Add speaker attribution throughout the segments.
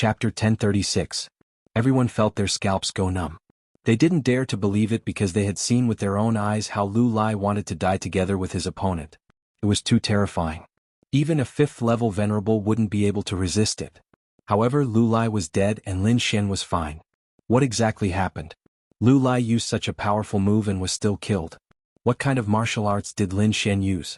Speaker 1: Chapter 1036. Everyone felt their scalps go numb. They didn't dare to believe it because they had seen with their own eyes how Lu Lai wanted to die together with his opponent. It was too terrifying. Even a 5th-level venerable wouldn't be able to resist it. However, Lu Lai was dead and Lin Xian was fine. What exactly happened? Lu Lai used such a powerful move and was still killed. What kind of martial arts did Lin Xian use?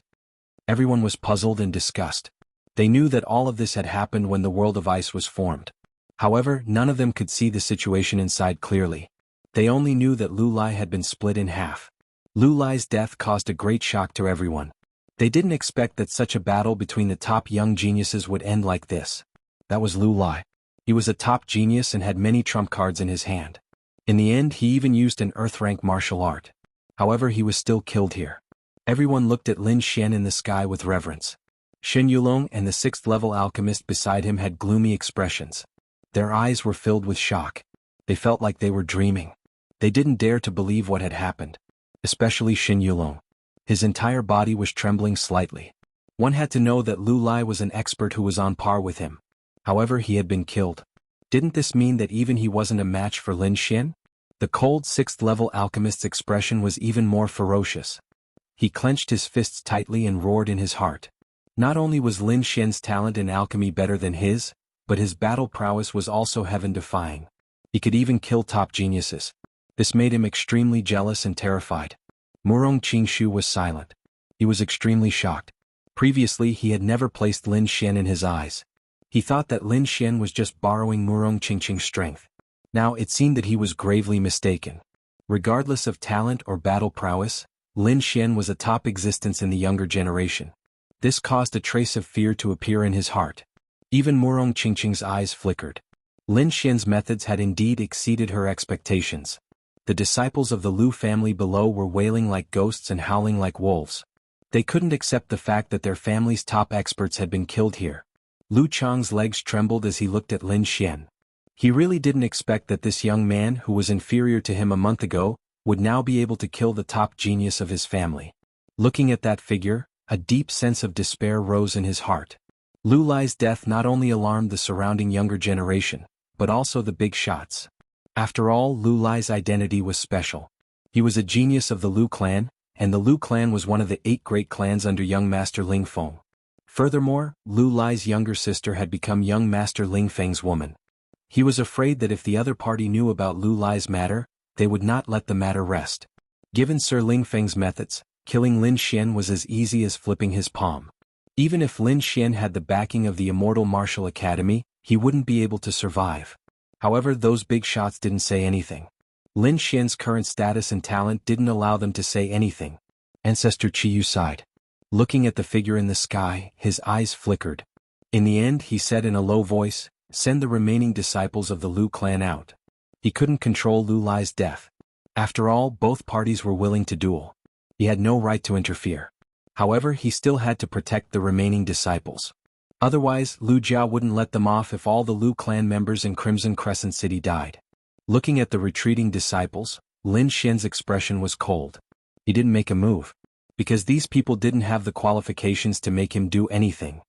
Speaker 1: Everyone was puzzled and discussed. They knew that all of this had happened when the world of ice was formed. However, none of them could see the situation inside clearly. They only knew that Lu Lai had been split in half. Lu Lai's death caused a great shock to everyone. They didn't expect that such a battle between the top young geniuses would end like this. That was Lu Lai. He was a top genius and had many trump cards in his hand. In the end, he even used an earth-rank martial art. However, he was still killed here. Everyone looked at Lin Xian in the sky with reverence. Shen Yulong and the 6th-level alchemist beside him had gloomy expressions. Their eyes were filled with shock. They felt like they were dreaming. They didn't dare to believe what had happened. Especially Shen Yulong. His entire body was trembling slightly. One had to know that Lu Lai was an expert who was on par with him. However, he had been killed. Didn't this mean that even he wasn't a match for Lin Xian? The cold 6th-level alchemist's expression was even more ferocious. He clenched his fists tightly and roared in his heart. Not only was Lin Xian's talent in alchemy better than his, but his battle prowess was also heaven-defying. He could even kill top geniuses. This made him extremely jealous and terrified. Murong Qingshu was silent. He was extremely shocked. Previously, he had never placed Lin Xian in his eyes. He thought that Lin Xian was just borrowing Murong Qingqing's strength. Now it seemed that he was gravely mistaken. Regardless of talent or battle prowess, Lin Xian was a top existence in the younger generation. This caused a trace of fear to appear in his heart. Even Murong Qingqing's eyes flickered. Lin Xian's methods had indeed exceeded her expectations. The disciples of the Lu family below were wailing like ghosts and howling like wolves. They couldn't accept the fact that their family's top experts had been killed here. Lu Chang's legs trembled as he looked at Lin Xian. He really didn't expect that this young man who was inferior to him a month ago would now be able to kill the top genius of his family. Looking at that figure, a deep sense of despair rose in his heart. Lu Lai's death not only alarmed the surrounding younger generation, but also the big shots. After all, Lu Lai's identity was special. He was a genius of the Lu clan, and the Lu clan was one of the 8 great clans under young Master Ling Feng. Furthermore, Lu Lai's younger sister had become young Master Ling Feng's woman. He was afraid that if the other party knew about Lu Lai's matter, they would not let the matter rest. Given Sir Ling Feng's methods, killing Lin Xian was as easy as flipping his palm. Even if Lin Xian had the backing of the Immortal Martial Academy, he wouldn't be able to survive. However, those big shots didn't say anything. Lin Xian's current status and talent didn't allow them to say anything. Ancestor Qiyu sighed. Looking at the figure in the sky, his eyes flickered. In the end, he said in a low voice, "Send the remaining disciples of the Lu clan out." He couldn't control Lu Lai's death. After all, both parties were willing to duel. He had no right to interfere. However, he still had to protect the remaining disciples. Otherwise, Lu Jia wouldn't let them off if all the Lu clan members in Crimson Crescent City died. Looking at the retreating disciples, Lin Xian's expression was cold. He didn't make a move, because these people didn't have the qualifications to make him do anything.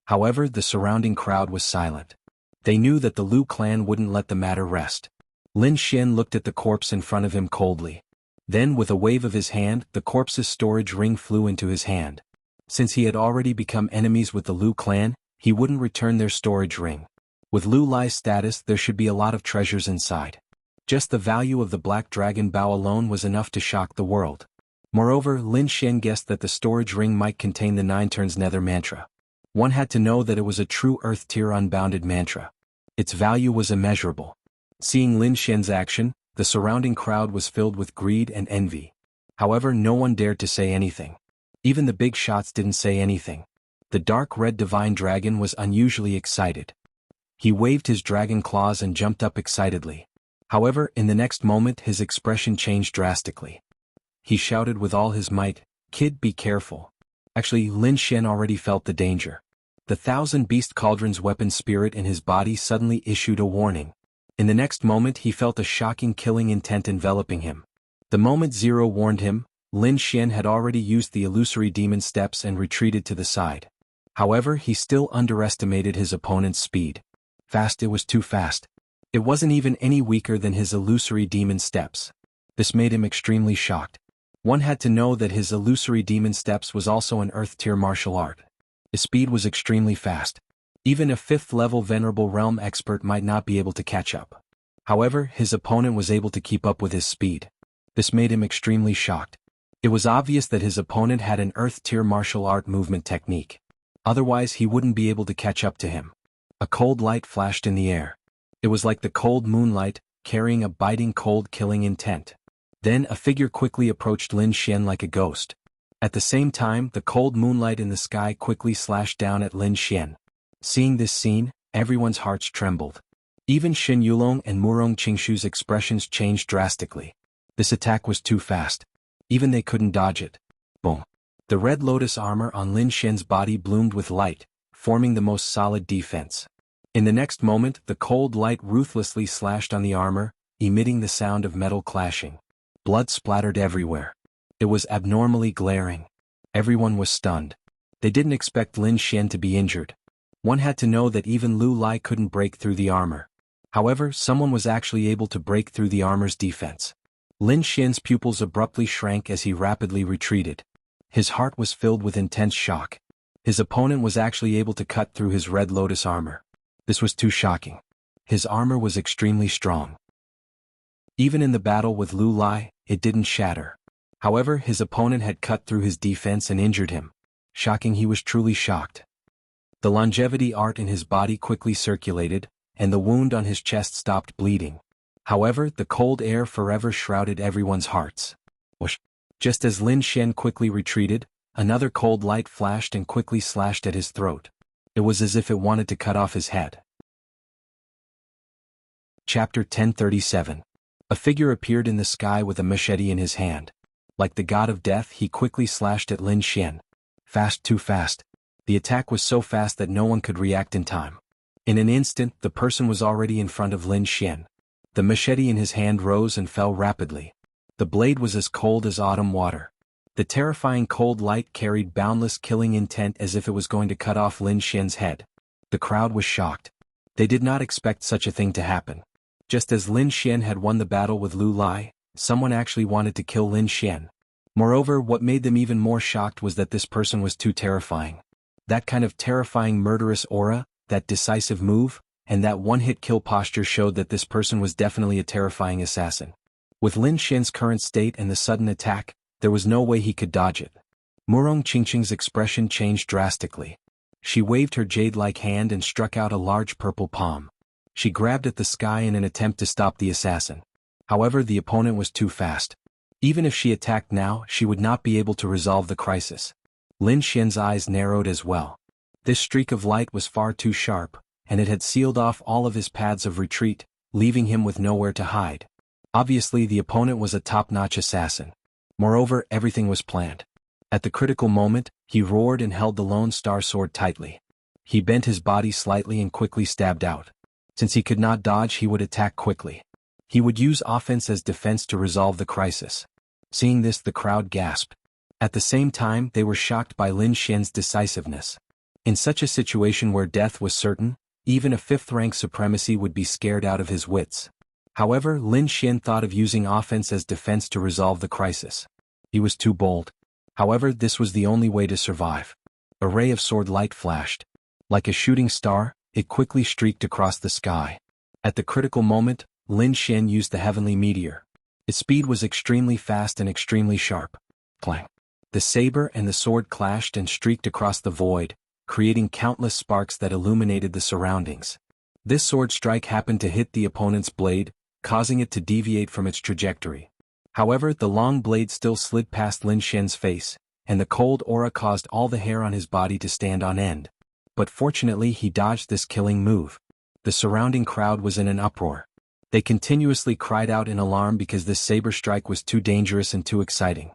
Speaker 1: However, the surrounding crowd was silent. They knew that the Lu clan wouldn't let the matter rest. Lin Xian looked at the corpse in front of him coldly. Then, with a wave of his hand, the corpse's storage ring flew into his hand. Since he had already become enemies with the Lu clan, he wouldn't return their storage ring. With Lu Lai's status, there should be a lot of treasures inside. Just the value of the Black Dragon Bow alone was enough to shock the world. Moreover, Lin Xian guessed that the storage ring might contain the 9 turns nether mantra. One had to know that it was a true earth-tier unbounded mantra. Its value was immeasurable. Seeing Lin Xian's action, the surrounding crowd was filled with greed and envy. However, no one dared to say anything. Even the big shots didn't say anything. The dark red divine dragon was unusually excited. He waved his dragon claws and jumped up excitedly. However, in the next moment his expression changed drastically. He shouted with all his might, "Kid, be careful." Actually, Lin Xian already felt the danger. The 1,000 Beast Cauldron's weapon spirit in his body suddenly issued a warning. In the next moment he felt a shocking killing intent enveloping him. The moment Zero warned him, Lin Xian had already used the illusory demon steps and retreated to the side. However, he still underestimated his opponent's speed. Fast, it was too fast. It wasn't even any weaker than his illusory demon steps. This made him extremely shocked. One had to know that his illusory demon steps was also an Earth-tier martial art. His speed was extremely fast. Even a 5th-level Venerable Realm expert might not be able to catch up. However, his opponent was able to keep up with his speed. This made him extremely shocked. It was obvious that his opponent had an Earth-tier martial art movement technique. Otherwise, he wouldn't be able to catch up to him. A cold light flashed in the air. It was like the cold moonlight, carrying a biting cold killing intent. Then a figure quickly approached Lin Xian like a ghost. At the same time, the cold moonlight in the sky quickly slashed down at Lin Xian. Seeing this scene, everyone's hearts trembled. Even Xin Yulong and Murong Qingshu's expressions changed drastically. This attack was too fast. Even they couldn't dodge it. Boom. The red lotus armor on Lin Xian's body bloomed with light, forming the most solid defense. In the next moment, the cold light ruthlessly slashed on the armor, emitting the sound of metal clashing. Blood splattered everywhere. It was abnormally glaring. Everyone was stunned. They didn't expect Lin Xian to be injured. One had to know that even Lu Lai couldn't break through the armor. However, someone was actually able to break through the armor's defense. Lin Xian's pupils abruptly shrank as he rapidly retreated. His heart was filled with intense shock. His opponent was actually able to cut through his red lotus armor. This was too shocking. His armor was extremely strong. Even in the battle with Lu Lai, it didn't shatter. However, his opponent had cut through his defense and injured him. Shocking, he was truly shocked. The longevity art in his body quickly circulated, and the wound on his chest stopped bleeding. However, the cold air forever shrouded everyone's hearts. Whoosh! Just as Lin Xian quickly retreated, another cold light flashed and quickly slashed at his throat. It was as if it wanted to cut off his head. Chapter 1037. A figure appeared in the sky with a machete in his hand. Like the god of death, he quickly slashed at Lin Xian. Fast, too fast. The attack was so fast that no one could react in time. In an instant, the person was already in front of Lin Xian. The machete in his hand rose and fell rapidly. The blade was as cold as autumn water. The terrifying cold light carried boundless killing intent as if it was going to cut off Lin Xian's head. The crowd was shocked. They did not expect such a thing to happen. Just as Lin Xian had won the battle with Lu Lai, someone actually wanted to kill Lin Xian. Moreover, what made them even more shocked was that this person was too terrifying. That kind of terrifying murderous aura, that decisive move, and that one-hit kill posture showed that this person was definitely a terrifying assassin. With Lin Xian's current state and the sudden attack, there was no way he could dodge it. Murong Qingqing's expression changed drastically. She waved her jade-like hand and struck out a large purple palm. She grabbed at the sky in an attempt to stop the assassin. However, the opponent was too fast. Even if she attacked now, she would not be able to resolve the crisis. Lin Xian's eyes narrowed as well. This streak of light was far too sharp, and it had sealed off all of his paths of retreat, leaving him with nowhere to hide. Obviously, the opponent was a top-notch assassin. Moreover, everything was planned. At the critical moment, he roared and held the Lone Star sword tightly. He bent his body slightly and quickly stabbed out. Since he could not dodge, he would attack quickly. He would use offense as defense to resolve the crisis. Seeing this, the crowd gasped. At the same time, they were shocked by Lin Xian's decisiveness. In such a situation where death was certain, even a 5th-rank supremacy would be scared out of his wits. However, Lin Xian thought of using offense as defense to resolve the crisis. He was too bold. However, this was the only way to survive. A ray of sword light flashed. Like a shooting star, it quickly streaked across the sky. At the critical moment, Lin Xian used the heavenly meteor. Its speed was extremely fast and extremely sharp. Clang! The saber and the sword clashed and streaked across the void, creating countless sparks that illuminated the surroundings. This sword strike happened to hit the opponent's blade, causing it to deviate from its trajectory. However, the long blade still slid past Lin Xian's face, and the cold aura caused all the hair on his body to stand on end. But fortunately, he dodged this killing move. The surrounding crowd was in an uproar. They continuously cried out in alarm because this saber strike was too dangerous and too exciting.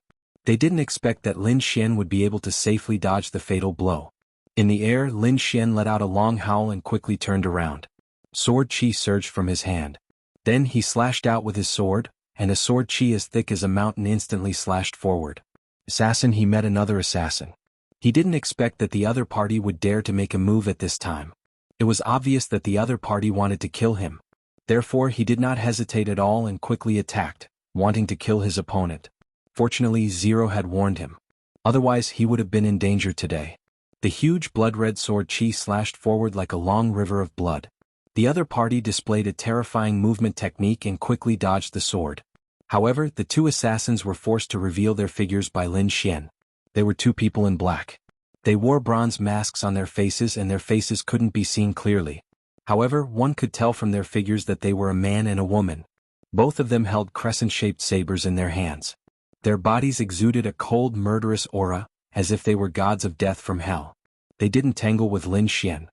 Speaker 1: They didn't expect that Lin Xian would be able to safely dodge the fatal blow. In the air, Lin Xian let out a long howl and quickly turned around. Sword chi surged from his hand. Then he slashed out with his sword, and a sword chi as thick as a mountain instantly slashed forward. Assassin, he met another assassin. He didn't expect that the other party would dare to make a move at this time. It was obvious that the other party wanted to kill him. Therefore he did not hesitate at all and quickly attacked, wanting to kill his opponent. Fortunately Zero had warned him. Otherwise he would have been in danger today. The huge blood-red sword Qi slashed forward like a long river of blood. The other party displayed a terrifying movement technique and quickly dodged the sword. However, the two assassins were forced to reveal their figures by Lin Xian. They were two people in black. They wore bronze masks on their faces and their faces couldn't be seen clearly. However, one could tell from their figures that they were a man and a woman. Both of them held crescent-shaped sabers in their hands. Their bodies exuded a cold, murderous aura, as if they were gods of death from hell. They didn't tangle with Lin Xian.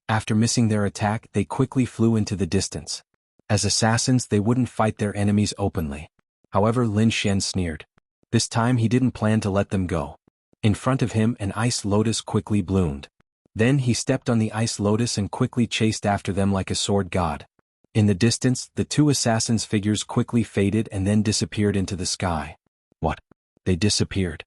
Speaker 1: After missing their attack, they quickly flew into the distance. As assassins, they wouldn't fight their enemies openly. However, Lin Xian sneered. This time he didn't plan to let them go. In front of him, an ice lotus quickly bloomed. Then he stepped on the ice lotus and quickly chased after them like a sword god. In the distance, the two assassins' figures quickly faded and then disappeared into the sky. What? They disappeared.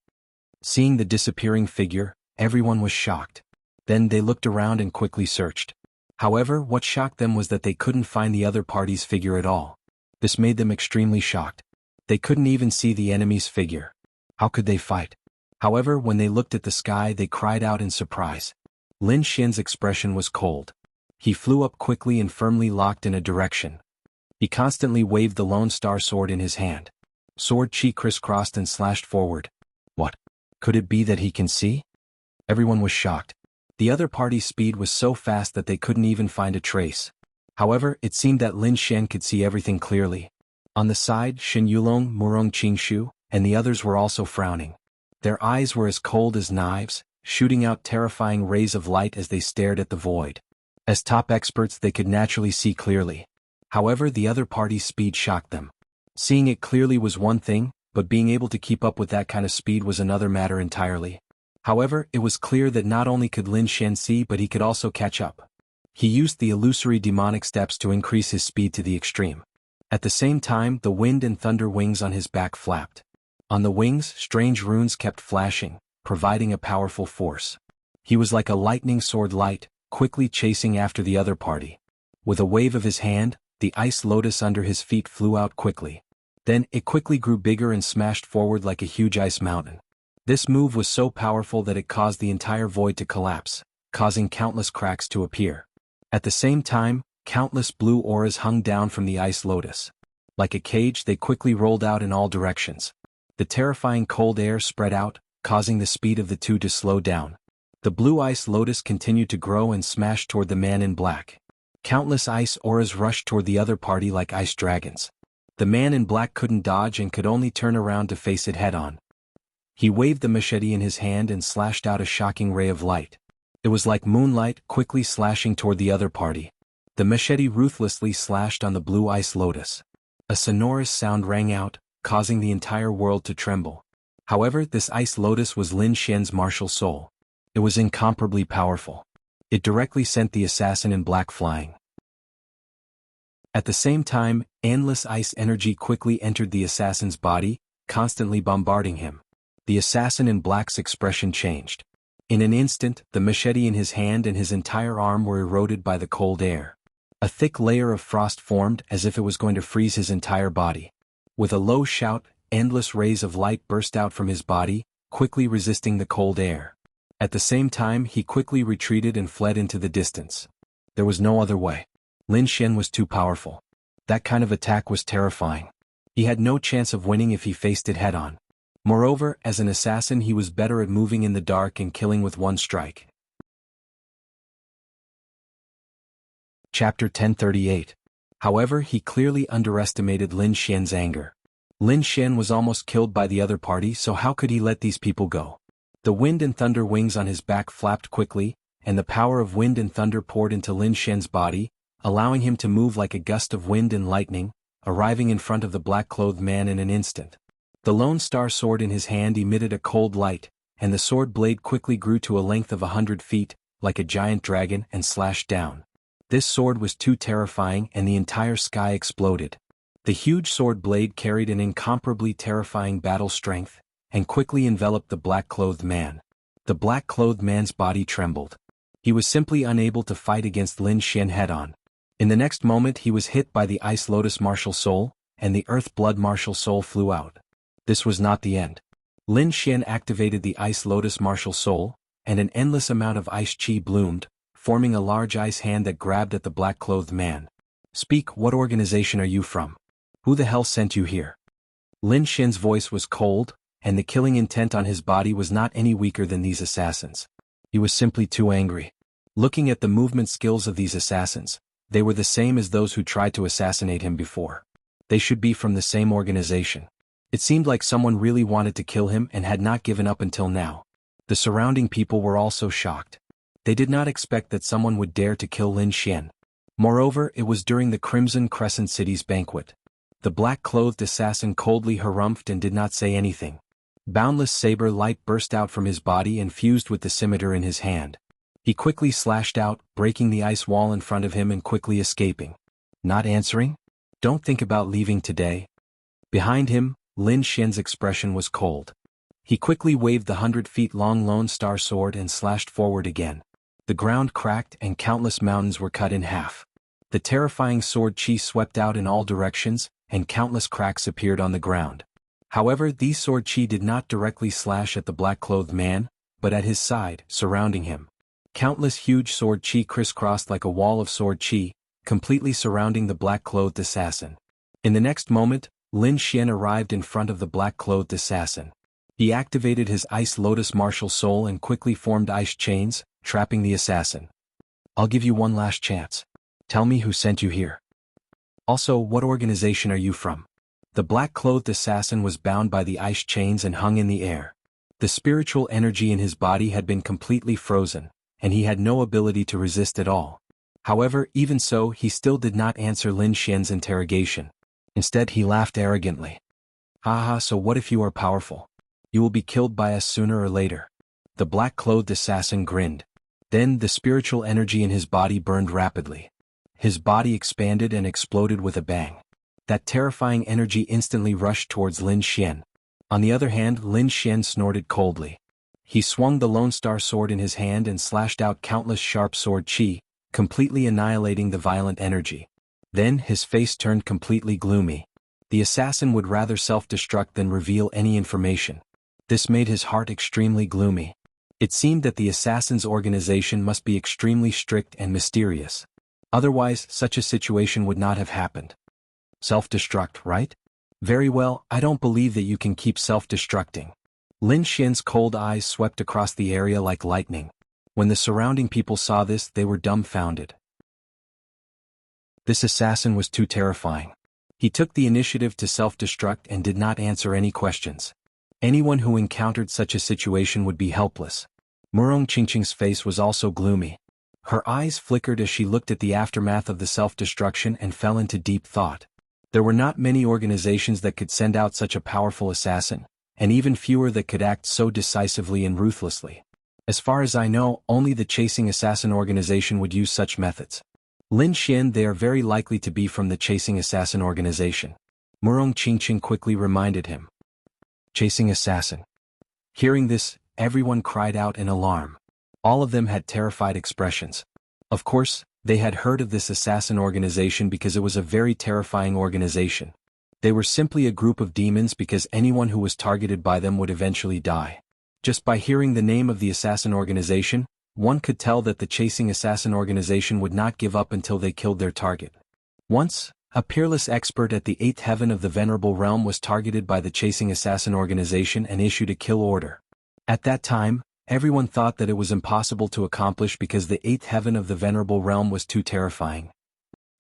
Speaker 1: Seeing the disappearing figure, everyone was shocked. Then they looked around and quickly searched. However, what shocked them was that they couldn't find the other party's figure at all. This made them extremely shocked. They couldn't even see the enemy's figure. How could they fight? However, when they looked at the sky, they cried out in surprise. Lin Xian's expression was cold. He flew up quickly and firmly locked in a direction. He constantly waved the Lone Star sword in his hand. Sword Qi crisscrossed and slashed forward. What? Could it be that he can see? Everyone was shocked. The other party's speed was so fast that they couldn't even find a trace. However, it seemed that Lin Xian could see everything clearly. On the side, Shen Yulong, Murong Qingshu, and the others were also frowning. Their eyes were as cold as knives, shooting out terrifying rays of light as they stared at the void. As top experts, they could naturally see clearly. However, the other party's speed shocked them. Seeing it clearly was one thing, but being able to keep up with that kind of speed was another matter entirely. However, it was clear that not only could Lin Xian see but he could also catch up. He used the illusory demonic steps to increase his speed to the extreme. At the same time, the wind and thunder wings on his back flapped. On the wings, strange runes kept flashing, providing a powerful force. He was like a lightning sword light, quickly chasing after the other party. With a wave of his hand, the ice lotus under his feet flew out quickly. Then, it quickly grew bigger and smashed forward like a huge ice mountain. This move was so powerful that it caused the entire void to collapse, causing countless cracks to appear. At the same time, countless blue auras hung down from the ice lotus. Like a cage, they quickly rolled out in all directions. The terrifying cold air spread out, causing the speed of the two to slow down. The blue ice lotus continued to grow and smash toward the man in black. Countless ice auras rushed toward the other party like ice dragons. The man in black couldn't dodge and could only turn around to face it head-on. He waved the machete in his hand and slashed out a shocking ray of light. It was like moonlight, quickly slashing toward the other party. The machete ruthlessly slashed on the blue ice lotus. A sonorous sound rang out, causing the entire world to tremble. However, this ice lotus was Lin Xian's martial soul. It was incomparably powerful. It directly sent the assassin in black flying. At the same time, endless ice energy quickly entered the assassin's body, constantly bombarding him. The assassin in black's expression changed. In an instant, the machete in his hand and his entire arm were eroded by the cold air. A thick layer of frost formed as if it was going to freeze his entire body. With a low shout, endless rays of light burst out from his body, quickly resisting the cold air. At the same time, he quickly retreated and fled into the distance. There was no other way. Lin Xian was too powerful. That kind of attack was terrifying. He had no chance of winning if he faced it head-on. Moreover, as an assassin he was better at moving in the dark and killing with one strike. Chapter 1038. However, he clearly underestimated Lin Xian's anger. Lin Xian was almost killed by the other party, so how could he let these people go? The wind and thunder wings on his back flapped quickly, and the power of wind and thunder poured into Lin Xian's body, allowing him to move like a gust of wind and lightning, arriving in front of the black-clothed man in an instant. The Lone Star sword in his hand emitted a cold light, and the sword blade quickly grew to a length of 100 feet, like a giant dragon, and slashed down. This sword was too terrifying and the entire sky exploded. The huge sword blade carried an incomparably terrifying battle strength, and quickly enveloped the black-clothed man. The black-clothed man's body trembled. He was simply unable to fight against Lin Xian head-on. In the next moment he was hit by the Ice Lotus Martial Soul, and the Earth Blood Martial Soul flew out. This was not the end. Lin Xian activated the Ice Lotus Martial Soul, and an endless amount of ice chi bloomed, forming a large ice hand that grabbed at the black-clothed man. "Speak, what organization are you from? Who the hell sent you here?" Lin Xian's voice was cold, and the killing intent on his body was not any weaker than these assassins. He was simply too angry. Looking at the movement skills of these assassins, they were the same as those who tried to assassinate him before. They should be from the same organization. It seemed like someone really wanted to kill him and had not given up until now. The surrounding people were also shocked. They did not expect that someone would dare to kill Lin Xian. Moreover, it was during the Crimson Crescent City's banquet. The black-clothed assassin coldly harumphed and did not say anything. Boundless saber light burst out from his body and fused with the scimitar in his hand. He quickly slashed out, breaking the ice wall in front of him and quickly escaping. Not answering? Don't think about leaving today. Behind him, Lin Xian's expression was cold. He quickly waved the 100-feet-long Lone Star sword and slashed forward again. The ground cracked and countless mountains were cut in half. The terrifying sword chi swept out in all directions, and countless cracks appeared on the ground. However, these sword chi did not directly slash at the black-clothed man, but at his side, surrounding him. Countless huge sword chi crisscrossed like a wall of sword chi, completely surrounding the black-clothed assassin. In the next moment, Lin Xian arrived in front of the black-clothed assassin. He activated his Ice Lotus Martial Soul and quickly formed ice chains, trapping the assassin. "I'll give you one last chance. Tell me who sent you here. Also, what organization are you from?" The black-clothed assassin was bound by the ice chains and hung in the air. The spiritual energy in his body had been completely frozen, and he had no ability to resist at all. However, even so, he still did not answer Lin Xian's interrogation. Instead, he laughed arrogantly. "Haha, so what if you are powerful? You will be killed by us sooner or later." The black-clothed assassin grinned. Then, the spiritual energy in his body burned rapidly. His body expanded and exploded with a bang. That terrifying energy instantly rushed towards Lin Xian. On the other hand, Lin Xian snorted coldly. He swung the Lone Star sword in his hand and slashed out countless sharp sword chi, completely annihilating the violent energy. Then his face turned completely gloomy. The assassin would rather self-destruct than reveal any information. This made his heart extremely gloomy. It seemed that the assassin's organization must be extremely strict and mysterious. Otherwise, such a situation would not have happened. Self-destruct, right? Very well, I don't believe that you can keep self-destructing. Lin Xian's cold eyes swept across the area like lightning. When the surrounding people saw this, they were dumbfounded. This assassin was too terrifying. He took the initiative to self-destruct and did not answer any questions. Anyone who encountered such a situation would be helpless. Murong Qingqing's face was also gloomy. Her eyes flickered as she looked at the aftermath of the self-destruction and fell into deep thought. There were not many organizations that could send out such a powerful assassin, and even fewer that could act so decisively and ruthlessly. As far as I know, only the Chasing Assassin organization would use such methods. Lin Xian, they are very likely to be from the Chasing Assassin organization. Murong Qingqing quickly reminded him. Chasing Assassin. Hearing this, everyone cried out in alarm. All of them had terrified expressions. Of course, they had heard of this assassin organization because it was a very terrifying organization. They were simply a group of demons because anyone who was targeted by them would eventually die. Just by hearing the name of the assassin organization, one could tell that the Chasing Assassin organization would not give up until they killed their target. Once, a peerless expert at the 8th heaven of the Venerable Realm was targeted by the Chasing Assassin organization and issued a kill order. At that time, everyone thought that it was impossible to accomplish because the 8th heaven of the Venerable Realm was too terrifying.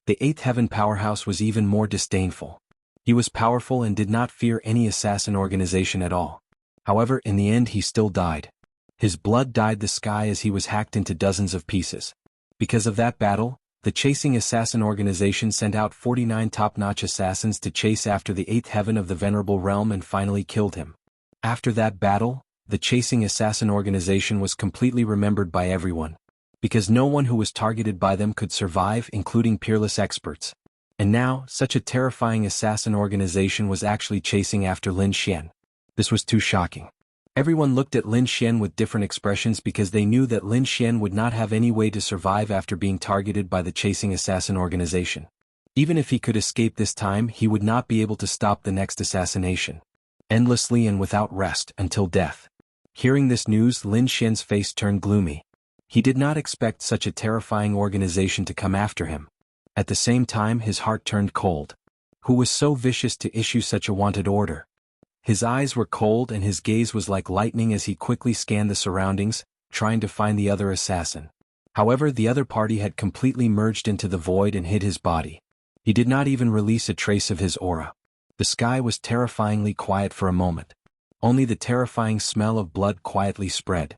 Speaker 1: The 8th heaven powerhouse was even more disdainful. He was powerful and did not fear any assassin organization at all. However, in the end he still died. His blood dyed the sky as he was hacked into dozens of pieces. Because of that battle, the Chasing Assassin organization sent out 49 top-notch assassins to chase after the 8th heaven of the Venerable Realm and finally killed him. After that battle, the Chasing Assassin organization was completely remembered by everyone. Because no one who was targeted by them could survive, including peerless experts. And now, such a terrifying assassin organization was actually chasing after Lin Xian. This was too shocking. Everyone looked at Lin Xian with different expressions because they knew that Lin Xian would not have any way to survive after being targeted by the chasing assassin organization. Even if he could escape this time, he would not be able to stop the next assassination. Endlessly and without rest until death. Hearing this news, Lin Xian's face turned gloomy. He did not expect such a terrifying organization to come after him. At the same time, his heart turned cold. Who was so vicious to issue such a wanted order? His eyes were cold and his gaze was like lightning as he quickly scanned the surroundings, trying to find the other assassin. However, the other party had completely merged into the void and hid his body. He did not even release a trace of his aura. The sky was terrifyingly quiet for a moment. Only the terrifying smell of blood quietly spread.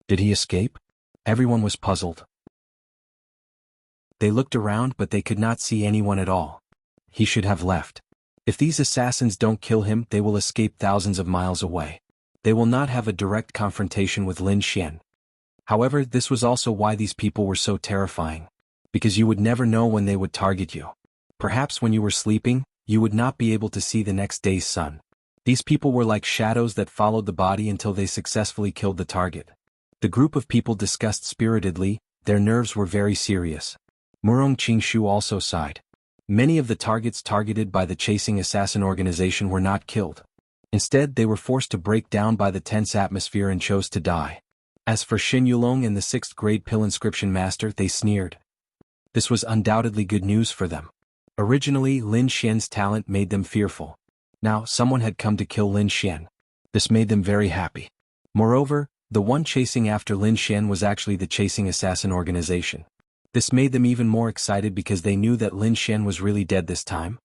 Speaker 1: Did he escape? Everyone was puzzled. They looked around but they could not see anyone at all. He should have left. If these assassins don't kill him, they will escape thousands of miles away. They will not have a direct confrontation with Lin Xian. However, this was also why these people were so terrifying. Because you would never know when they would target you. Perhaps when you were sleeping, you would not be able to see the next day's sun. These people were like shadows that followed the body until they successfully killed the target. The group of people discussed spiritedly, their nerves were very serious. Murong Qingshu also sighed. Many of the targets targeted by the chasing assassin organization were not killed. Instead, they were forced to break down by the tense atmosphere and chose to die. As for Xin Yulong and the 6th grade pill inscription master, they sneered. This was undoubtedly good news for them. Originally, Lin Xian's talent made them fearful. Now, someone had come to kill Lin Xian. This made them very happy. Moreover, the one chasing after Lin Xian was actually the chasing assassin organization. This made them even more excited because they knew that Lin Xian was really dead this time.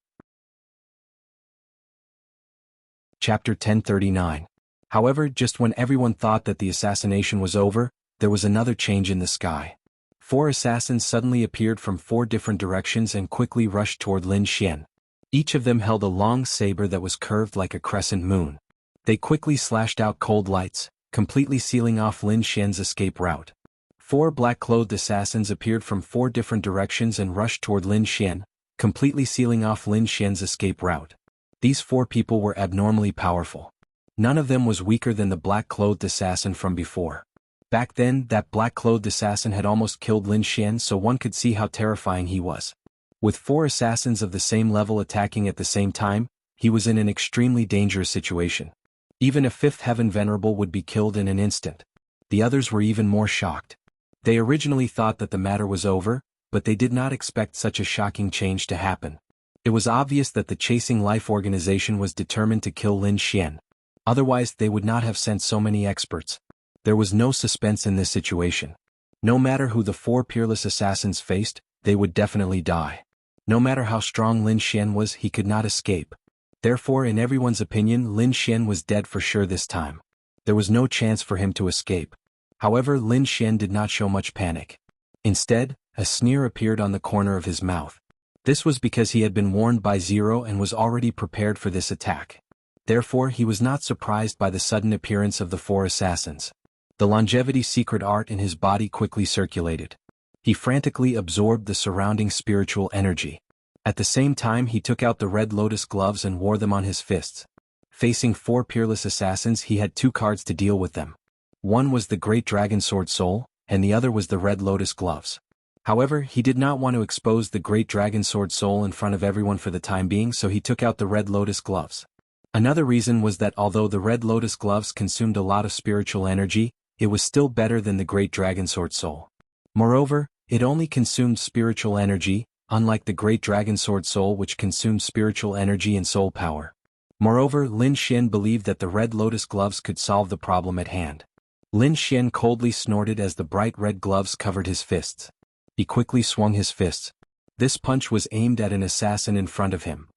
Speaker 1: Chapter 1039. However, just when everyone thought that the assassination was over, there was another change in the sky. 4 assassins suddenly appeared from 4 different directions and quickly rushed toward Lin Xian. Each of them held a long saber that was curved like a crescent moon. They quickly slashed out cold lights, completely sealing off Lin Xian's escape route. 4 black-clothed assassins appeared from 4 different directions and rushed toward Lin Xian, completely sealing off Lin Xian's escape route. These 4 people were abnormally powerful. None of them was weaker than the black-clothed assassin from before. Back then, that black-clothed assassin had almost killed Lin Xian, so one could see how terrifying he was. With 4 assassins of the same level attacking at the same time, he was in an extremely dangerous situation. Even a 5th heaven venerable would be killed in an instant. The others were even more shocked. They originally thought that the matter was over, but they did not expect such a shocking change to happen. It was obvious that the Chasing Life organization was determined to kill Lin Xian. Otherwise, they would not have sent so many experts. There was no suspense in this situation. No matter who the 4 peerless assassins faced, they would definitely die. No matter how strong Lin Xian was, he could not escape. Therefore, in everyone's opinion, Lin Xian was dead for sure this time. There was no chance for him to escape. However, Lin Xian did not show much panic. Instead, a sneer appeared on the corner of his mouth. This was because he had been warned by Zero and was already prepared for this attack. Therefore, he was not surprised by the sudden appearance of the 4 assassins. The longevity secret art in his body quickly circulated. He frantically absorbed the surrounding spiritual energy. At the same time, he took out the red lotus gloves and wore them on his fists. Facing 4 peerless assassins, he had 2 cards to deal with them. One was the Great Dragon Sword Soul, and the other was the Red Lotus Gloves. However, he did not want to expose the Great Dragon Sword Soul in front of everyone for the time being, so he took out the Red Lotus Gloves. Another reason was that although the Red Lotus Gloves consumed a lot of spiritual energy, it was still better than the Great Dragon Sword Soul. Moreover, it only consumed spiritual energy, unlike the Great Dragon Sword Soul which consumed spiritual energy and soul power. Moreover, Lin Xian believed that the Red Lotus Gloves could solve the problem at hand. Lin Xian coldly snorted as the bright red gloves covered his fists. He quickly swung his fists. This punch was aimed at an assassin in front of him.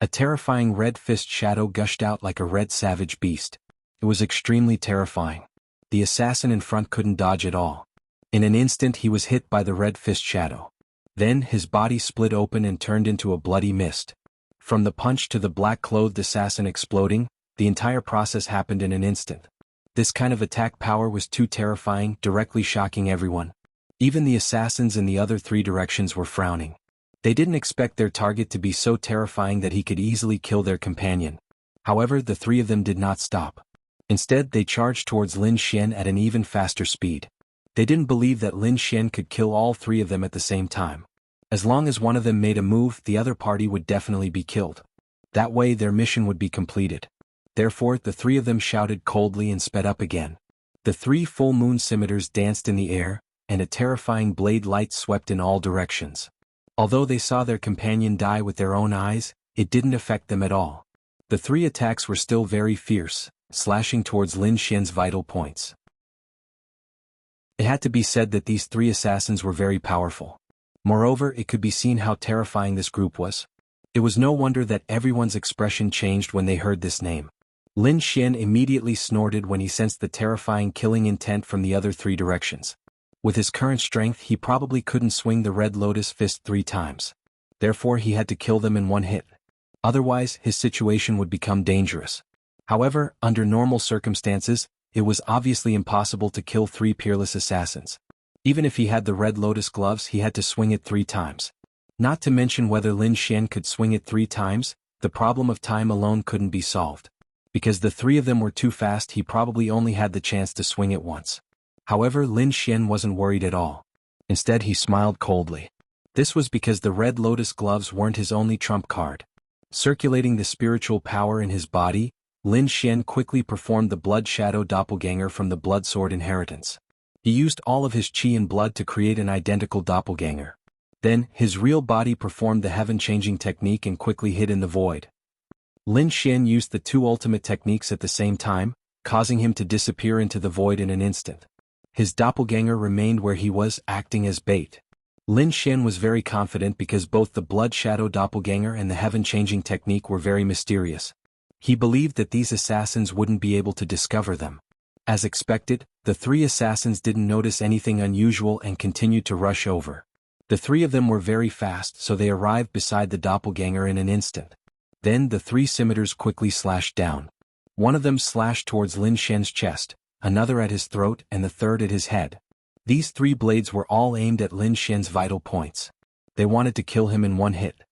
Speaker 1: A terrifying red fist shadow gushed out like a red savage beast. It was extremely terrifying. The assassin in front couldn't dodge at all. In an instant he was hit by the red fist shadow. Then his body split open and turned into a bloody mist. From the punch to the black-clothed assassin exploding, the entire process happened in an instant. This kind of attack power was too terrifying, directly shocking everyone. Even the assassins in the other 3 directions were frowning. They didn't expect their target to be so terrifying that he could easily kill their companion. However, the 3 of them did not stop. Instead, they charged towards Lin Xian at an even faster speed. They didn't believe that Lin Xian could kill all three of them at the same time. As long as one of them made a move, the other party would definitely be killed. That way their mission would be completed. Therefore, the three of them shouted coldly and sped up again. The three full moon scimitars danced in the air, and a terrifying blade light swept in all directions. Although they saw their companion die with their own eyes, it didn't affect them at all. The three attacks were still very fierce, slashing towards Lin Xian's vital points. It had to be said that these three assassins were very powerful. Moreover, it could be seen how terrifying this group was. It was no wonder that everyone's expression changed when they heard this name. Lin Xian immediately snorted when he sensed the terrifying killing intent from the other three directions. With his current strength, he probably couldn't swing the Red Lotus fist 3 times. Therefore, he had to kill them in one hit. Otherwise, his situation would become dangerous. However, under normal circumstances, it was obviously impossible to kill 3 peerless assassins. Even if he had the Red Lotus gloves, he had to swing it 3 times. Not to mention whether Lin Xian could swing it 3 times, the problem of time alone couldn't be solved. Because the 3 of them were too fast, he probably only had the chance to swing it once. However, Lin Xian wasn't worried at all. Instead, he smiled coldly. This was because the Red Lotus gloves weren't his only trump card. Circulating the spiritual power in his body, Lin Xian quickly performed the Blood Shadow Doppelganger from the Blood Sword inheritance. He used all of his qi and blood to create an identical doppelganger. Then, his real body performed the heaven-changing technique and quickly hid in the void. Lin Xian used the 2 ultimate techniques at the same time, causing him to disappear into the void in an instant. His doppelganger remained where he was, acting as bait. Lin Xian was very confident because both the Blood Shadow Doppelganger and the heaven-changing technique were very mysterious. He believed that these assassins wouldn't be able to discover them. As expected, the 3 assassins didn't notice anything unusual and continued to rush over. The 3 of them were very fast, so they arrived beside the doppelganger in an instant. Then the 3 scimitars quickly slashed down. One of them slashed towards Lin Xian's chest, another at his throat, and the third at his head. These 3 blades were all aimed at Lin Xian's vital points. They wanted to kill him in one hit.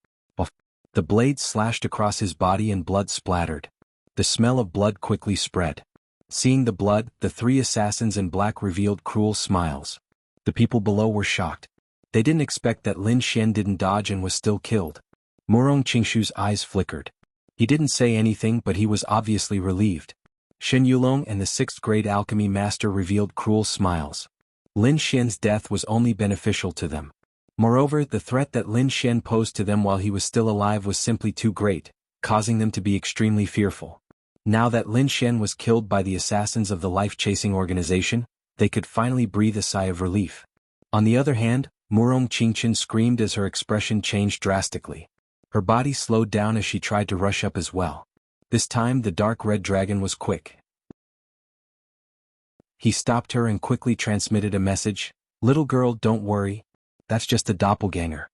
Speaker 1: The blades slashed across his body and blood splattered. The smell of blood quickly spread. Seeing the blood, the 3 assassins in black revealed cruel smiles. The people below were shocked. They didn't expect that Lin Xian didn't dodge and was still killed. Murong Qingshu's eyes flickered. He didn't say anything, but he was obviously relieved. Shen Yulong and the 6th grade alchemy master revealed cruel smiles. Lin Xian's death was only beneficial to them. Moreover, the threat that Lin Xian posed to them while he was still alive was simply too great, causing them to be extremely fearful. Now that Lin Xian was killed by the assassins of the life-chasing organization, they could finally breathe a sigh of relief. On the other hand, Murong Qingchen screamed as her expression changed drastically. Her body slowed down as she tried to rush up as well. This time the dark red dragon was quick. He stopped her and quickly transmitted a message, "Little girl, don't worry. That's just a doppelganger."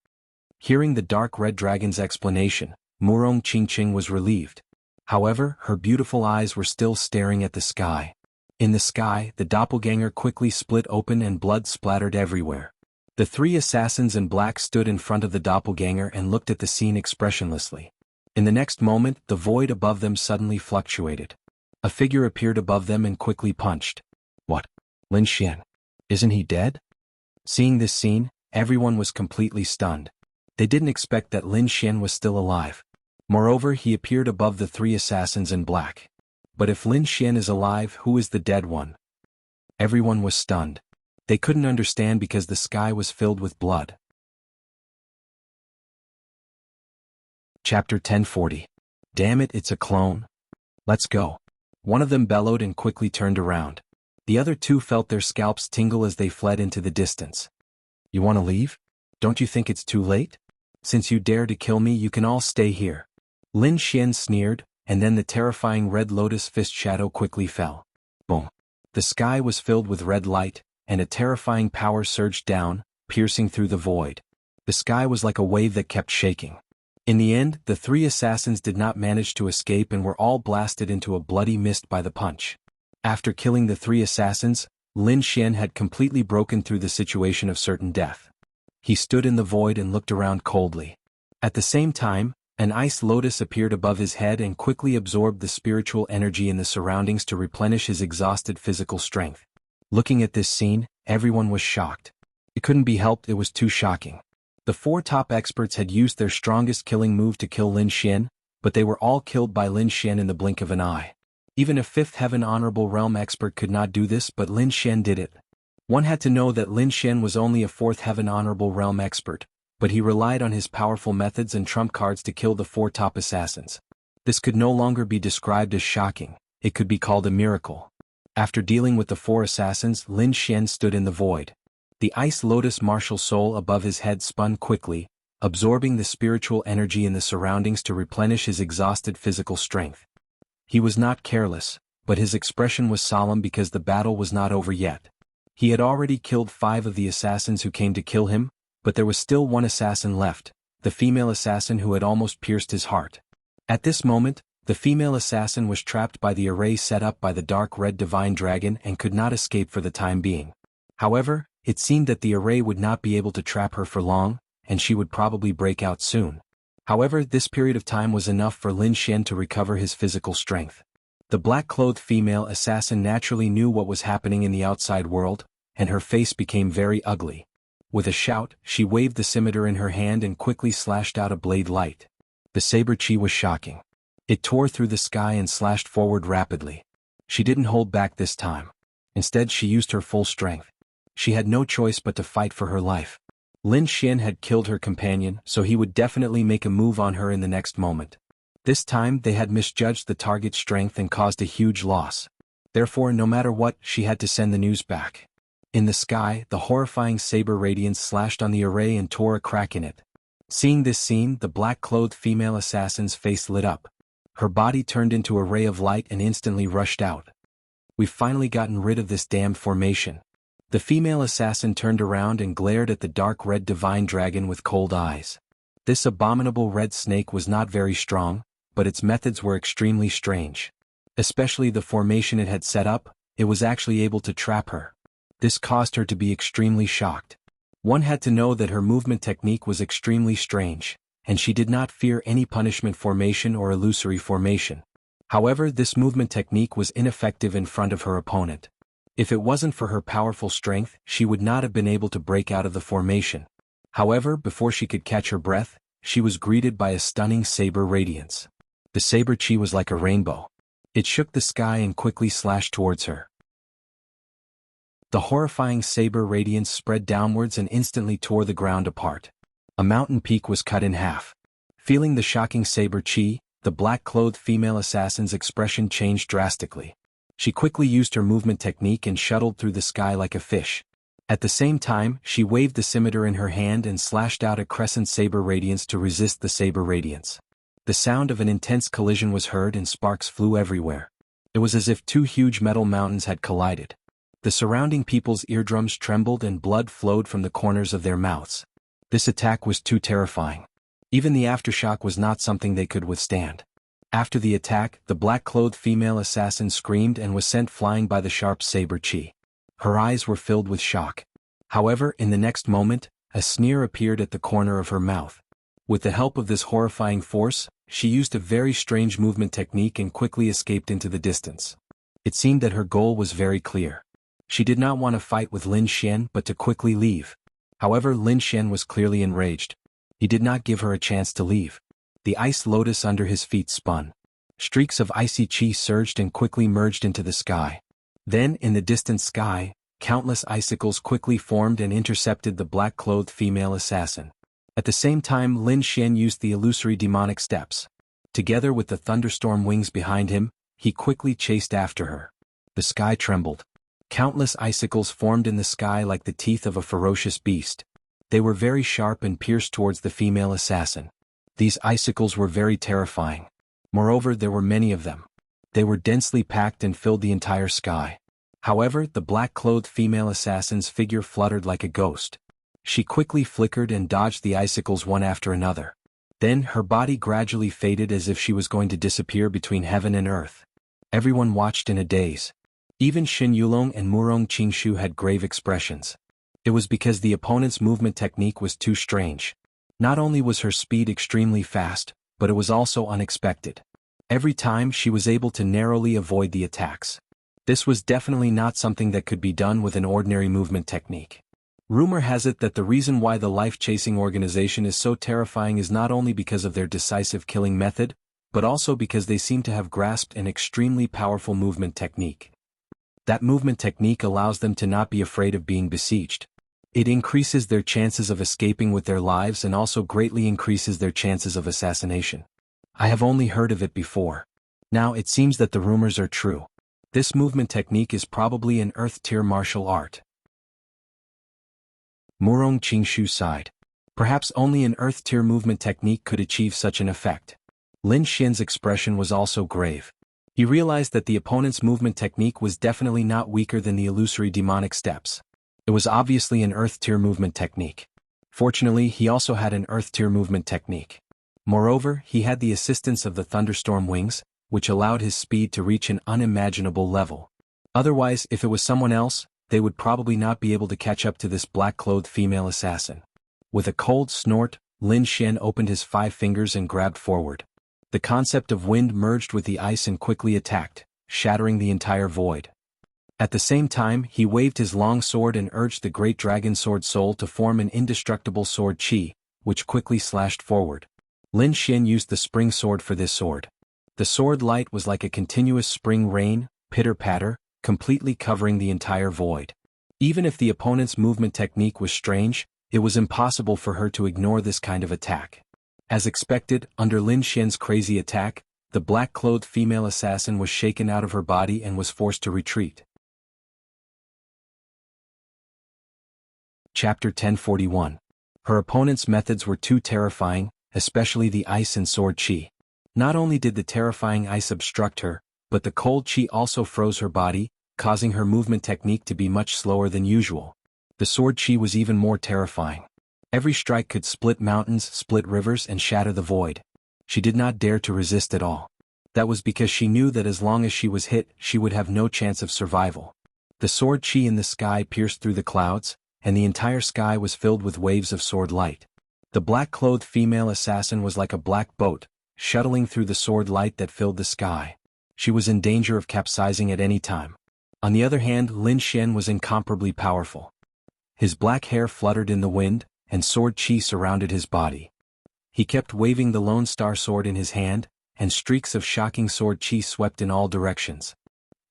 Speaker 1: Hearing the dark red dragon's explanation, Murong Qingchen was relieved. However, her beautiful eyes were still staring at the sky. In the sky, the doppelganger quickly split open and blood splattered everywhere. The 3 assassins in black stood in front of the doppelganger and looked at the scene expressionlessly. In the next moment, the void above them suddenly fluctuated. A figure appeared above them and quickly punched. What? Lin Xian? Isn't he dead? Seeing this scene, everyone was completely stunned. They didn't expect that Lin Xian was still alive. Moreover, he appeared above the 3 assassins in black. But if Lin Xian is alive, who is the dead one? Everyone was stunned. They couldn't understand because the sky was filled with blood. Chapter 1040. Damn it, it's a clone. Let's go. One of them bellowed and quickly turned around. The other 2 felt their scalps tingle as they fled into the distance. You want to leave? Don't you think it's too late? Since you dare to kill me, you can all stay here. Lin Xian sneered, and then the terrifying red lotus fist shadow quickly fell. Boom. The sky was filled with red light, and a terrifying power surged down, piercing through the void. The sky was like a wave that kept shaking. In the end, the 3 assassins did not manage to escape and were all blasted into a bloody mist by the punch. After killing the 3 assassins, Lin Xian had completely broken through the situation of certain death. He stood in the void and looked around coldly. At the same time, An ice lotus appeared above his head and quickly absorbed the spiritual energy in the surroundings to replenish his exhausted physical strength. Looking at this scene, everyone was shocked. It couldn't be helped, it was too shocking. The four top experts had used their strongest killing move to kill Lin Xian, but they were all killed by Lin Xian in the blink of an eye. Even a fifth heaven honorable realm expert could not do this, but Lin Xian did it. One had to know that Lin Xian was only a fourth heaven honorable realm expert, but he relied on his powerful methods and trump cards to kill the four top assassins. This could no longer be described as shocking, it could be called a miracle. After dealing with the four assassins, Lin Xian stood in the void. The ice lotus martial soul above his head spun quickly, absorbing the spiritual energy in the surroundings to replenish his exhausted physical strength. He was not careless, but his expression was solemn because the battle was not over yet. He had already killed 5 of the assassins who came to kill him, but there was still one assassin left, the female assassin who had almost pierced his heart. At this moment, the female assassin was trapped by the array set up by the dark red divine dragon and could not escape for the time being. However, it seemed that the array would not be able to trap her for long, and she would probably break out soon. However, this period of time was enough for Lin Xian to recover his physical strength. The black-clothed female assassin naturally knew what was happening in the outside world, and her face became very ugly. With a shout, she waved the scimitar in her hand and quickly slashed out a blade light. The saber chi was shocking. It tore through the sky and slashed forward rapidly. She didn't hold back this time. Instead, she used her full strength. She had no choice but to fight for her life. Lin Xian had killed her companion, so he would definitely make a move on her in the next moment. This time they had misjudged the target's strength and caused a huge loss. Therefore, no matter what, she had to send the news back. In the sky, the horrifying saber radiance slashed on the array and tore a crack in it. Seeing this scene, the black-clothed female assassin's face lit up. Her body turned into a ray of light and instantly rushed out. "We've finally gotten rid of this damned formation." The female assassin turned around and glared at the dark red divine dragon with cold eyes. This abominable red snake was not very strong, but its methods were extremely strange. Especially the formation it had set up, it was actually able to trap her. This caused her to be extremely shocked. One had to know that her movement technique was extremely strange, and she did not fear any punishment formation or illusory formation. However, this movement technique was ineffective in front of her opponent. If it wasn't for her powerful strength, she would not have been able to break out of the formation. However, before she could catch her breath, she was greeted by a stunning saber radiance. The saber chi was like a rainbow. It shook the sky and quickly slashed towards her. The horrifying saber radiance spread downwards and instantly tore the ground apart. A mountain peak was cut in half. Feeling the shocking saber chi, the black-clothed female assassin's expression changed drastically. She quickly used her movement technique and shuttled through the sky like a fish. At the same time, she waved the scimitar in her hand and slashed out a crescent saber radiance to resist the saber radiance. The sound of an intense collision was heard and sparks flew everywhere. It was as if 2 huge metal mountains had collided. The surrounding people's eardrums trembled and blood flowed from the corners of their mouths. This attack was too terrifying. Even the aftershock was not something they could withstand. After the attack, the black-clothed female assassin screamed and was sent flying by the sharp saber chi. Her eyes were filled with shock. However, in the next moment, a sneer appeared at the corner of her mouth. With the help of this horrifying force, she used a very strange movement technique and quickly escaped into the distance. It seemed that her goal was very clear. She did not want to fight with Lin Xian but to quickly leave. However, Lin Xian was clearly enraged. He did not give her a chance to leave. The ice lotus under his feet spun. Streaks of icy chi surged and quickly merged into the sky. Then, in the distant sky, countless icicles quickly formed and intercepted the black-clothed female assassin. At the same time, Lin Xian used the illusory demonic steps. Together with the thunderstorm wings behind him, he quickly chased after her. The sky trembled. Countless icicles formed in the sky like the teeth of a ferocious beast. They were very sharp and pierced towards the female assassin. These icicles were very terrifying. Moreover, there were many of them. They were densely packed and filled the entire sky. However, the black-clothed female assassin's figure fluttered like a ghost. She quickly flickered and dodged the icicles one after another. Then, her body gradually faded as if she was going to disappear between heaven and earth. Everyone watched in a daze. Even Xin Yulong and Murong Qingshu had grave expressions. It was because the opponent's movement technique was too strange. Not only was her speed extremely fast, but it was also unexpected. Every time she was able to narrowly avoid the attacks. This was definitely not something that could be done with an ordinary movement technique. Rumor has it that the reason why the life-chasing organization is so terrifying is not only because of their decisive killing method, but also because they seem to have grasped an extremely powerful movement technique. That movement technique allows them to not be afraid of being besieged. It increases their chances of escaping with their lives and also greatly increases their chances of assassination. I have only heard of it before. Now it seems that the rumors are true. This movement technique is probably an Earth-tier martial art. Murong Qingshu sighed. Perhaps only an Earth-tier movement technique could achieve such an effect. Lin Xian's expression was also grave. He realized that the opponent's movement technique was definitely not weaker than the illusory demonic steps. It was obviously an Earth-tier movement technique. Fortunately, he also had an Earth-tier movement technique. Moreover, he had the assistance of the thunderstorm wings, which allowed his speed to reach an unimaginable level. Otherwise, if it was someone else, they would probably not be able to catch up to this black-clothed female assassin. With a cold snort, Lin Xian opened his 5 fingers and grabbed forward. The concept of wind merged with the ice and quickly attacked, shattering the entire void. At the same time, he waved his long sword and urged the great dragon sword soul to form an indestructible sword qi, which quickly slashed forward. Lin Xian used the spring sword for this sword. The sword light was like a continuous spring rain, pitter-patter, completely covering the entire void. Even if the opponent's movement technique was strange, it was impossible for her to ignore this kind of attack. As expected, under Lin Xian's crazy attack, the black-clothed female assassin was shaken out of her body and was forced to retreat. Chapter 1041. Her opponent's methods were too terrifying, especially the ice and sword qi. Not only did the terrifying ice obstruct her, but the cold qi also froze her body, causing her movement technique to be much slower than usual. The sword qi was even more terrifying. Every strike could split mountains, split rivers, and shatter the void. She did not dare to resist at all. That was because she knew that as long as she was hit, she would have no chance of survival. The sword qi in the sky pierced through the clouds, and the entire sky was filled with waves of sword light. The black-clothed female assassin was like a black boat, shuttling through the sword light that filled the sky. She was in danger of capsizing at any time. On the other hand, Lin Xian was incomparably powerful. His black hair fluttered in the wind, and sword qi surrounded his body. He kept waving the Lone Star sword in his hand, and streaks of shocking sword qi swept in all directions.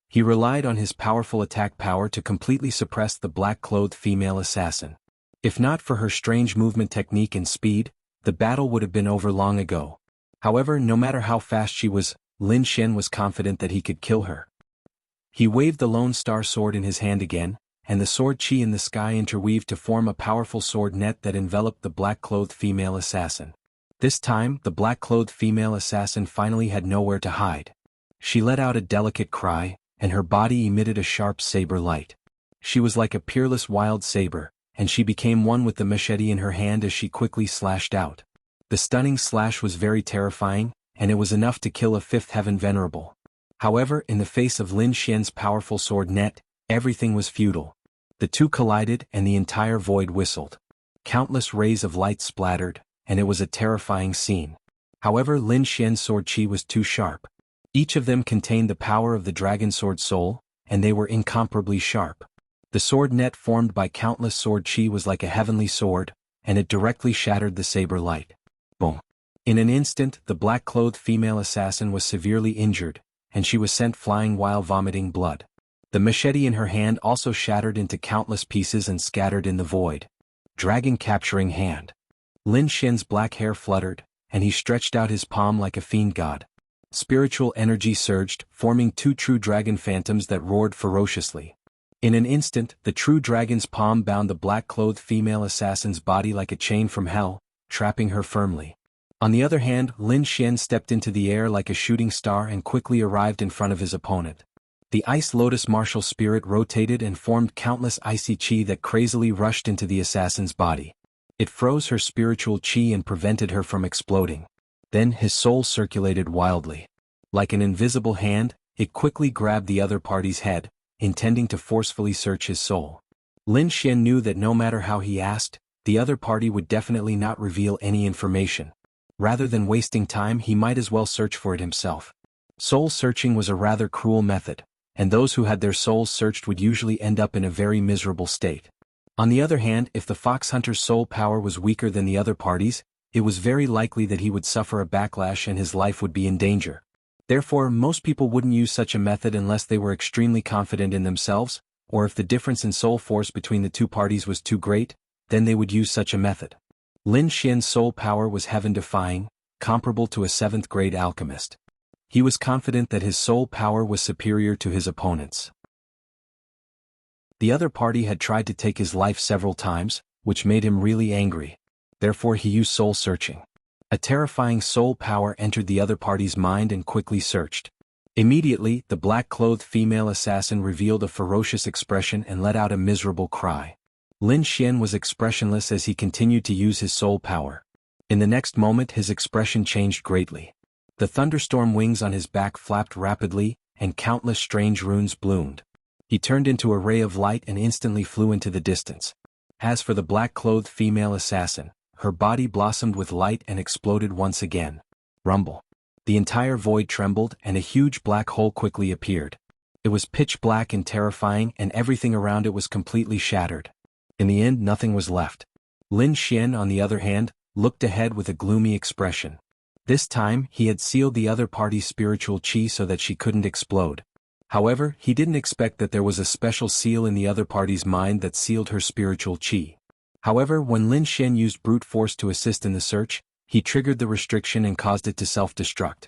Speaker 1: He relied on his powerful attack power to completely suppress the black-clothed female assassin. If not for her strange movement technique and speed, the battle would have been over long ago. However, no matter how fast she was, Lin Xian was confident that he could kill her. He waved the Lone Star sword in his hand again, and the sword qi in the sky interweaved to form a powerful sword net that enveloped the black-clothed female assassin. This time, the black-clothed female assassin finally had nowhere to hide. She let out a delicate cry, and her body emitted a sharp saber light. She was like a peerless wild saber, and she became one with the machete in her hand as she quickly slashed out. The stunning slash was very terrifying, and it was enough to kill a fifth heaven venerable. However, in the face of Lin Xian's powerful sword net, everything was futile. The two collided and the entire void whistled. Countless rays of light splattered, and it was a terrifying scene. However, Lin Xian's sword qi was too sharp. Each of them contained the power of the dragon sword soul, and they were incomparably sharp. The sword net formed by countless sword qi was like a heavenly sword, and it directly shattered the saber light. Boom! In an instant, the black-clothed female assassin was severely injured, and she was sent flying while vomiting blood. The machete in her hand also shattered into countless pieces and scattered in the void. Dragon capturing hand. Lin Xian's black hair fluttered, and he stretched out his palm like a fiend god. Spiritual energy surged, forming 2 true dragon phantoms that roared ferociously. In an instant, the true dragon's palm bound the black-clothed female assassin's body like a chain from hell, trapping her firmly. On the other hand, Lin Xian stepped into the air like a shooting star and quickly arrived in front of his opponent. The Ice Lotus martial spirit rotated and formed countless icy qi that crazily rushed into the assassin's body. It froze her spiritual qi and prevented her from exploding. Then his soul circulated wildly. Like an invisible hand, it quickly grabbed the other party's head, intending to forcefully search his soul. Lin Xian knew that no matter how he asked, the other party would definitely not reveal any information. Rather than wasting time, he might as well search for it himself. Soul searching was a rather cruel method, and those who had their souls searched would usually end up in a very miserable state. On the other hand, if the fox hunter's soul power was weaker than the other parties, it was very likely that he would suffer a backlash and his life would be in danger. Therefore, most people wouldn't use such a method unless they were extremely confident in themselves, or if the difference in soul force between the two parties was too great, then they would use such a method. Lin Xian's soul power was heaven-defying, comparable to a 7th-grade alchemist. He was confident that his soul power was superior to his opponent's. The other party had tried to take his life several times, which made him really angry. Therefore he used soul searching. A terrifying soul power entered the other party's mind and quickly searched. Immediately, the black-clothed female assassin revealed a ferocious expression and let out a miserable cry. Lin Xian was expressionless as he continued to use his soul power. In the next moment his expression changed greatly. The thunderstorm wings on his back flapped rapidly, and countless strange runes bloomed. He turned into a ray of light and instantly flew into the distance. As for the black-clothed female assassin, her body blossomed with light and exploded once again. Rumble. The entire void trembled and a huge black hole quickly appeared. It was pitch black and terrifying, and everything around it was completely shattered. In the end, nothing was left. Lin Xian, on the other hand, looked ahead with a gloomy expression. This time, he had sealed the other party's spiritual qi so that she couldn't explode. However, he didn't expect that there was a special seal in the other party's mind that sealed her spiritual qi. However, when Lin Xian used brute force to assist in the search, he triggered the restriction and caused it to self-destruct.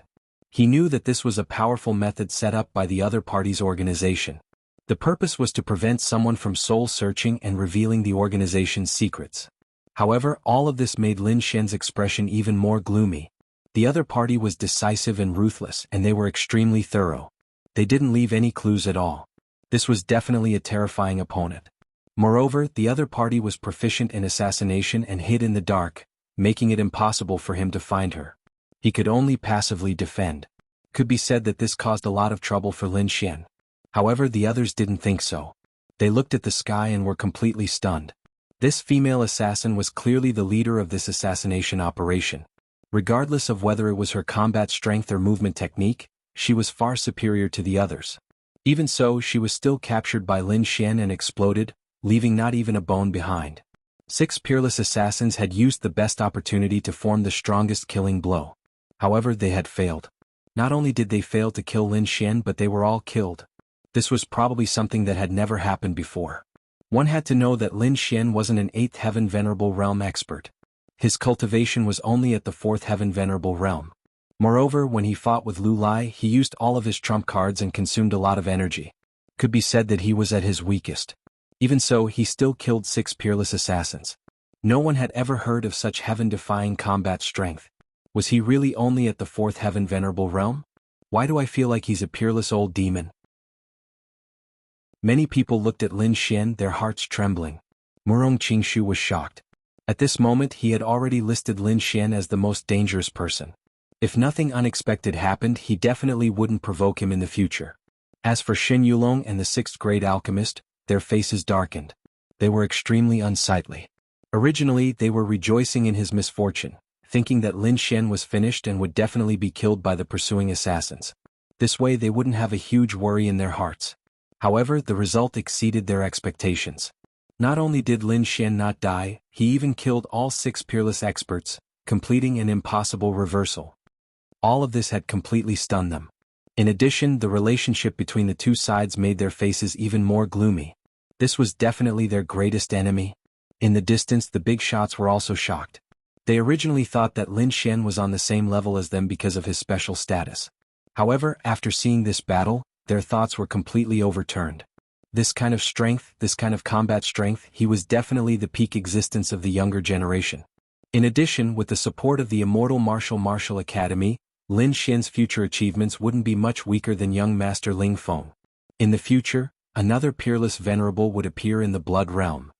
Speaker 1: He knew that this was a powerful method set up by the other party's organization. The purpose was to prevent someone from soul searching and revealing the organization's secrets. However, all of this made Lin Xian's expression even more gloomy. The other party was decisive and ruthless, and they were extremely thorough. They didn't leave any clues at all. This was definitely a terrifying opponent. Moreover, the other party was proficient in assassination and hid in the dark, making it impossible for him to find her. He could only passively defend. Could be said that this caused a lot of trouble for Lin Xian. However, the others didn't think so. They looked at the sky and were completely stunned. This female assassin was clearly the leader of this assassination operation. Regardless of whether it was her combat strength or movement technique, she was far superior to the others. Even so, she was still captured by Lin Xian and exploded, leaving not even a bone behind. 6 peerless assassins had used the best opportunity to form the strongest killing blow. However, they had failed. Not only did they fail to kill Lin Xian, but they were all killed. This was probably something that had never happened before. One had to know that Lin Xian wasn't an 8th heaven venerable realm expert. His cultivation was only at the 4th heaven venerable realm. Moreover, when he fought with Lu Lai, he used all of his trump cards and consumed a lot of energy. Could be said that he was at his weakest. Even so, he still killed 6 peerless assassins. No one had ever heard of such heaven-defying combat strength. Was he really only at the 4th heaven venerable realm? Why do I feel like he's a peerless old demon? Many people looked at Lin Xian, their hearts trembling. Murong Qingshu was shocked. At this moment he had already listed Lin Xian as the most dangerous person. If nothing unexpected happened, he definitely wouldn't provoke him in the future. As for Xin Yulong and the 6th-grade alchemist, their faces darkened. They were extremely unsightly. Originally, they were rejoicing in his misfortune, thinking that Lin Xian was finished and would definitely be killed by the pursuing assassins. This way they wouldn't have a huge worry in their hearts. However, the result exceeded their expectations. Not only did Lin Xian not die, he even killed all 6 peerless experts, completing an impossible reversal. All of this had completely stunned them. In addition, the relationship between the two sides made their faces even more gloomy. This was definitely their greatest enemy. In the distance, the big shots were also shocked. They originally thought that Lin Xian was on the same level as them because of his special status. However, after seeing this battle, their thoughts were completely overturned. This kind of strength, this kind of combat strength, he was definitely the peak existence of the younger generation. In addition, with the support of the Immortal Martial Academy, Lin Xian's future achievements wouldn't be much weaker than young Master Ling Feng. In the future, another peerless venerable would appear in the Blood Realm.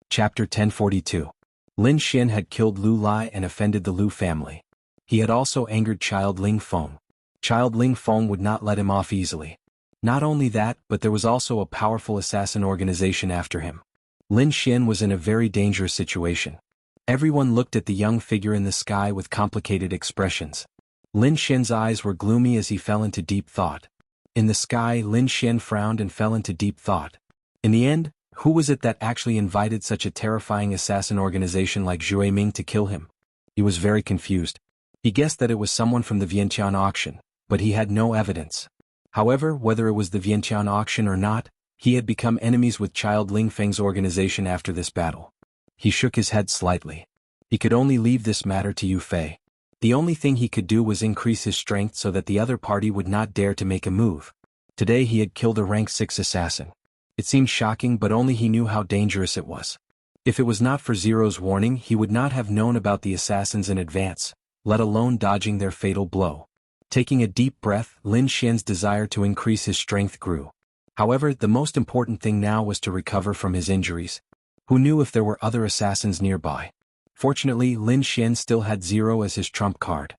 Speaker 1: Chapter 1042. Lin Xian had killed Lu Lai and offended the Lu family. He had also angered Child Ling Feng. Child Ling Feng would not let him off easily. Not only that, but there was also a powerful assassin organization after him. Lin Xian was in a very dangerous situation. Everyone looked at the young figure in the sky with complicated expressions. Lin Xian's eyes were gloomy as he fell into deep thought. In the sky, Lin Xian frowned and fell into deep thought. In the end, who was it that actually invited such a terrifying assassin organization like Zhue Ming to kill him? He was very confused. He guessed that it was someone from the Vientiane auction, but he had no evidence. However, whether it was the Vientiane auction or not, he had become enemies with Child Ling Feng's organization after this battle. He shook his head slightly. He could only leave this matter to Yu Fei. The only thing he could do was increase his strength so that the other party would not dare to make a move. Today he had killed a rank 6 assassin. It seemed shocking, but only he knew how dangerous it was. If it was not for Zero's warning, he would not have known about the assassins in advance, let alone dodging their fatal blow. Taking a deep breath, Lin Xian's desire to increase his strength grew. However, the most important thing now was to recover from his injuries. Who knew if there were other assassins nearby? Fortunately, Lin Xian still had Zero as his trump card.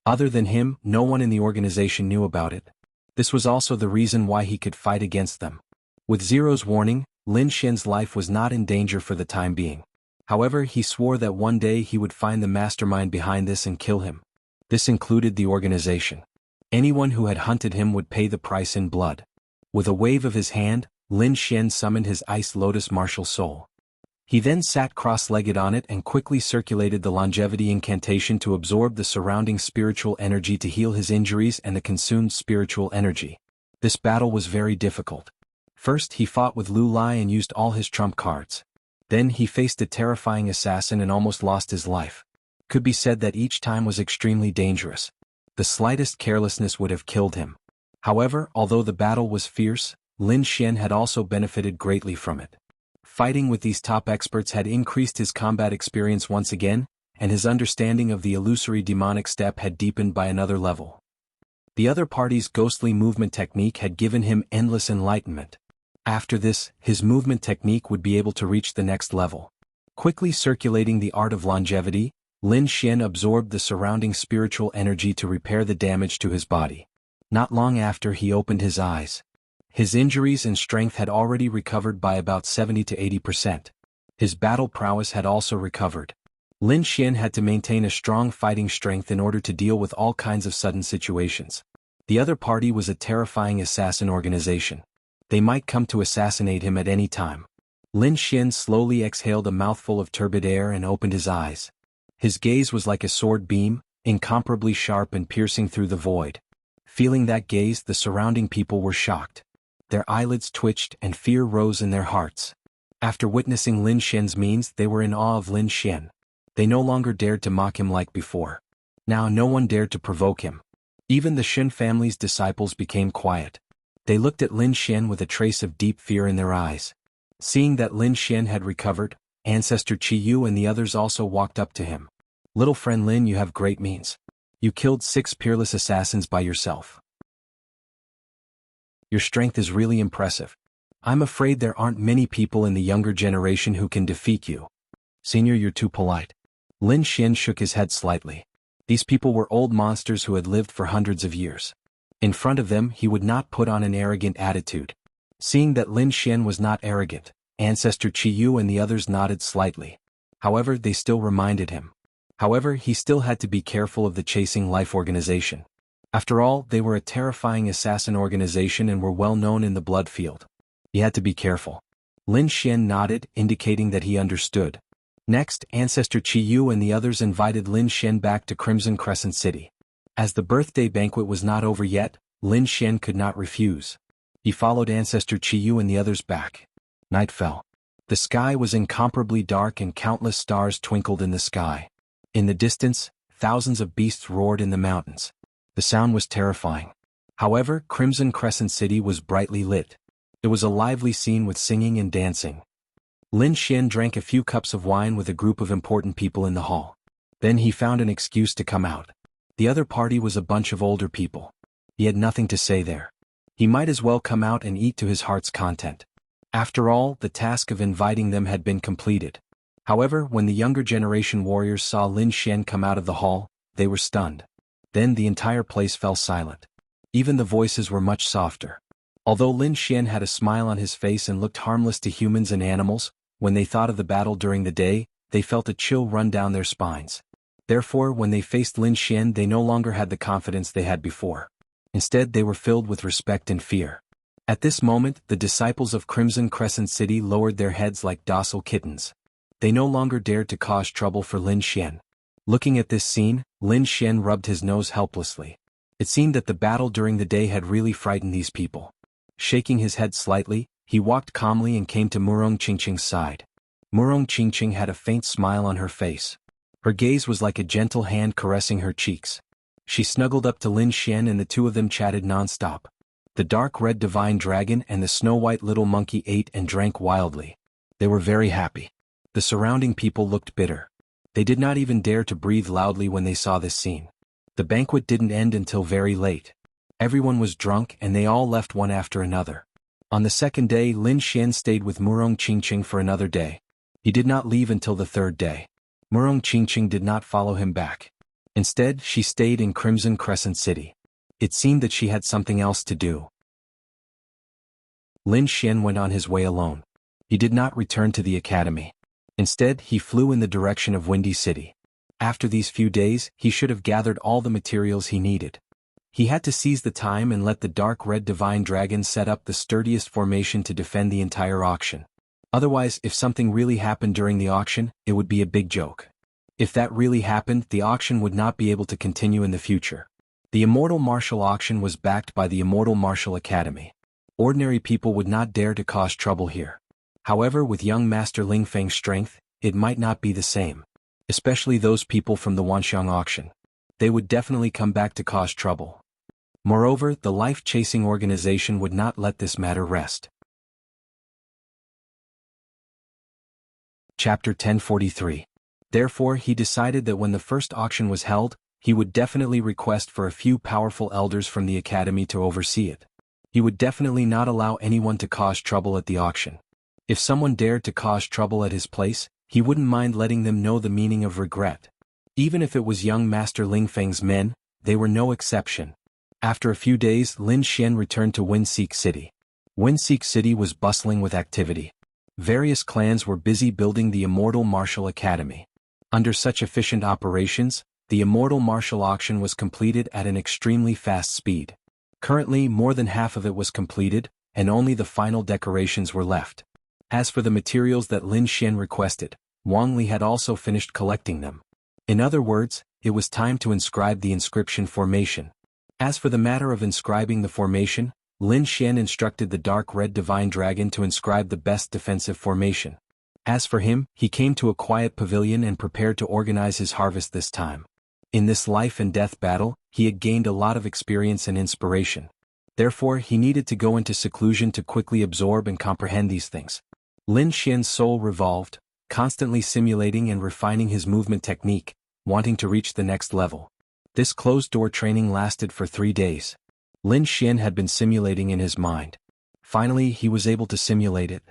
Speaker 1: Other than him, no one in the organization knew about it. This was also the reason why he could fight against them. With Zero's warning, Lin Xian's life was not in danger for the time being. However, he swore that one day he would find the mastermind behind this and kill him. This included the organization. Anyone who had hunted him would pay the price in blood. With a wave of his hand, Lin Xian summoned his Ice Lotus martial soul. He then sat cross-legged on it and quickly circulated the longevity incantation to absorb the surrounding spiritual energy to heal his injuries and the consumed spiritual energy. This battle was very difficult. First, he fought with Lu Lai and used all his trump cards. Then he faced a terrifying assassin and almost lost his life. Could be said that each time was extremely dangerous. The slightest carelessness would have killed him. However, although the battle was fierce, Lin Xian had also benefited greatly from it. Fighting with these top experts had increased his combat experience once again, and his understanding of the illusory demonic step had deepened by another level. The other party's ghostly movement technique had given him endless enlightenment. After this, his movement technique would be able to reach the next level. Quickly circulating the art of longevity, Lin Xian absorbed the surrounding spiritual energy to repair the damage to his body. Not long after, he opened his eyes. His injuries and strength had already recovered by about 70 to 80%. His battle prowess had also recovered. Lin Xian had to maintain a strong fighting strength in order to deal with all kinds of sudden situations. The other party was a terrifying assassin organization. They might come to assassinate him at any time. Lin Xian slowly exhaled a mouthful of turbid air and opened his eyes. His gaze was like a sword beam, incomparably sharp and piercing through the void. Feeling that gaze, the surrounding people were shocked. Their eyelids twitched and fear rose in their hearts. After witnessing Lin Xian's means, they were in awe of Lin Xian. They no longer dared to mock him like before. Now no one dared to provoke him. Even the Shen family's disciples became quiet. They looked at Lin Xian with a trace of deep fear in their eyes. Seeing that Lin Xian had recovered, Ancestor Qi Yu and the others also walked up to him. "Little friend Lin, you have great means. You killed 6 peerless assassins by yourself. Your strength is really impressive. I'm afraid there aren't many people in the younger generation who can defeat you. Senior, you're too polite." Lin Xian shook his head slightly. These people were old monsters who had lived for hundreds of years. In front of them, he would not put on an arrogant attitude. Seeing that Lin Xian was not arrogant, Ancestor Qi Yu and the others nodded slightly. However, they still reminded him. However, he still had to be careful of the Chasing Life organization. After all, they were a terrifying assassin organization and were well known in the blood field. He had to be careful. Lin Xian nodded, indicating that he understood. Next, Ancestor Qi Yu and the others invited Lin Xian back to Crimson Crescent City. As the birthday banquet was not over yet, Lin Xian could not refuse. He followed Ancestor Qi Yu and the others back. Night fell. The sky was incomparably dark and countless stars twinkled in the sky. In the distance, thousands of beasts roared in the mountains. The sound was terrifying. However, Crimson Crescent City was brightly lit. It was a lively scene with singing and dancing. Lin Xian drank a few cups of wine with a group of important people in the hall. Then he found an excuse to come out. The other party was a bunch of older people. He had nothing to say there. He might as well come out and eat to his heart's content. After all, the task of inviting them had been completed. However, when the younger generation warriors saw Lin Xian come out of the hall, they were stunned. Then the entire place fell silent. Even the voices were much softer. Although Lin Xian had a smile on his face and looked harmless to humans and animals, when they thought of the battle during the day, they felt a chill run down their spines. Therefore, when they faced Lin Xian, they no longer had the confidence they had before. Instead, they were filled with respect and fear. At this moment, the disciples of Crimson Crescent City lowered their heads like docile kittens. They no longer dared to cause trouble for Lin Xian. Looking at this scene, Lin Xian rubbed his nose helplessly. It seemed that the battle during the day had really frightened these people. Shaking his head slightly, he walked calmly and came to Murong Qingqing's side. Murong Qingqing had a faint smile on her face. Her gaze was like a gentle hand caressing her cheeks. She snuggled up to Lin Xian and the two of them chatted non-stop. The dark red divine dragon and the snow-white little monkey ate and drank wildly. They were very happy. The surrounding people looked bitter. They did not even dare to breathe loudly when they saw this scene. The banquet didn't end until very late. Everyone was drunk and they all left one after another. On the second day, Lin Xian stayed with Murong Qingqing for another day. He did not leave until the third day. Murong Qingqing did not follow him back. Instead, she stayed in Crimson Crescent City. It seemed that she had something else to do. Lin Xian went on his way alone. He did not return to the academy. Instead, he flew in the direction of Windy City. After these few days, he should have gathered all the materials he needed. He had to seize the time and let the dark red divine dragon set up the sturdiest formation to defend the entire auction. Otherwise, if something really happened during the auction, it would be a big joke. If that really happened, the auction would not be able to continue in the future. The Immortal Martial Auction was backed by the Immortal Martial Academy. Ordinary people would not dare to cause trouble here. However, with young Master Ling Feng's strength, it might not be the same. Especially those people from the Wanxiang auction. They would definitely come back to cause trouble. Moreover, the life-chasing organization would not let this matter rest. Chapter 1043. Therefore, he decided that when the first auction was held, he would definitely request for a few powerful elders from the academy to oversee it. He would definitely not allow anyone to cause trouble at the auction. If someone dared to cause trouble at his place, he wouldn't mind letting them know the meaning of regret. Even if it was young Master Ling Feng's men, they were no exception. After a few days, Lin Xian returned to Windseek City. Windseek City was bustling with activity. Various clans were busy building the Immortal Martial Academy. Under such efficient operations, the Immortal Martial Auction was completed at an extremely fast speed. Currently, more than half of it was completed, and only the final decorations were left. As for the materials that Lin Xian requested, Wang Li had also finished collecting them. In other words, it was time to inscribe the inscription formation. As for the matter of inscribing the formation, Lin Xian instructed the dark red divine dragon to inscribe the best defensive formation. As for him, he came to a quiet pavilion and prepared to organize his harvest this time. In this life and death battle, he had gained a lot of experience and inspiration. Therefore, he needed to go into seclusion to quickly absorb and comprehend these things. Lin Xian's soul revolved, constantly simulating and refining his movement technique, wanting to reach the next level. This closed-door training lasted for 3 days. Lin Xian had been simulating in his mind. Finally, he was able to simulate it.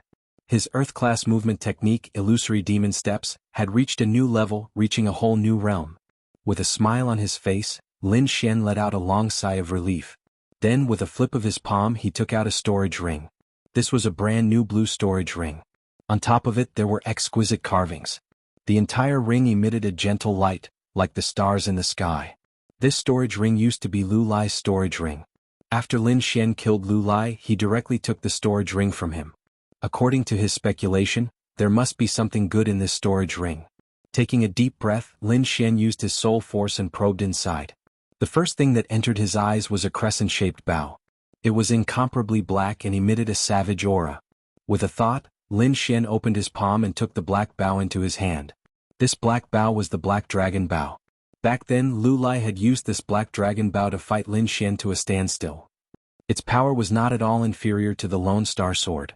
Speaker 1: His Earth-class movement technique, Illusory Demon Steps, had reached a new level, reaching a whole new realm. With a smile on his face, Lin Xian let out a long sigh of relief. Then, with a flip of his palm, he took out a storage ring. This was a brand new blue storage ring. On top of it, there were exquisite carvings. The entire ring emitted a gentle light, like the stars in the sky. This storage ring used to be Lu Lai's storage ring. After Lin Xian killed Lu Lai, he directly took the storage ring from him. According to his speculation, there must be something good in this storage ring. Taking a deep breath, Lin Xian used his soul force and probed inside. The first thing that entered his eyes was a crescent-shaped bow. It was incomparably black and emitted a savage aura. With a thought, Lin Xian opened his palm and took the black bow into his hand. This black bow was the Black Dragon Bow. Back then, Lu Lai had used this Black Dragon Bow to fight Lin Xian to a standstill. Its power was not at all inferior to the Lone Star Sword.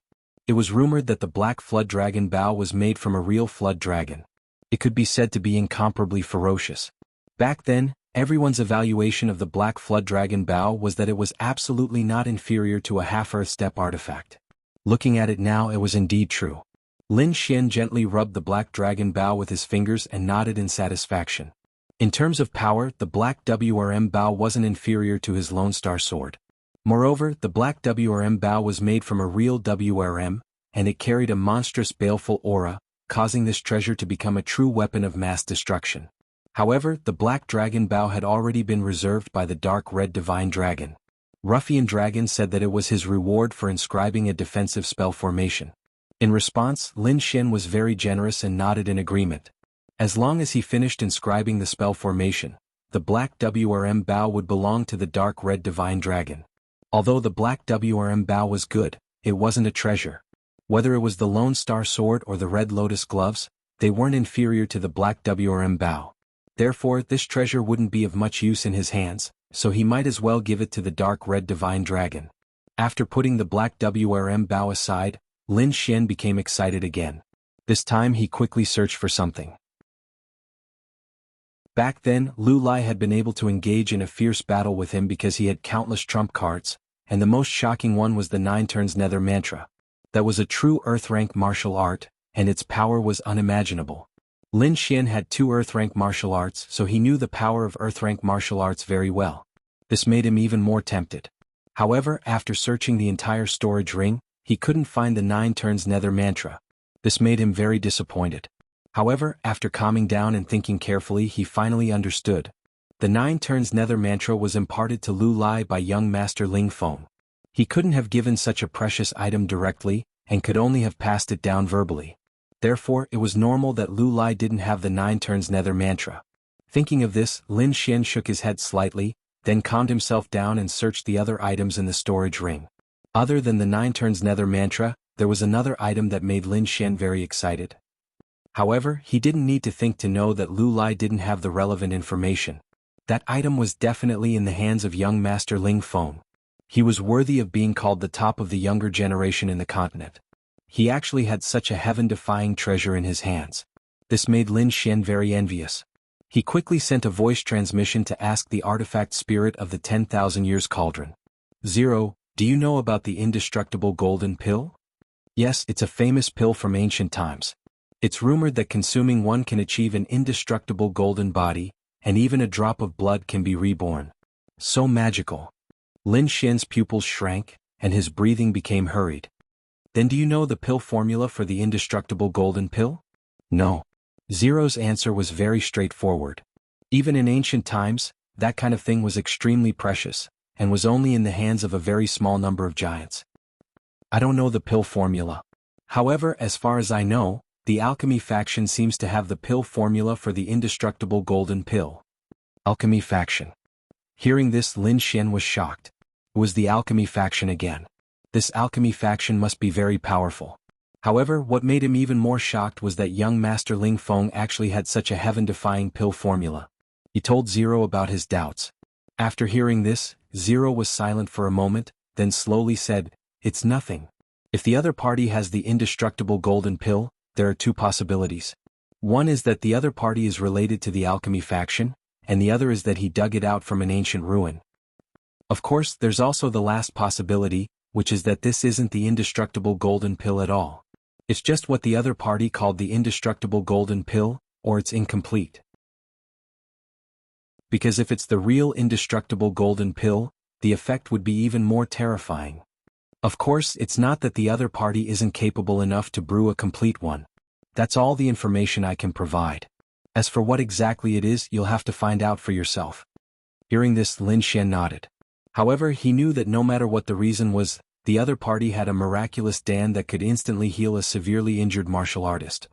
Speaker 1: It was rumored that the Black Flood Dragon Bow was made from a real flood dragon. It could be said to be incomparably ferocious. Back then, everyone's evaluation of the Black Flood Dragon Bow was that it was absolutely not inferior to a half-Earth step artifact. Looking at it now, it was indeed true. Lin Xian gently rubbed the Black Dragon Bow with his fingers and nodded in satisfaction. In terms of power, the Black WRM Bow wasn't inferior to his Lone Star Sword. Moreover, the Black WRM Bow was made from a real WRM, and it carried a monstrous baleful aura, causing this treasure to become a true weapon of mass destruction. However, the Black Dragon Bow had already been reserved by the Dark Red Divine Dragon. Ruffian Dragon said that it was his reward for inscribing a defensive spell formation. In response, Lin Xian was very generous and nodded in agreement. As long as he finished inscribing the spell formation, the Black WRM Bow would belong to the Dark Red Divine Dragon. Although the Black WRM Bow was good, it wasn't a treasure. Whether it was the Lone Star Sword or the Red Lotus Gloves, they weren't inferior to the Black WRM Bow. Therefore, this treasure wouldn't be of much use in his hands, so he might as well give it to the Dark Red Divine Dragon. After putting the Black WRM Bow aside, Lin Xian became excited again. This time he quickly searched for something. Back then, Lu Lai had been able to engage in a fierce battle with him because he had countless trump cards, and the most shocking one was the 9 turns Nether Mantra. That was a true Earth-rank martial art, and its power was unimaginable. Lin Xian had 2 Earth-rank martial arts, so he knew the power of Earth-rank martial arts very well. This made him even more tempted. However, after searching the entire storage ring, he couldn't find the 9 turns Nether Mantra. This made him very disappointed. However, after calming down and thinking carefully, he finally understood. The 9 turns Nether Mantra was imparted to Lu Lai by young Master Ling Feng. He couldn't have given such a precious item directly, and could only have passed it down verbally. Therefore, it was normal that Lu Lai didn't have the 9 turns Nether Mantra. Thinking of this, Lin Xian shook his head slightly, then calmed himself down and searched the other items in the storage ring. Other than the 9 turns Nether Mantra, there was another item that made Lin Xian very excited. However, he didn't need to think to know that Lu Lai didn't have the relevant information. That item was definitely in the hands of young Master Ling Feng. He was worthy of being called the top of the younger generation in the continent. He actually had such a heaven-defying treasure in his hands. This made Lin Xian very envious. He quickly sent a voice transmission to ask the artifact spirit of the 10,000 Years Cauldron. 0, do you know about the indestructible golden pill? Yes, it's a famous pill from ancient times. It's rumored that consuming one can achieve an indestructible golden body, and even a drop of blood can be reborn. So magical. Lin Xian's pupils shrank, and his breathing became hurried. Then do you know the pill formula for the indestructible golden pill? No. Zero's answer was very straightforward. Even in ancient times, that kind of thing was extremely precious, and was only in the hands of a very small number of giants. I don't know the pill formula. However, as far as I know, the alchemy faction seems to have the pill formula for the indestructible golden pill. Alchemy faction. Hearing this, Lin Xian was shocked. It was the alchemy faction again. This alchemy faction must be very powerful. However, what made him even more shocked was that young Master Ling Feng actually had such a heaven-defying pill formula. He told Zero about his doubts. After hearing this, Zero was silent for a moment, then slowly said, "It's nothing. If the other party has the indestructible golden pill, there are 2 possibilities. One is that the other party is related to the alchemy faction, and the other is that he dug it out from an ancient ruin. Of course, there's also the last possibility, which is that this isn't the indestructible golden pill at all. It's just what the other party called the indestructible golden pill, or it's incomplete. Because if it's the real indestructible golden pill, the effect would be even more terrifying. Of course, it's not that the other party isn't capable enough to brew a complete one. That's all the information I can provide. As for what exactly it is, you'll have to find out for yourself." Hearing this, Lin Xian nodded. However, he knew that no matter what the reason was, the other party had a miraculous Dan that could instantly heal a severely injured martial artist.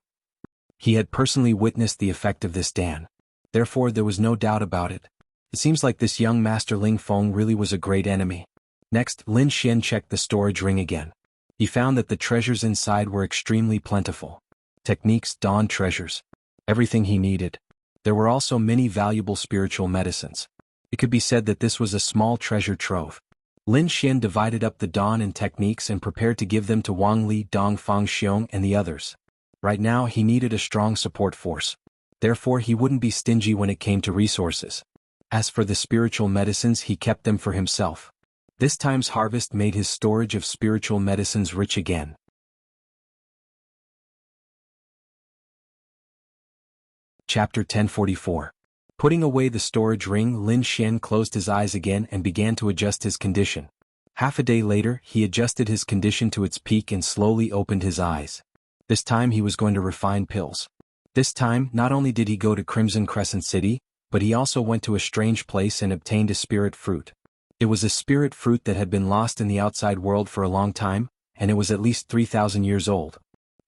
Speaker 1: He had personally witnessed the effect of this Dan. Therefore, there was no doubt about it. It seems like this young Master Ling Feng really was a great enemy. Next, Lin Xian checked the storage ring again. He found that the treasures inside were extremely plentiful. Techniques, dawn treasures. Everything he needed. There were also many valuable spiritual medicines. It could be said that this was a small treasure trove. Lin Xian divided up the dawn and techniques and prepared to give them to Wang Li, Dong Fang Xiong and the others. Right now he needed a strong support force. Therefore he wouldn't be stingy when it came to resources. As for the spiritual medicines, he kept them for himself. This time's harvest made his storage of spiritual medicines rich again. Chapter 1044. Putting away the storage ring, Lin Xian closed his eyes again and began to adjust his condition. Half a day later, he adjusted his condition to its peak and slowly opened his eyes. This time he was going to refine pills. This time, not only did he go to Crimson Crescent City, but he also went to a strange place and obtained a spirit fruit. It was a spirit fruit that had been lost in the outside world for a long time, and it was at least 3,000 years old.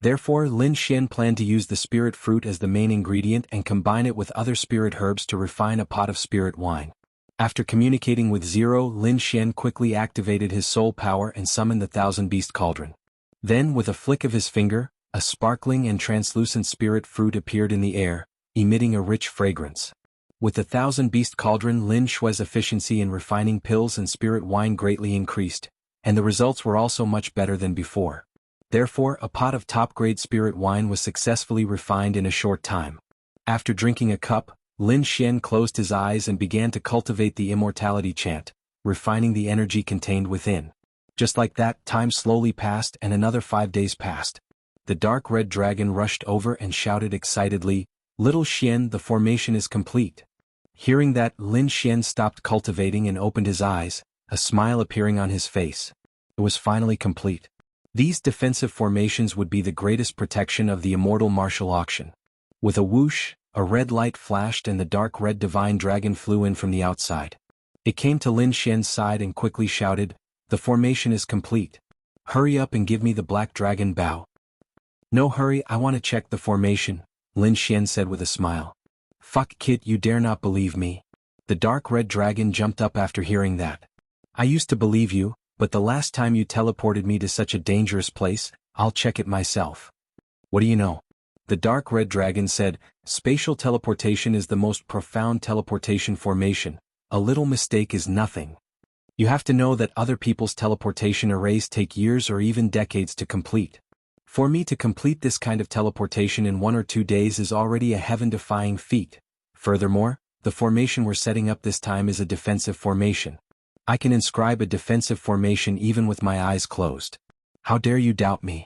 Speaker 1: Therefore, Lin Xian planned to use the spirit fruit as the main ingredient and combine it with other spirit herbs to refine a pot of spirit wine. After communicating with Zero, Lin Xian quickly activated his soul power and summoned the Thousand Beast Cauldron. Then, with a flick of his finger, a sparkling and translucent spirit fruit appeared in the air, emitting a rich fragrance. With the Thousand Beast Cauldron, Lin Shui's efficiency in refining pills and spirit wine greatly increased, and the results were also much better than before. Therefore, a pot of top-grade spirit wine was successfully refined in a short time. After drinking a cup, Lin Xian closed his eyes and began to cultivate the Immortality chant, refining the energy contained within. Just like that, time slowly passed and another 5 days passed. The dark red dragon rushed over and shouted excitedly, "Little Xian, the formation is complete." Hearing that, Lin Xian stopped cultivating and opened his eyes, a smile appearing on his face. It was finally complete. These defensive formations would be the greatest protection of the immortal martial auction. With a whoosh, a red light flashed and the dark red divine dragon flew in from the outside. It came to Lin Xian's side and quickly shouted, "The formation is complete. Hurry up and give me the black dragon bow." "No hurry, I want to check the formation," Lin Xian said with a smile. "Fuck kid, you dare not believe me." The dark red dragon jumped up after hearing that. "I used to believe you, but the last time you teleported me to such a dangerous place, I'll check it myself." "What do you know?" The dark red dragon said, "Spatial teleportation is the most profound teleportation formation. A little mistake is nothing. You have to know that other people's teleportation arrays take years or even decades to complete. For me to complete this kind of teleportation in 1 or 2 days is already a heaven-defying feat. Furthermore, the formation we're setting up this time is a defensive formation. I can inscribe a defensive formation even with my eyes closed. How dare you doubt me?"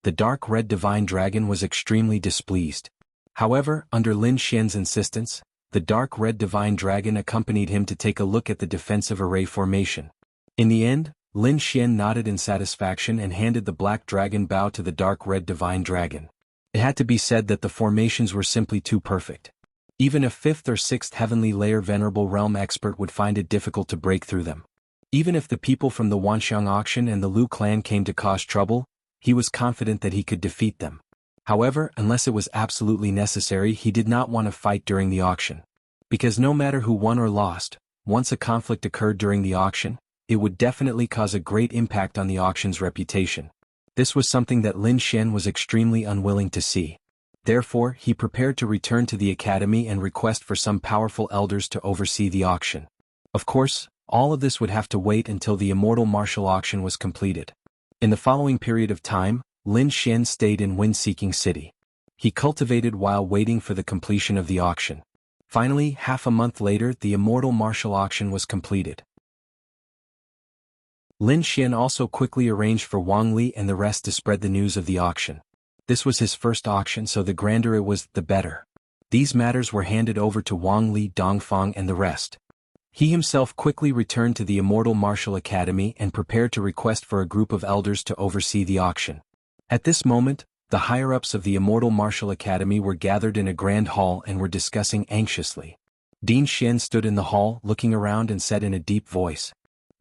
Speaker 1: The dark red divine dragon was extremely displeased. However, under Lin Xian's insistence, the dark red divine dragon accompanied him to take a look at the defensive array formation. In the end, Lin Xian nodded in satisfaction and handed the black dragon bow to the dark red divine dragon. It had to be said that the formations were simply too perfect. Even a 5th or 6th heavenly layer venerable realm expert would find it difficult to break through them. Even if the people from the Wanxiang auction and the Lu clan came to cause trouble, he was confident that he could defeat them. However, unless it was absolutely necessary, he did not want to fight during the auction. Because no matter who won or lost, once a conflict occurred during the auction, it would definitely cause a great impact on the auction's reputation. This was something that Lin Xian was extremely unwilling to see. Therefore, he prepared to return to the academy and request for some powerful elders to oversee the auction. Of course, all of this would have to wait until the immortal martial auction was completed. In the following period of time, Lin Xian stayed in Wind-Seeking City. He cultivated while waiting for the completion of the auction. Finally, half a month later, the immortal martial auction was completed. Lin Xian also quickly arranged for Wang Li and the rest to spread the news of the auction. This was his first auction, so the grander it was, the better. These matters were handed over to Wang Li, Dongfang and the rest. He himself quickly returned to the Immortal Martial Academy and prepared to request for a group of elders to oversee the auction. At this moment, the higher-ups of the Immortal Martial Academy were gathered in a grand hall and were discussing anxiously. Ding Xian stood in the hall, looking around and said in a deep voice,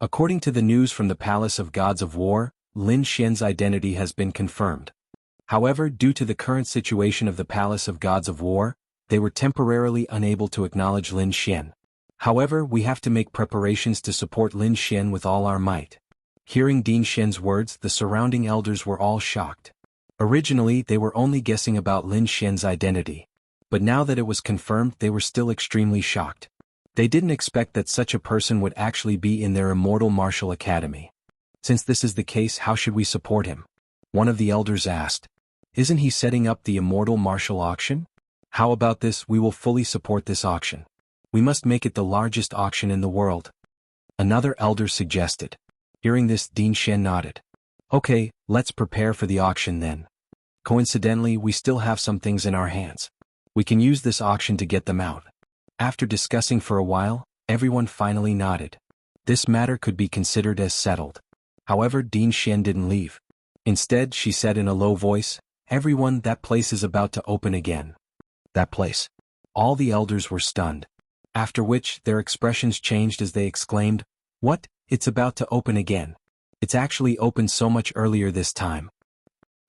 Speaker 1: "According to the news from the Palace of Gods of War, Lin Xian's identity has been confirmed. However, due to the current situation of the Palace of Gods of War, they were temporarily unable to acknowledge Lin Xian. However, we have to make preparations to support Lin Xian with all our might." Hearing Ding Xian's words, the surrounding elders were all shocked. Originally, they were only guessing about Lin Xian's identity. But now that it was confirmed, they were still extremely shocked. They didn't expect that such a person would actually be in their Immortal Martial Academy. "Since this is the case, how should we support him?" one of the elders asked. "Isn't he setting up the Immortal Martial Auction? How about this? We will fully support this auction. We must make it the largest auction in the world," another elder suggested. Hearing this, Ding Xian nodded. "Okay, let's prepare for the auction then. Coincidentally, we still have some things in our hands. We can use this auction to get them out." After discussing for a while, everyone finally nodded. This matter could be considered as settled. However, Ding Xian didn't leave. Instead, she said in a low voice, Everyone, that place is about to open again. That place. All the elders were stunned. After which, their expressions changed as they exclaimed, "What? It's about to open again. It's actually opened so much earlier this time.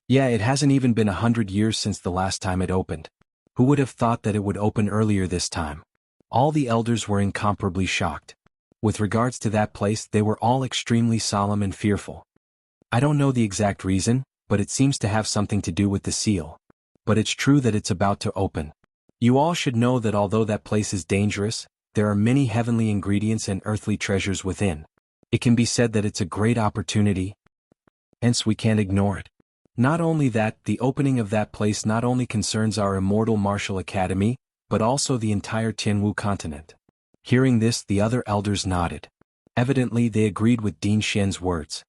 Speaker 1: Yeah, it hasn't even been 100 years since the last time it opened. Who would have thought that it would open earlier this time?" All the elders were incomparably shocked. With regards to that place, they were all extremely solemn and fearful. I don't know the exact reason, but it seems to have something to do with the seal. But it's true that it's about to open. You all should know that although that place is dangerous, there are many heavenly ingredients and earthly treasures within. It can be said that it's a great opportunity. Hence we can't ignore it. Not only that, the opening of that place not only concerns our immortal martial academy, but also the entire Jianghu continent. Hearing this, the other elders nodded. Evidently they agreed with Dean Xian's words.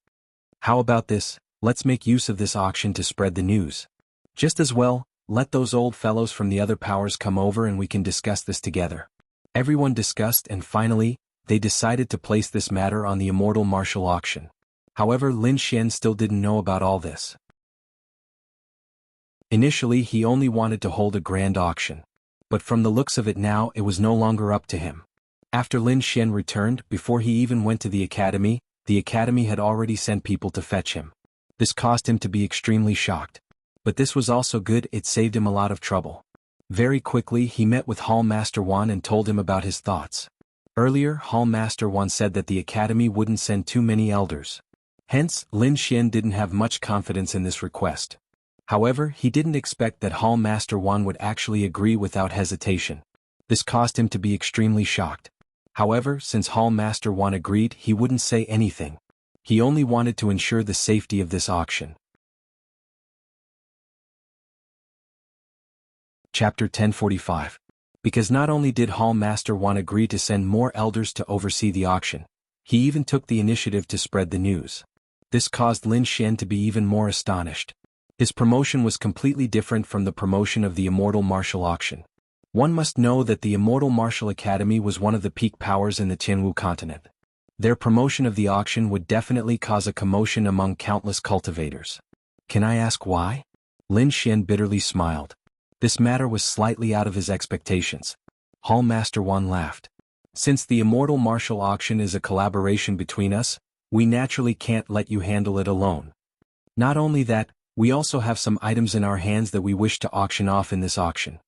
Speaker 1: How about this? Let's make use of this auction to spread the news. Just as well, let those old fellows from the other powers come over and we can discuss this together. Everyone discussed, and finally, they decided to place this matter on the immortal martial auction. However, Lin Xian still didn't know about all this. Initially, he only wanted to hold a grand auction. But from the looks of it now, it was no longer up to him. After Lin Xian returned, before he even went to the academy had already sent people to fetch him. This caused him to be extremely shocked. But this was also good, it saved him a lot of trouble. Very quickly, he met with Hall Master Wan and told him about his thoughts. Earlier, Hall Master Wan said that the academy wouldn't send too many elders. Hence, Lin Xian didn't have much confidence in this request. However, he didn't expect that Hall Master Wan would actually agree without hesitation. This caused him to be extremely shocked. However, since Hall Master Wan agreed, he wouldn't say anything. He only wanted to ensure the safety of this auction. Chapter 1045. Because not only did Hall Master Wan agree to send more elders to oversee the auction, he even took the initiative to spread the news. This caused Lin Xian to be even more astonished. His promotion was completely different from the promotion of the Immortal Martial Auction. One must know that the Immortal Martial Academy was one of the peak powers in the Jianghu continent. Their promotion of the auction would definitely cause a commotion among countless cultivators. Can I ask why? Lin Xian bitterly smiled. This matter was slightly out of his expectations. Hall Master Wan laughed. Since the Immortal Martial Auction is a collaboration between us, we naturally can't let you handle it alone. Not only that, we also have some items in our hands that we wish to auction off in this auction.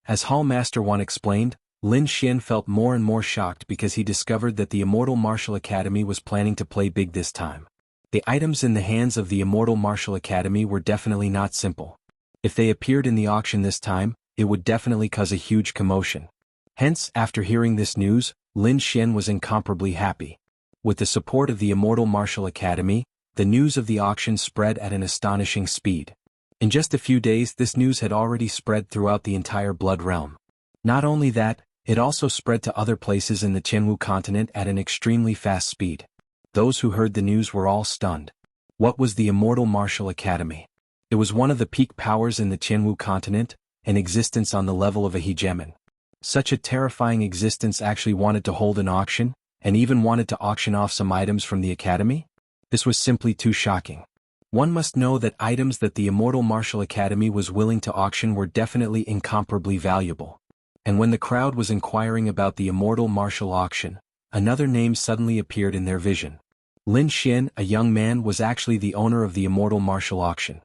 Speaker 1: As Hall Master Wan explained, Lin Xian felt more and more shocked because he discovered that the Immortal Martial Academy was planning to play big this time. The items in the hands of the Immortal Martial Academy were definitely not simple. If they appeared in the auction this time, it would definitely cause a huge commotion. Hence, after hearing this news, Lin Xian was incomparably happy. With the support of the Immortal Martial Academy, the news of the auction spread at an astonishing speed. In just a few days, this news had already spread throughout the entire Blood Realm. Not only that, it also spread to other places in the Jianghu continent at an extremely fast speed. Those who heard the news were all stunned. What was the Immortal Martial Academy? It was one of the peak powers in the Jianghu continent, an existence on the level of a hegemon. Such a terrifying existence actually wanted to hold an auction, and even wanted to auction off some items from the academy? This was simply too shocking. One must know that items that the Immortal Martial Academy was willing to auction were definitely incomparably valuable. And when the crowd was inquiring about the Immortal Martial Auction, another name suddenly appeared in their vision. Lin Xian, a young man, was actually the owner of the Immortal Martial Auction.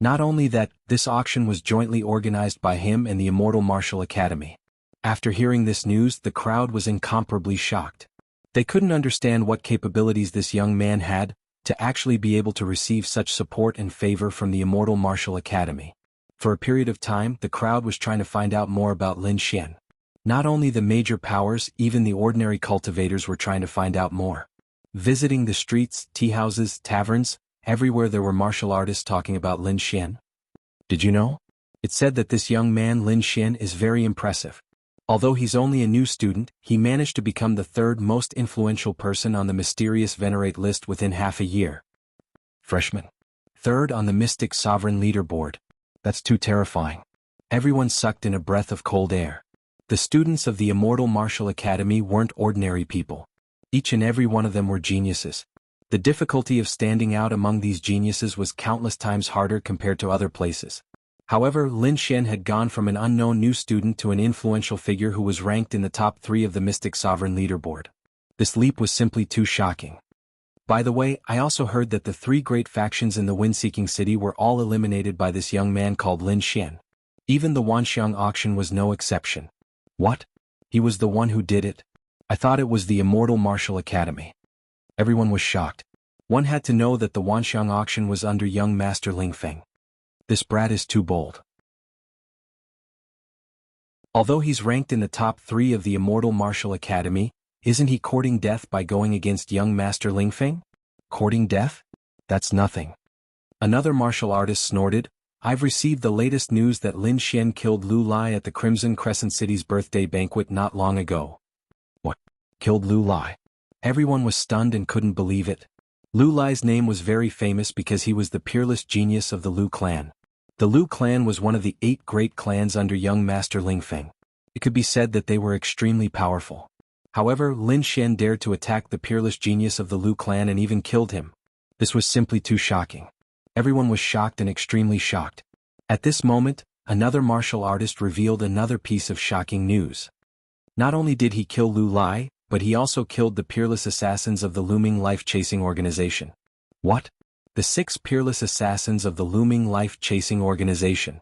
Speaker 1: Not only that, this auction was jointly organized by him and the Immortal Martial Academy. After hearing this news, the crowd was incomparably shocked. They couldn't understand what capabilities this young man had to actually be able to receive such support and favor from the Immortal Martial Academy. For a period of time, the crowd was trying to find out more about Lin Xian. Not only the major powers, even the ordinary cultivators were trying to find out more. Visiting the streets, teahouses, taverns, everywhere there were martial artists talking about Lin Xian. Did you know? It said that this young man Lin Xian is very impressive. Although he's only a new student, he managed to become the third most influential person on the mysterious Venerate list within half a year. Freshman. Third on the Mystic Sovereign leaderboard. That's too terrifying. Everyone sucked in a breath of cold air. The students of the Immortal Martial Academy weren't ordinary people. Each and every one of them were geniuses. The difficulty of standing out among these geniuses was countless times harder compared to other places. However, Lin Xian had gone from an unknown new student to an influential figure who was ranked in the top 3 of the Mystic Sovereign leaderboard. This leap was simply too shocking. By the way, I also heard that the 3 great factions in the wind-seeking city were all eliminated by this young man called Lin Xian. Even the Wanxiang auction was no exception. What? He was the one who did it? I thought it was the Immortal Martial Academy. Everyone was shocked. One had to know that the Wanxiang auction was under young Master Ling Feng. This brat is too bold. Although he's ranked in the top 3 of the Immortal Martial Academy, isn't he courting death by going against young Master Ling Feng? Courting death? That's nothing. Another martial artist snorted, I've received the latest news that Lin Xian killed Lu Lai at the Crimson Crescent City's birthday banquet not long ago. What? Killed Lu Lai? Everyone was stunned and couldn't believe it. Lu Lai's name was very famous because he was the peerless genius of the Lu clan. The Lu clan was one of the 8 great clans under young Master Ling Feng. It could be said that they were extremely powerful. However, Lin Xian dared to attack the peerless genius of the Lu clan and even killed him. This was simply too shocking. Everyone was shocked and extremely shocked. At this moment, another martial artist revealed another piece of shocking news. Not only did he kill Lu Lai, but he also killed the peerless assassins of the looming life-chasing organization. What? The 6 peerless assassins of the looming life-chasing organization.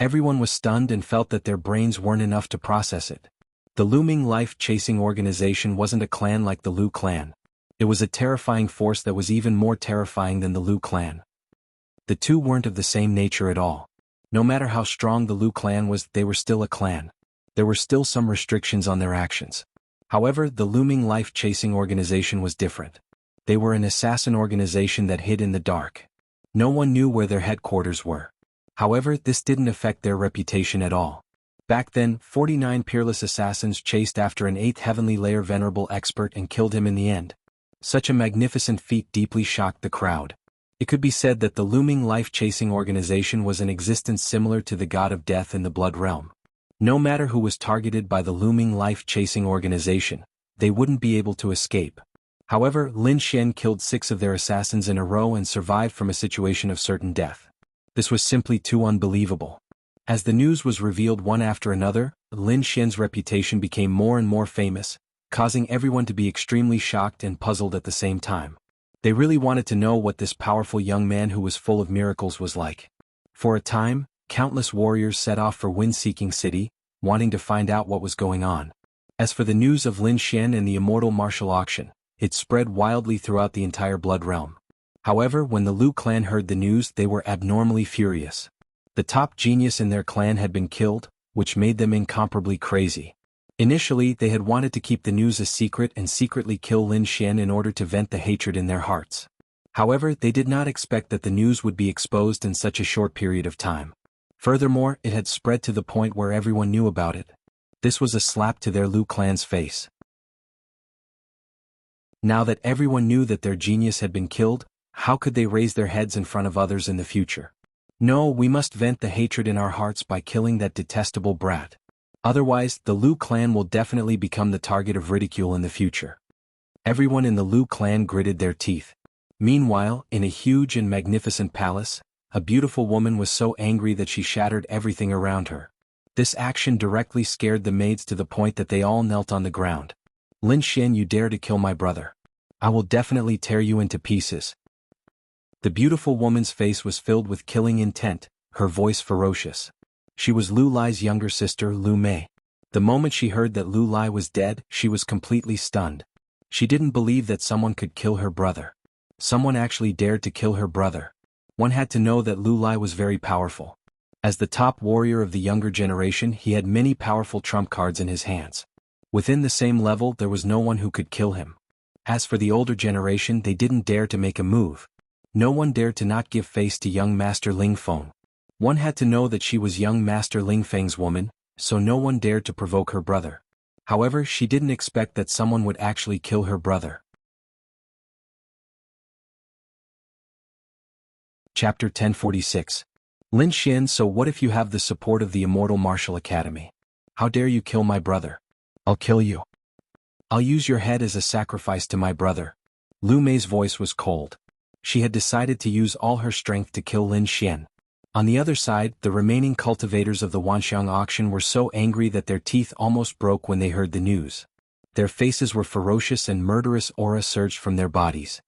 Speaker 1: Everyone was stunned and felt that their brains weren't enough to process it. The looming life-chasing organization wasn't a clan like the Lu clan. It was a terrifying force that was even more terrifying than the Lu clan. The two weren't of the same nature at all. No matter how strong the Lu clan was, they were still a clan. There were still some restrictions on their actions. However, the looming life-chasing organization was different. They were an assassin organization that hid in the dark. No one knew where their headquarters were. However, this didn't affect their reputation at all. Back then, 49 peerless assassins chased after an 8th heavenly layer venerable expert and killed him in the end. Such a magnificent feat deeply shocked the crowd. It could be said that the looming life-chasing organization was an existence similar to the god of death in the blood realm. No matter who was targeted by the looming life-chasing organization, they wouldn't be able to escape. However, Lin Xian killed 6 of their assassins in a row and survived from a situation of certain death. This was simply too unbelievable. As the news was revealed one after another, Lin Xian's reputation became more and more famous, causing everyone to be extremely shocked and puzzled at the same time. They really wanted to know what this powerful young man who was full of miracles was like. For a time, countless warriors set off for Wind-Seeking City, wanting to find out what was going on. As for the news of Lin Xian and the Immortal Martial Auction, it spread wildly throughout the entire blood realm. However, when the Lu clan heard the news, they were abnormally furious. The top genius in their clan had been killed, which made them incomparably crazy. Initially, they had wanted to keep the news a secret and secretly kill Lin Xian in order to vent the hatred in their hearts. However, they did not expect that the news would be exposed in such a short period of time. Furthermore, it had spread to the point where everyone knew about it. This was a slap to their Lu clan's face. Now that everyone knew that their genius had been killed, how could they raise their heads in front of others in the future? No, we must vent the hatred in our hearts by killing that detestable brat. Otherwise, the Lu clan will definitely become the target of ridicule in the future. Everyone in the Lu clan gritted their teeth. Meanwhile, in a huge and magnificent palace, a beautiful woman was so angry that she shattered everything around her. This action directly scared the maids to the point that they all knelt on the ground. Lin Xian, you dare to kill my brother. I will definitely tear you into pieces. The beautiful woman's face was filled with killing intent, her voice ferocious. She was Lu Lai's younger sister, Lu Mei. The moment she heard that Lu Lai was dead, she was completely stunned. She didn't believe that someone could kill her brother. Someone actually dared to kill her brother. One had to know that Lu Lai was very powerful. As the top warrior of the younger generation, he had many powerful trump cards in his hands. Within the same level, there was no one who could kill him. As for the older generation, they didn't dare to make a move. No one dared to not give face to young Master Ling Feng. One had to know that she was young Master Ling Feng's woman, so no one dared to provoke her brother. However, she didn't expect that someone would actually kill her brother. Chapter 1046. Lin Xian, so what if you have the support of the Immortal Martial Academy? How dare you kill my brother? I'll kill you. I'll use your head as a sacrifice to my brother. Lu Mei's voice was cold. She had decided to use all her strength to kill Lin Xian. On the other side, the remaining cultivators of the Wanxiang auction were so angry that their teeth almost broke when they heard the news. Their faces were ferocious and murderous aura surged from their bodies.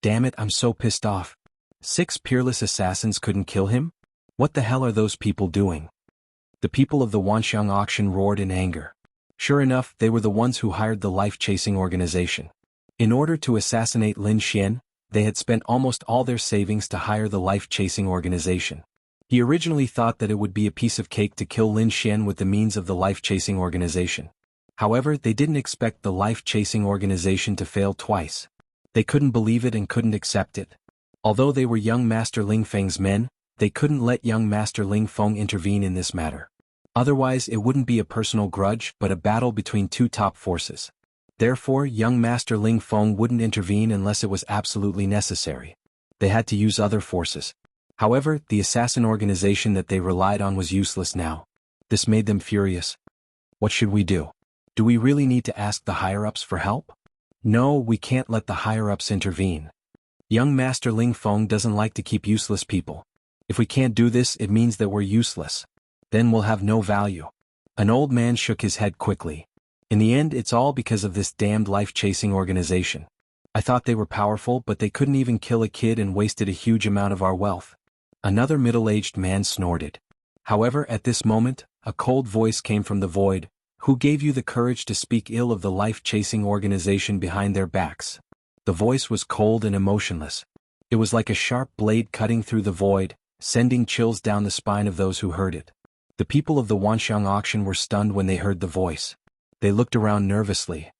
Speaker 1: Damn it, I'm so pissed off. 6 peerless assassins couldn't kill him? What the hell are those people doing? The people of the Wanxiang auction roared in anger. Sure enough, they were the ones who hired the life-chasing organization. In order to assassinate Lin Xian, they had spent almost all their savings to hire the life-chasing organization. He originally thought that it would be a piece of cake to kill Lin Xian with the means of the life-chasing organization. However, they didn't expect the life-chasing organization to fail twice. They couldn't believe it and couldn't accept it. Although they were young Master Ling Feng's men, they couldn't let young Master Ling Feng intervene in this matter. Otherwise, it wouldn't be a personal grudge but a battle between two top forces. Therefore, young Master Ling Feng wouldn't intervene unless it was absolutely necessary. They had to use other forces. However, the assassin organization that they relied on was useless now. This made them furious. What should we do? Do we really need to ask the higher-ups for help? No, we can't let the higher-ups intervene. Young Master Ling Feng doesn't like to keep useless people. If we can't do this, it means that we're useless. Then we'll have no value. An old man shook his head quickly. In the end, it's all because of this damned life-chasing organization. I thought they were powerful, but they couldn't even kill a kid and wasted a huge amount of our wealth. Another middle-aged man snorted. However, at this moment, a cold voice came from the void. Who gave you the courage to speak ill of the life-chasing organization behind their backs? The voice was cold and emotionless. It was like a sharp blade cutting through the void, sending chills down the spine of those who heard it. The people of the Wanxiang auction were stunned when they heard the voice. They looked around nervously.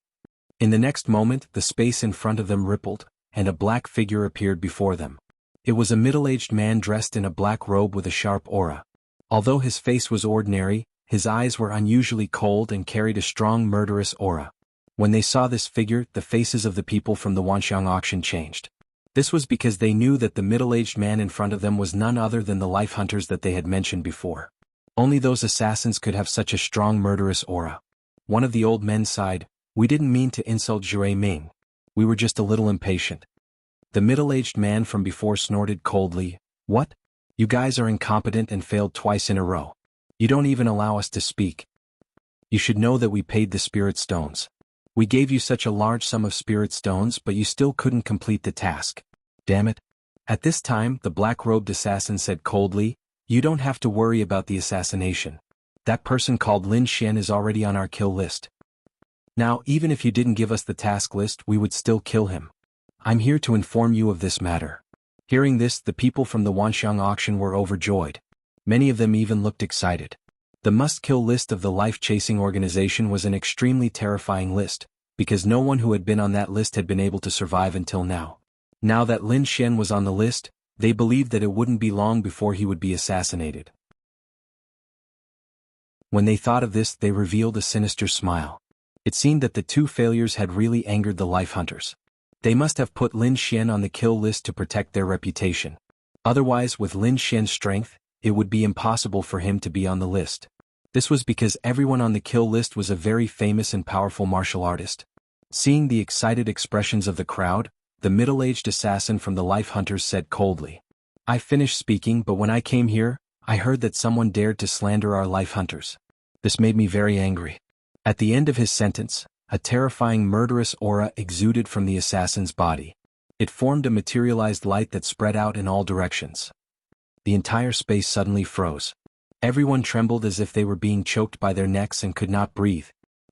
Speaker 1: In the next moment, the space in front of them rippled, and a black figure appeared before them. It was a middle-aged man dressed in a black robe with a sharp aura. Although his face was ordinary, his eyes were unusually cold and carried a strong murderous aura. When they saw this figure, the faces of the people from the Wanxiang auction changed. This was because they knew that the middle-aged man in front of them was none other than the life hunters that they had mentioned before. Only those assassins could have such a strong murderous aura. One of the old men sighed. We didn't mean to insult Jue Ming. We were just a little impatient. The middle-aged man from before snorted coldly. What? You guys are incompetent and failed twice in a row. You don't even allow us to speak. You should know that we paid the spirit stones. We gave you such a large sum of spirit stones, but you still couldn't complete the task. Damn it. At this time, the black-robed assassin said coldly, You don't have to worry about the assassination. That person called Lin Xian is already on our kill list. Now, even if you didn't give us the task list, we would still kill him. I'm here to inform you of this matter. Hearing this, the people from the Wanxiang auction were overjoyed. Many of them even looked excited. The must-kill list of the life-chasing organization was an extremely terrifying list, because no one who had been on that list had been able to survive until now. Now that Lin Xian was on the list, they believed that it wouldn't be long before he would be assassinated. When they thought of this, they revealed a sinister smile. It seemed that the two failures had really angered the life hunters. They must have put Lin Xian on the kill list to protect their reputation. Otherwise, with Lin Xian's strength, it would be impossible for him to be on the list. This was because everyone on the kill list was a very famous and powerful martial artist. Seeing the excited expressions of the crowd, the middle-aged assassin from the life hunters said coldly, I finished speaking, but when I came here, I heard that someone dared to slander our life hunters. This made me very angry. At the end of his sentence, a terrifying murderous aura exuded from the assassin's body. It formed a materialized light that spread out in all directions. The entire space suddenly froze. Everyone trembled as if they were being choked by their necks and could not breathe.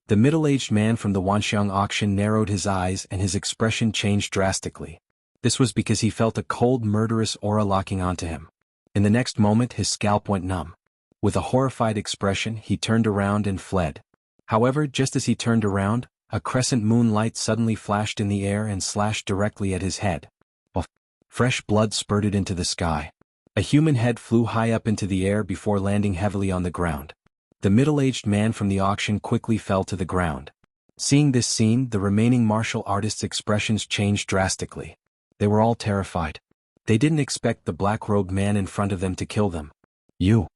Speaker 1: The middle-aged man from the Wanxiang auction narrowed his eyes and his expression changed drastically. This was because he felt a cold murderous aura locking onto him. In the next moment his scalp went numb. With a horrified expression he turned around and fled. However, just as he turned around, a crescent moon light suddenly flashed in the air and slashed directly at his head. Fresh blood spurted into the sky. A human head flew high up into the air before landing heavily on the ground. The middle-aged man from the auction quickly fell to the ground. Seeing this scene, the remaining martial artists' expressions changed drastically. They were all terrified. They didn't expect the black-robed man in front of them to kill them. You.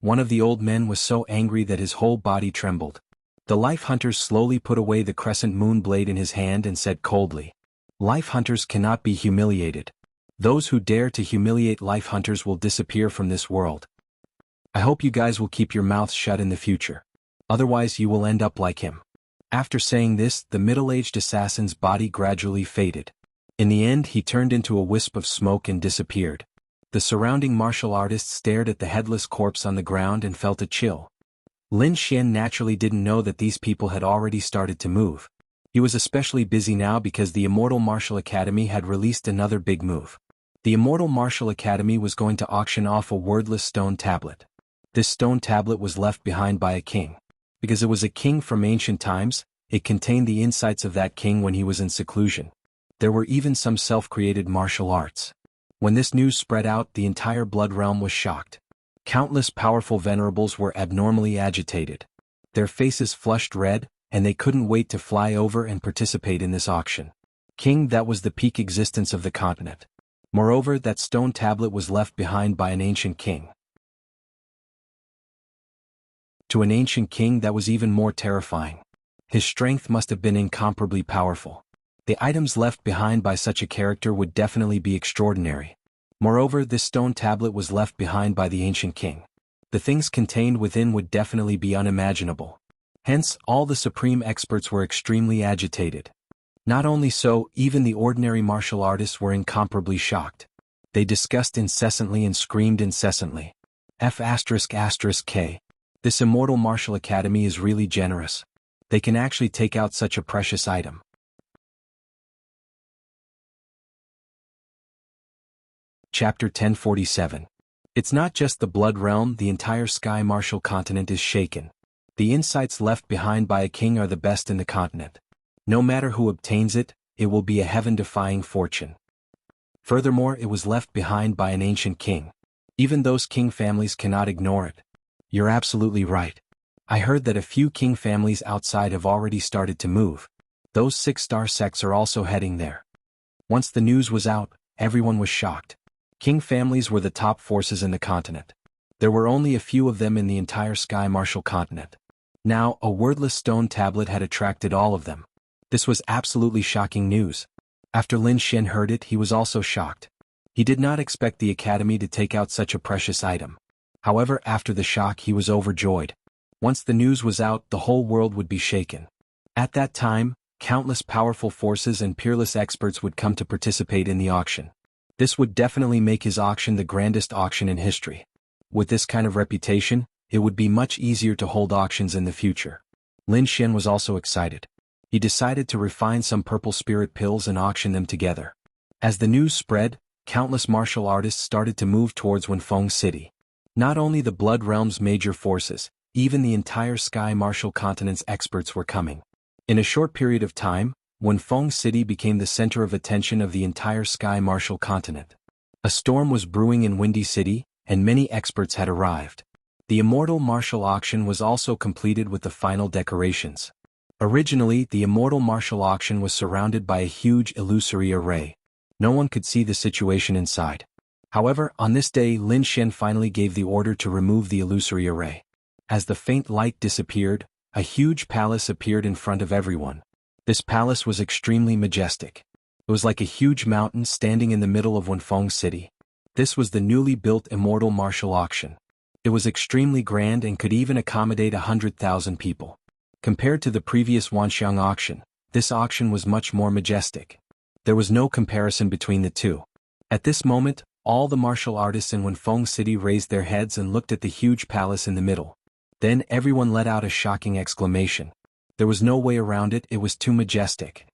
Speaker 1: One of the old men was so angry that his whole body trembled. The life hunters slowly put away the crescent moon blade in his hand and said coldly, Life hunters cannot be humiliated. Those who dare to humiliate life hunters will disappear from this world. I hope you guys will keep your mouths shut in the future. Otherwise you will end up like him. After saying this, the middle-aged assassin's body gradually faded. In the end, he turned into a wisp of smoke and disappeared. The surrounding martial artists stared at the headless corpse on the ground and felt a chill. Lin Xian naturally didn't know that these people had already started to move. He was especially busy now because the Immortal Martial Academy had released another big move. The Immortal Martial Academy was going to auction off a wordless stone tablet. This stone tablet was left behind by a king. Because it was a king from ancient times, it contained the insights of that king when he was in seclusion. There were even some self-created martial arts. When this news spread out, the entire Blood Realm was shocked. Countless powerful venerables were abnormally agitated. Their faces flushed red, and they couldn't wait to fly over and participate in this auction. King, that was the peak existence of the continent. Moreover, that stone tablet was left behind by an ancient king. To an ancient king, that was even more terrifying. His strength must have been incomparably powerful. The items left behind by such a character would definitely be extraordinary. Moreover, this stone tablet was left behind by the ancient king. The things contained within would definitely be unimaginable. Hence, all the supreme experts were extremely agitated. Not only so, even the ordinary martial artists were incomparably shocked. They discussed incessantly and screamed incessantly. F***K. This Immortal Martial Academy is really generous. They can actually take out such a precious item. Chapter 1047. It's not just the Blood Realm, the entire Sky Martial continent is shaken. The insights left behind by a king are the best in the continent. No matter who obtains it, it will be a heaven-defying fortune. Furthermore, it was left behind by an ancient king. Even those king families cannot ignore it. You're absolutely right. I heard that a few king families outside have already started to move. Those 6-star sects are also heading there. Once the news was out, everyone was shocked. King families were the top forces in the continent. There were only a few of them in the entire Sky Martial continent. Now, a wordless stone tablet had attracted all of them. This was absolutely shocking news. After Lin Xian heard it, he was also shocked. He did not expect the academy to take out such a precious item. However, after the shock, he was overjoyed. Once the news was out, the whole world would be shaken. At that time, countless powerful forces and peerless experts would come to participate in the auction. This would definitely make his auction the grandest auction in history. With this kind of reputation, it would be much easier to hold auctions in the future. Lin Xian was also excited. He decided to refine some purple spirit pills and auction them together. As the news spread, countless martial artists started to move towards Wenfeng City. Not only the Blood Realm's major forces, even the entire Sky Martial continent's experts were coming. In a short period of time, Wenfeng City became the center of attention of the entire Sky Martial continent. A storm was brewing in Windy City, and many experts had arrived. The Immortal Martial Auction was also completed with the final decorations. Originally, the Immortal Martial Auction was surrounded by a huge illusory array. No one could see the situation inside. However, on this day, Lin Xian finally gave the order to remove the illusory array. As the faint light disappeared, a huge palace appeared in front of everyone. This palace was extremely majestic. It was like a huge mountain standing in the middle of Wenfeng City. This was the newly built Immortal Martial Auction. It was extremely grand and could even accommodate 100,000 people. Compared to the previous Wanxiang auction, this auction was much more majestic. There was no comparison between the two. At this moment, all the martial artists in Wenfeng City raised their heads and looked at the huge palace in the middle. Then everyone let out a shocking exclamation. There was no way around it, it was too majestic.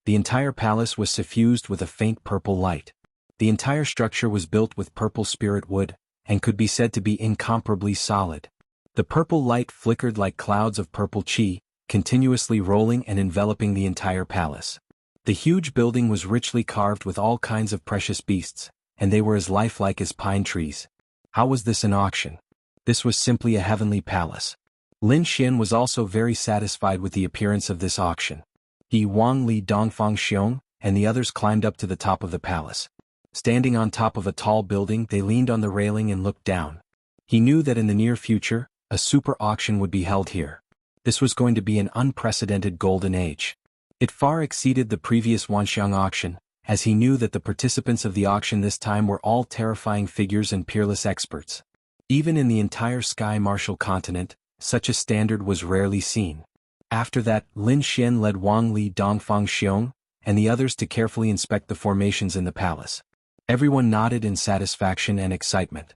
Speaker 1: The entire palace was suffused with a faint purple light. The entire structure was built with purple spirit wood, and could be said to be incomparably solid. The purple light flickered like clouds of purple chi, continuously rolling and enveloping the entire palace. The huge building was richly carved with all kinds of precious beasts, and they were as lifelike as pine trees. How was this an auction? This was simply a heavenly palace. Lin Xian was also very satisfied with the appearance of this auction. He, Wang Li, Dongfang Xiong, and the others climbed up to the top of the palace. Standing on top of a tall building, they leaned on the railing and looked down. He knew that in the near future, a super auction would be held here. This was going to be an unprecedented golden age. It far exceeded the previous Wanxiang auction, as he knew that the participants of the auction this time were all terrifying figures and peerless experts. Even in the entire sky martial continent, such a standard was rarely seen. After that, Lin Xian led Wang Li, Dongfang Xiong, and the others to carefully inspect the formations in the palace. Everyone nodded in satisfaction and excitement.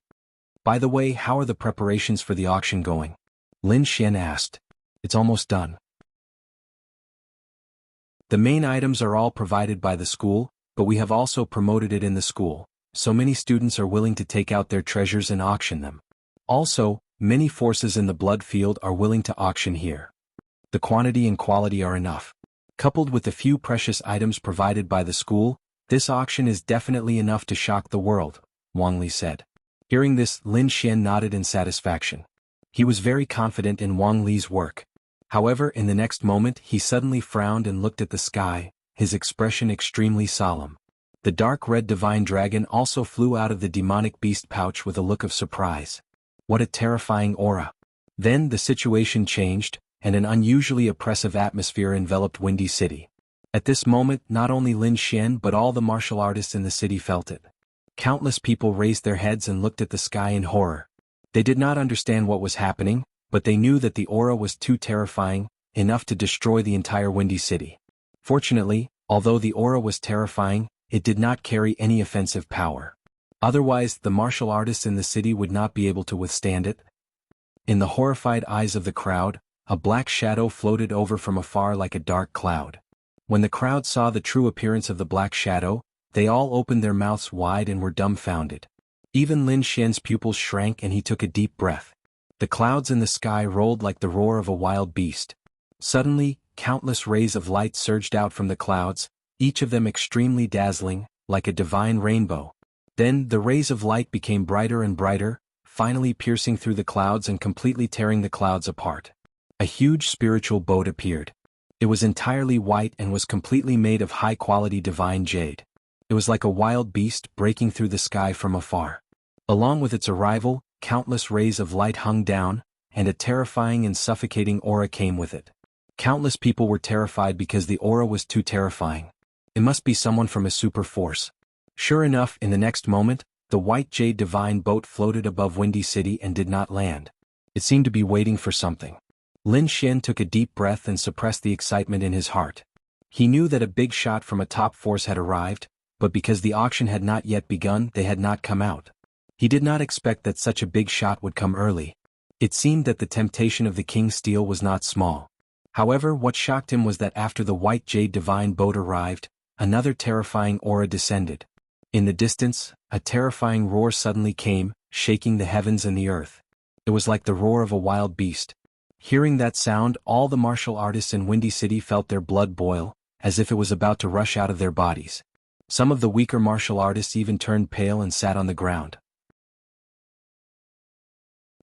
Speaker 1: "By the way, how are the preparations for the auction going?" Lin Xian asked. "It's almost done. The main items are all provided by the school, but we have also promoted it in the school, so many students are willing to take out their treasures and auction them. Also, many forces in the blood field are willing to auction here. The quantity and quality are enough. Coupled with the few precious items provided by the school, this auction is definitely enough to shock the world," Wang Li said. Hearing this, Lin Xian nodded in satisfaction. He was very confident in Wang Li's work. However, in the next moment he suddenly frowned and looked at the sky, his expression extremely solemn. The dark red divine dragon also flew out of the demonic beast pouch with a look of surprise. What a terrifying aura! Then the situation changed, and an unusually oppressive atmosphere enveloped Windy City. At this moment, not only Lin Xian but all the martial artists in the city felt it. Countless people raised their heads and looked at the sky in horror. They did not understand what was happening, but they knew that the aura was too terrifying, enough to destroy the entire Windy City. Fortunately, although the aura was terrifying, it did not carry any offensive power. Otherwise, the martial artists in the city would not be able to withstand it. In the horrified eyes of the crowd, a black shadow floated over from afar like a dark cloud. When the crowd saw the true appearance of the black shadow, they all opened their mouths wide and were dumbfounded. Even Lin Xian's pupils shrank and he took a deep breath. The clouds in the sky rolled like the roar of a wild beast. Suddenly, countless rays of light surged out from the clouds, each of them extremely dazzling, like a divine rainbow. Then the rays of light became brighter and brighter, finally piercing through the clouds and completely tearing the clouds apart. A huge spiritual boat appeared. It was entirely white and was completely made of high-quality divine jade. It was like a wild beast breaking through the sky from afar. Along with its arrival, countless rays of light hung down, and a terrifying and suffocating aura came with it. Countless people were terrified because the aura was too terrifying. It must be someone from a super force. Sure enough, in the next moment, the white jade divine boat floated above Windy City and did not land. It seemed to be waiting for something. Lin Xian took a deep breath and suppressed the excitement in his heart. He knew that a big shot from a top force had arrived, but because the auction had not yet begun, they had not come out. He did not expect that such a big shot would come early. It seemed that the temptation of the king's steel was not small. However, what shocked him was that after the white jade divine boat arrived, another terrifying aura descended. In the distance, a terrifying roar suddenly came, shaking the heavens and the earth. It was like the roar of a wild beast. Hearing that sound, all the martial artists in Windy City felt their blood boil, as if it was about to rush out of their bodies. Some of the weaker martial artists even turned pale and sat on the ground.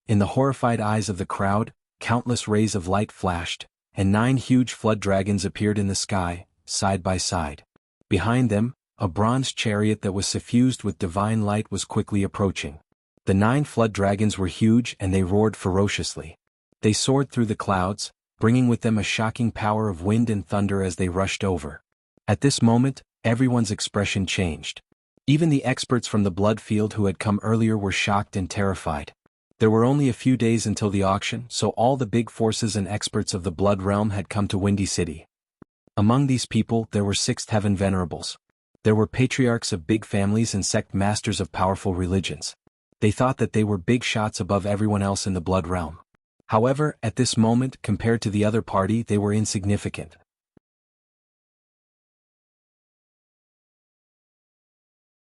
Speaker 1: In the horrified eyes of the crowd, countless rays of light flashed, and 9 huge flood dragons appeared in the sky, side by side. Behind them, a bronze chariot that was suffused with divine light was quickly approaching. The 9 flood dragons were huge and they roared ferociously. They soared through the clouds, bringing with them a shocking power of wind and thunder as they rushed over. At this moment, everyone's expression changed. Even the experts from the blood field who had come earlier were shocked and terrified. There were only a few days until the auction, so all the big forces and experts of the blood realm had come to Windy City. Among these people, there were 6 heaven venerables. There were patriarchs of big families and sect masters of powerful religions. They thought that they were big shots above everyone else in the blood realm. However, at this moment, compared to the other party, they were insignificant.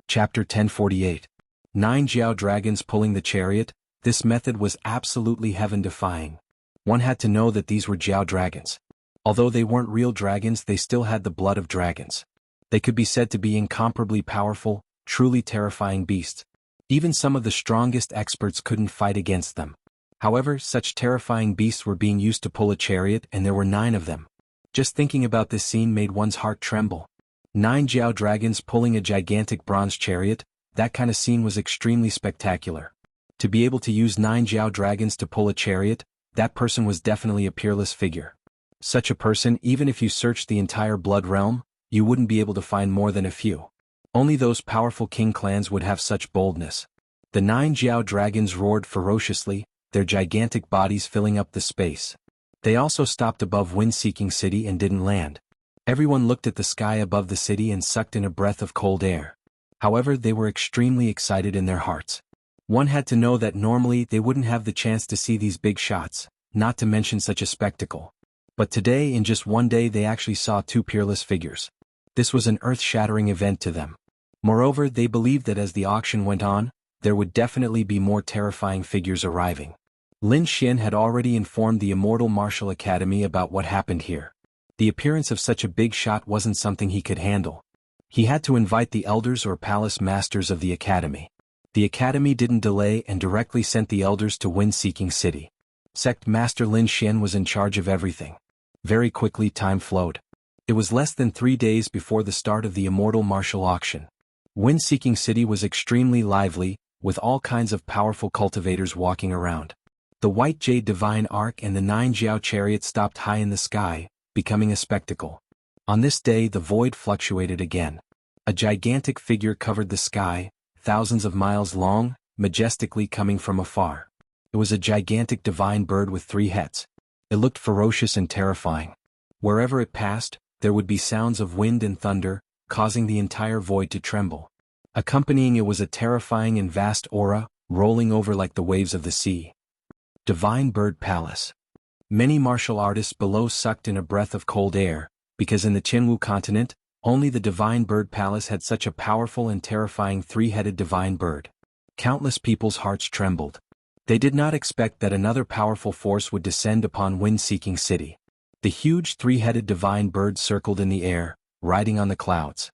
Speaker 1: Chapter 1048. 9 Jiao dragons pulling the chariot. This method was absolutely heaven-defying. One had to know that these were Jiao dragons. Although they weren't real dragons, they still had the blood of dragons. They could be said to be incomparably powerful, truly terrifying beasts. Even some of the strongest experts couldn't fight against them. However, such terrifying beasts were being used to pull a chariot, and there were 9 of them. Just thinking about this scene made one's heart tremble. 9 Jiao dragons pulling a gigantic bronze chariot, that kind of scene was extremely spectacular. To be able to use 9 Jiao dragons to pull a chariot, that person was definitely a peerless figure. Such a person, even if you searched the entire blood realm, you wouldn't be able to find more than a few. Only those powerful king clans would have such boldness. The 9 Jiao dragons roared ferociously, their gigantic bodies filling up the space. They also stopped above Wind-Seeking City and didn't land. Everyone looked at the sky above the city and sucked in a breath of cold air. However, they were extremely excited in their hearts. One had to know that normally they wouldn't have the chance to see these big shots, not to mention such a spectacle. But today, in just one day, they actually saw 2 peerless figures. This was an earth-shattering event to them. Moreover, they believed that as the auction went on, there would definitely be more terrifying figures arriving. Lin Xian had already informed the Immortal Martial Academy about what happened here. The appearance of such a big shot wasn't something he could handle. He had to invite the elders or palace masters of the academy. The academy didn't delay and directly sent the elders to Wind-Seeking City. Sect Master Lin Xian was in charge of everything. Very quickly time flowed. It was less than 3 days before the start of the Immortal Martial Auction. Wind-Seeking City was extremely lively, with all kinds of powerful cultivators walking around. The White Jade Divine Arc and the 9 Jiao Chariot stopped high in the sky, becoming a spectacle. On this day the void fluctuated again. A gigantic figure covered the sky, thousands of miles long, majestically coming from afar. It was a gigantic divine bird with 3 heads. It looked ferocious and terrifying. Wherever it passed, there would be sounds of wind and thunder, causing the entire void to tremble. Accompanying it was a terrifying and vast aura, rolling over like the waves of the sea. Divine Bird Palace. Many martial artists below sucked in a breath of cold air, because in the Jianghu continent, only the Divine Bird Palace had such a powerful and terrifying 3-headed divine bird. Countless people's hearts trembled. They did not expect that another powerful force would descend upon Wind-Seeking City. The huge 3-headed divine bird circled in the air, riding on the clouds.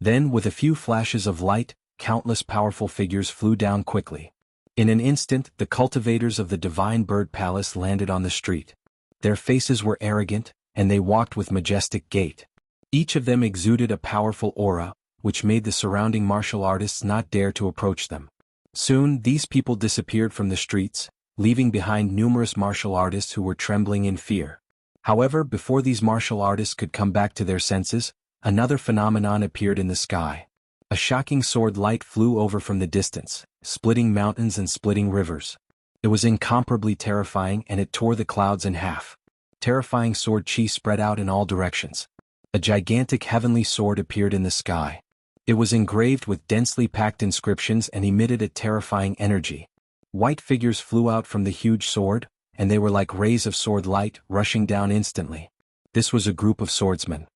Speaker 1: Then, with a few flashes of light, countless powerful figures flew down quickly. In an instant, the cultivators of the Divine Bird Palace landed on the street. Their faces were arrogant, and they walked with majestic gait. Each of them exuded a powerful aura, which made the surrounding martial artists not dare to approach them. Soon, these people disappeared from the streets, leaving behind numerous martial artists who were trembling in fear. However, before these martial artists could come back to their senses, another phenomenon appeared in the sky. A shocking sword light flew over from the distance, splitting mountains and splitting rivers. It was incomparably terrifying and it tore the clouds in half. Terrifying sword chi spread out in all directions. A gigantic heavenly sword appeared in the sky. It was engraved with densely packed inscriptions and emitted a terrifying energy. White figures flew out from the huge sword, and they were like rays of sword light rushing down instantly. This was a group of swordsmen.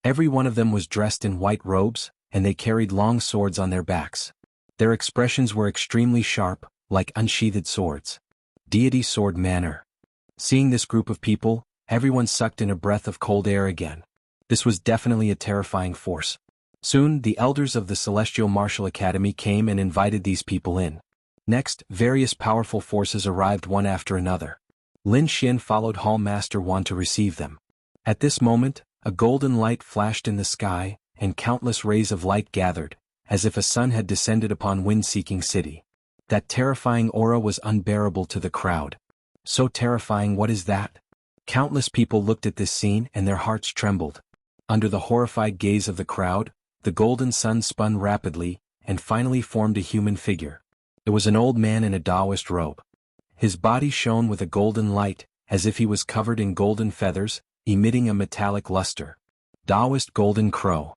Speaker 1: Every one of them was dressed in white robes, and they carried long swords on their backs. Their expressions were extremely sharp, like unsheathed swords. Deity sword manner. Seeing this group of people, everyone sucked in a breath of cold air again. This was definitely a terrifying force. Soon, the elders of the Celestial Martial Academy came and invited these people in. Next, various powerful forces arrived one after another. Lin Xian followed Hall Master Wan to receive them. At this moment, a golden light flashed in the sky, and countless rays of light gathered, as if a sun had descended upon Wind-Seeking City. That terrifying aura was unbearable to the crowd. So terrifying, what is that? Countless people looked at this scene and their hearts trembled. Under the horrified gaze of the crowd, the golden sun spun rapidly, and finally formed a human figure. It was an old man in a Taoist robe. His body shone with a golden light, as if he was covered in golden feathers, emitting a metallic luster. Taoist Golden Crow.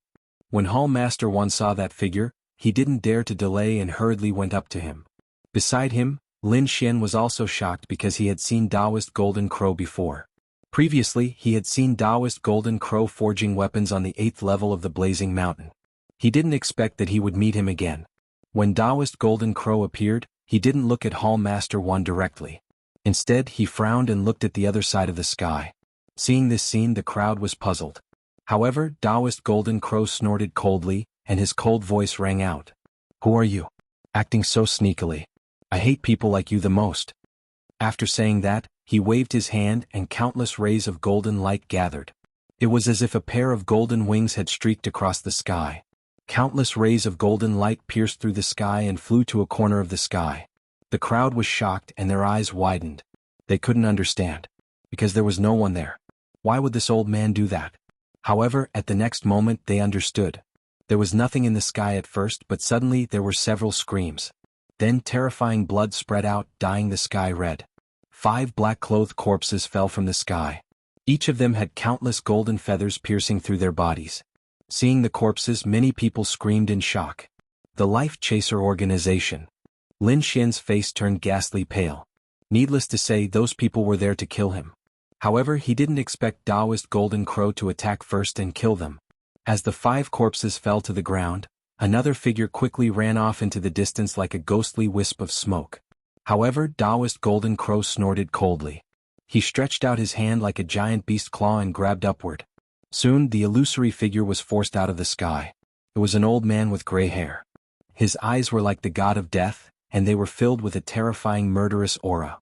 Speaker 1: When Hall Master Wan saw that figure, he didn't dare to delay and hurriedly went up to him. Beside him, Lin Xian was also shocked because he had seen Taoist Golden Crow before. Previously, he had seen Taoist Golden Crow forging weapons on the 8th level of the Blazing Mountain. He didn't expect that he would meet him again. When Taoist Golden Crow appeared, he didn't look at Hall Master Wan directly. Instead, he frowned and looked at the other side of the sky. Seeing this scene, the crowd was puzzled. However, Taoist Golden Crow snorted coldly, and his cold voice rang out. "Who are you? Acting so sneakily. I hate people like you the most." After saying that, he waved his hand and countless rays of golden light gathered. It was as if a pair of golden wings had streaked across the sky. Countless rays of golden light pierced through the sky and flew to a corner of the sky. The crowd was shocked and their eyes widened. They couldn't understand. Because there was no one there. Why would this old man do that? However, at the next moment they understood. There was nothing in the sky at first, but suddenly there were several screams. Then terrifying blood spread out, dyeing the sky red. 5 black-clothed corpses fell from the sky. Each of them had countless golden feathers piercing through their bodies. Seeing the corpses, many people screamed in shock. The Life Chaser Organization. Lin Xian's face turned ghastly pale. Needless to say, those people were there to kill him. However, he didn't expect Taoist Golden Crow to attack first and kill them. As the 5 corpses fell to the ground, another figure quickly ran off into the distance like a ghostly wisp of smoke. However, Taoist Golden Crow snorted coldly. He stretched out his hand like a giant beast claw and grabbed upward. Soon, the illusory figure was forced out of the sky. It was an old man with gray hair. His eyes were like the god of death, and they were filled with a terrifying murderous aura.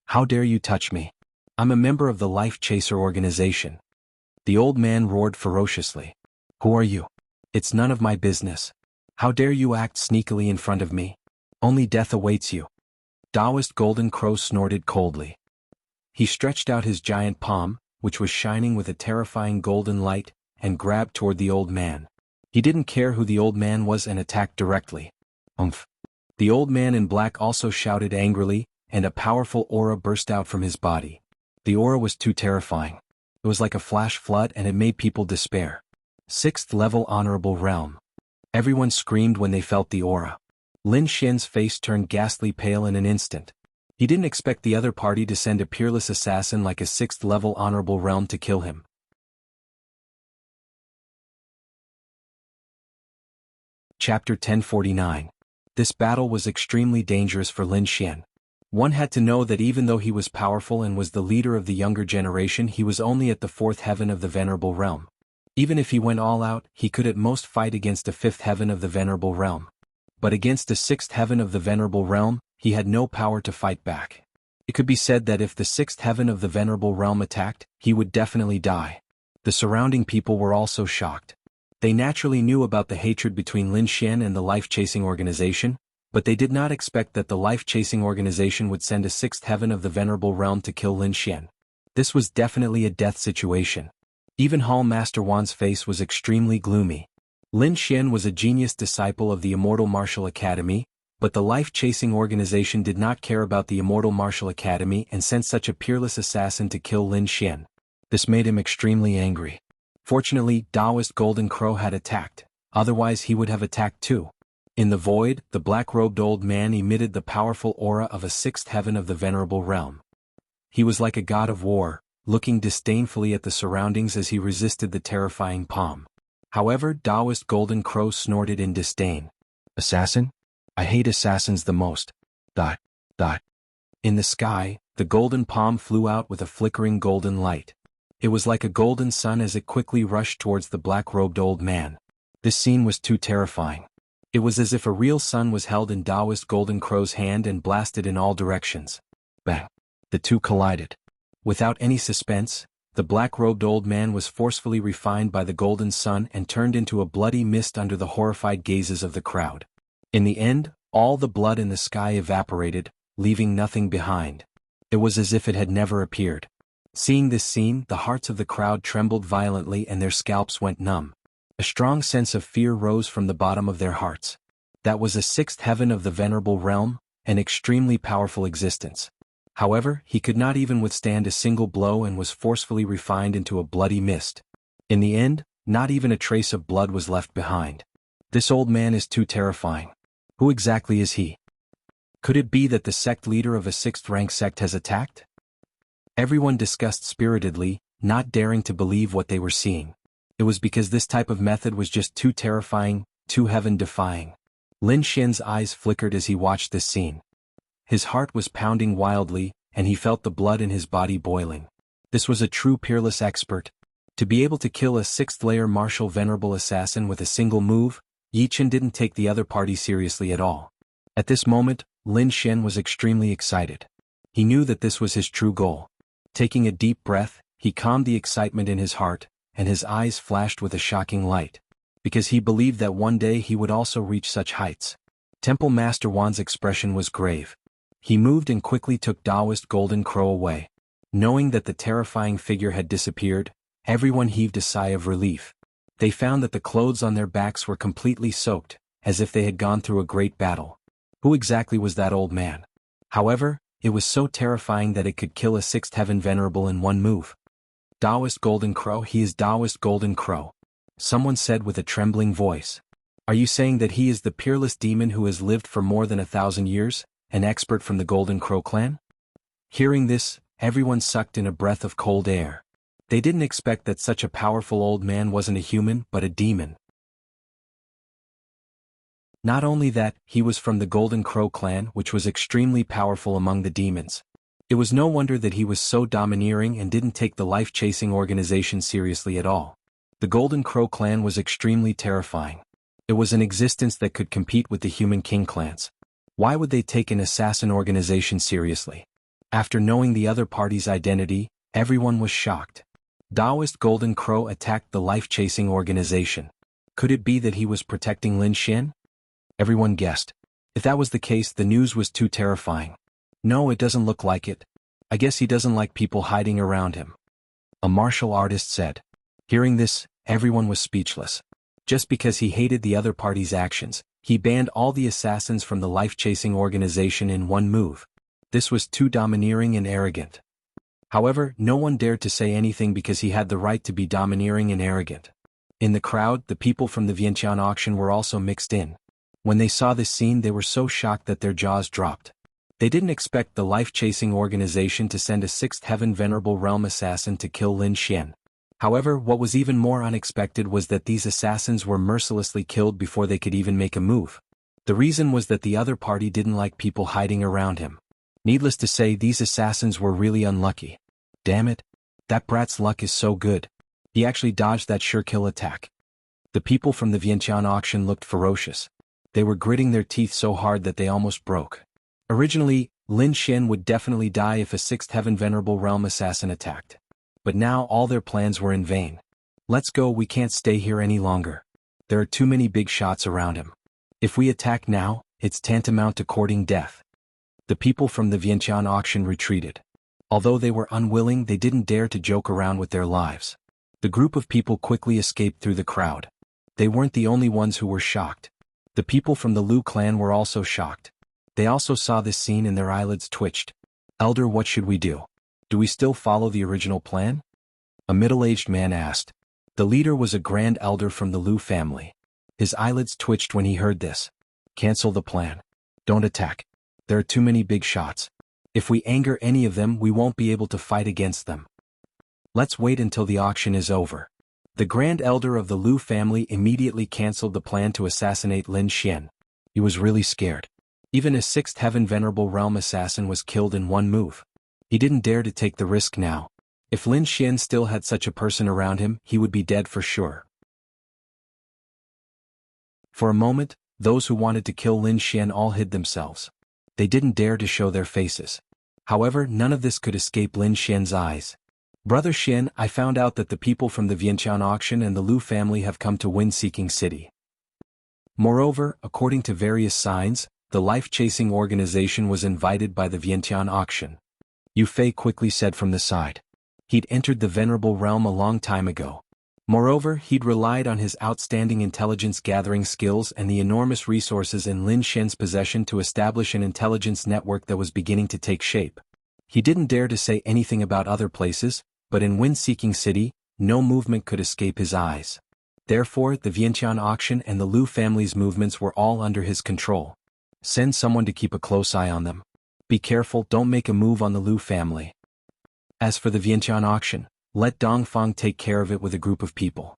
Speaker 1: "How dare you touch me? I'm a member of the Life Chaser Organization." The old man roared ferociously. "Who are you? It's none of my business. How dare you act sneakily in front of me? Only death awaits you." Taoist Golden Crow snorted coldly. He stretched out his giant palm, which was shining with a terrifying golden light, and grabbed toward the old man. He didn't care who the old man was and attacked directly. "Umph!" The old man in black also shouted angrily, and a powerful aura burst out from his body. The aura was too terrifying. It was like a flash flood and it made people despair. 6th level Honorable Realm. Everyone screamed when they felt the aura. Lin Xian's face turned ghastly pale in an instant. He didn't expect the other party to send a peerless assassin like a 6th level Honorable Realm to kill him. Chapter 1049. This battle was extremely dangerous for Lin Xian. One had to know that even though he was powerful and was the leader of the younger generation, he was only at the 4th heaven of the Venerable Realm. Even if he went all out, he could at most fight against the 5th heaven of the Venerable Realm. But against the 6th heaven of the Venerable Realm, he had no power to fight back. It could be said that if the 6th heaven of the Venerable Realm attacked, he would definitely die. The surrounding people were also shocked. They naturally knew about the hatred between Lin Xian and the Life-Chasing Organization, but they did not expect that the Life-Chasing Organization would send a 6th heaven of the Venerable Realm to kill Lin Xian. This was definitely a death situation. Even Hall Master Wan's face was extremely gloomy. Lin Xian was a genius disciple of the Immortal Martial Academy, but the Life-Chasing Organization did not care about the Immortal Martial Academy and sent such a peerless assassin to kill Lin Xian. This made him extremely angry. Fortunately, Taoist Golden Crow had attacked, otherwise he would have attacked too. In the void, the black-robed old man emitted the powerful aura of a 6th heaven of the Venerable Realm. He was like a god of war, looking disdainfully at the surroundings as he resisted the terrifying palm. However, Taoist Golden Crow snorted in disdain. "Assassin? I hate assassins the most. ... In the sky, the golden palm flew out with a flickering golden light. It was like a golden sun as it quickly rushed towards the black-robed old man. This scene was too terrifying. It was as if a real sun was held in Taoist Golden Crow's hand and blasted in all directions. Bang! The two collided. Without any suspense, the black-robed old man was forcefully refined by the golden sun and turned into a bloody mist under the horrified gazes of the crowd. In the end, all the blood in the sky evaporated, leaving nothing behind. It was as if it had never appeared. Seeing this scene, the hearts of the crowd trembled violently and their scalps went numb. A strong sense of fear rose from the bottom of their hearts. That was a 6th heaven of the Venerable Realm, an extremely powerful existence. However, he could not even withstand a single blow and was forcefully refined into a bloody mist. In the end, not even a trace of blood was left behind. This old man is too terrifying. Who exactly is he? Could it be that the sect leader of a 6th-rank sect has attacked? Everyone discussed spiritedly, not daring to believe what they were seeing. It was because this type of method was just too terrifying, too heaven-defying. Lin Xian's eyes flickered as he watched this scene. His heart was pounding wildly, and he felt the blood in his body boiling. This was a true peerless expert. To be able to kill a 6th-layer martial venerable assassin with a single move, Yi Chen didn't take the other party seriously at all. At this moment, Lin Xian was extremely excited. He knew that this was his true goal. Taking a deep breath, he calmed the excitement in his heart, and his eyes flashed with a shocking light. Because he believed that one day he would also reach such heights. Temple Master Wan's expression was grave. He moved and quickly took Taoist Golden Crow away. Knowing that the terrifying figure had disappeared, everyone heaved a sigh of relief. They found that the clothes on their backs were completely soaked, as if they had gone through a great battle. Who exactly was that old man? However, it was so terrifying that it could kill a sixth heaven venerable in one move. Taoist Golden Crow, he is Taoist Golden Crow. Someone said with a trembling voice. Are you saying that he is the peerless demon who has lived for more than 1,000 years, an expert from the Golden Crow clan? Hearing this, everyone sucked in a breath of cold air. They didn't expect that such a powerful old man wasn't a human but a demon. Not only that, he was from the Golden Crow clan, which was extremely powerful among the demons. It was no wonder that he was so domineering and didn't take the life-chasing organization seriously at all. The Golden Crow clan was extremely terrifying. It was an existence that could compete with the human king clans. Why would they take an assassin organization seriously? After knowing the other party's identity, everyone was shocked. Taoist Golden Crow attacked the life-chasing organization. Could it be that he was protecting Lin Xian? Everyone guessed. If that was the case, the news was too terrifying. No, it doesn't look like it. I guess he doesn't like people hiding around him. A martial artist said. Hearing this, everyone was speechless. Just because he hated the other party's actions, he banned all the assassins from the life-chasing organization in one move. This was too domineering and arrogant. However, no one dared to say anything because he had the right to be domineering and arrogant. In the crowd, the people from the Vientiane auction were also mixed in. When they saw this scene, they were so shocked that their jaws dropped. They didn't expect the life-chasing organization to send a sixth heaven venerable realm assassin to kill Lin Xian. However, what was even more unexpected was that these assassins were mercilessly killed before they could even make a move. The reason was that the other party didn't like people hiding around him. Needless to say, these assassins were really unlucky. Damn it. That brat's luck is so good. He actually dodged that sure kill attack. The people from the Vientiane auction looked ferocious. They were gritting their teeth so hard that they almost broke. Originally, Lin Xian would definitely die if a sixth heaven venerable realm assassin attacked. But now all their plans were in vain. Let's go, we can't stay here any longer. There are too many big shots around him. If we attack now, it's tantamount to courting death. The people from the Vientiane auction retreated. Although they were unwilling, they didn't dare to joke around with their lives. The group of people quickly escaped through the crowd. They weren't the only ones who were shocked. The people from the Lu clan were also shocked. They also saw this scene and their eyelids twitched. Elder, what should we do? Do we still follow the original plan? A middle-aged man asked. The leader was a grand elder from the Lu family. His eyelids twitched when he heard this. Cancel the plan. Don't attack. There are too many big shots. If we anger any of them, we won't be able to fight against them. Let's wait until the auction is over. The Grand Elder of the Lu family immediately cancelled the plan to assassinate Lin Xian. He was really scared. Even a sixth heaven venerable realm assassin was killed in one move. He didn't dare to take the risk now. If Lin Xian still had such a person around him, he would be dead for sure. For a moment, those who wanted to kill Lin Xian all hid themselves. They didn't dare to show their faces. However, none of this could escape Lin Xian's eyes. Brother Xian, I found out that the people from the Vientiane auction and the Lu family have come to Wind-Seeking City. Moreover, according to various signs, the life-chasing organization was invited by the Vientiane auction. Yu Fei quickly said from the side. He'd entered the venerable realm a long time ago. Moreover, he'd relied on his outstanding intelligence-gathering skills and the enormous resources in Lin Xian's possession to establish an intelligence network that was beginning to take shape. He didn't dare to say anything about other places, but in Wind-Seeking City, no movement could escape his eyes. Therefore, the Vientiane auction and the Lu family's movements were all under his control. Send someone to keep a close eye on them. Be careful, don't make a move on the Lu family. As for the Vientiane auction, let Dongfang take care of it with a group of people.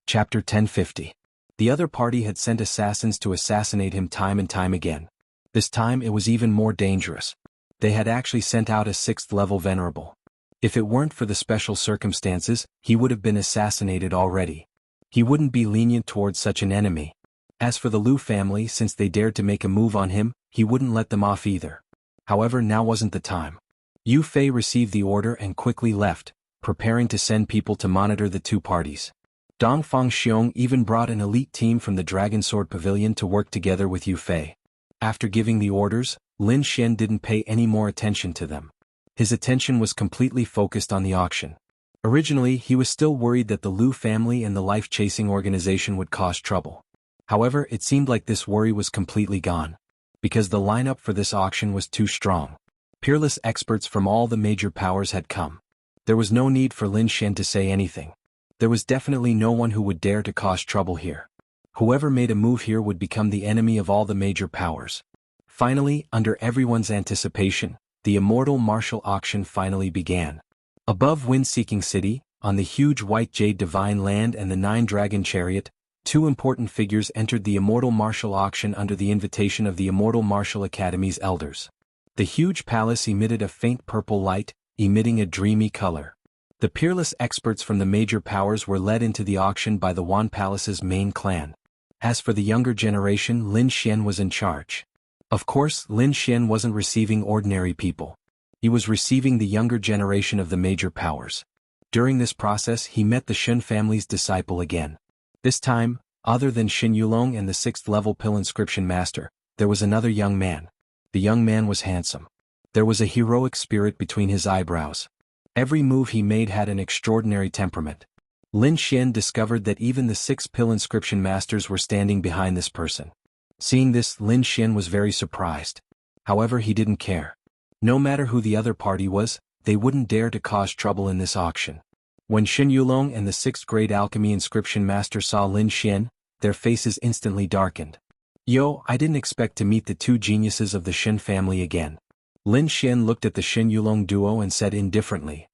Speaker 1: Chapter 1050. The other party had sent assassins to assassinate him time and time again. This time it was even more dangerous. They had actually sent out a 6th level venerable. If it weren't for the special circumstances, he would have been assassinated already. He wouldn't be lenient towards such an enemy. As for the Lu family, since they dared to make a move on him, he wouldn't let them off either. However, now wasn't the time. Yu Fei received the order and quickly left, preparing to send people to monitor the two parties. Dongfang Xiong even brought an elite team from the Dragon Sword Pavilion to work together with Yu Fei. After giving the orders, Lin Xian didn't pay any more attention to them. His attention was completely focused on the auction. Originally, he was still worried that the Liu family and the life-chasing organization would cause trouble. However, it seemed like this worry was completely gone. Because the lineup for this auction was too strong. Peerless experts from all the major powers had come. There was no need for Lin Xian to say anything. There was definitely no one who would dare to cause trouble here. Whoever made a move here would become the enemy of all the major powers. Finally, under everyone's anticipation, the immortal martial auction finally began. Above Wind-Seeking City, on the huge white jade divine land and the nine-dragon chariot, two important figures entered the immortal martial auction under the invitation of the Immortal Martial Academy's elders. The huge palace emitted a faint purple light, emitting a dreamy color. The peerless experts from the major powers were led into the auction by the Wan Palace's main clan. As for the younger generation, Lin Xian was in charge. Of course, Lin Xian wasn't receiving ordinary people. He was receiving the younger generation of the major powers. During this process, he met the Shun family's disciple again. This time, other than Xin Yulong and the 6th-level pill inscription master, there was another young man. The young man was handsome. There was a heroic spirit between his eyebrows. Every move he made had an extraordinary temperament. Lin Xian discovered that even the 6 pill inscription masters were standing behind this person. Seeing this, Lin Xian was very surprised. However, he didn't care. No matter who the other party was, they wouldn't dare to cause trouble in this auction. When Xin Yulong and the 6th grade alchemy inscription master saw Lin Xian, their faces instantly darkened. Yo, I didn't expect to meet the two geniuses of the Xin family again. Lin Xian looked at the Xin Yulong duo and said indifferently.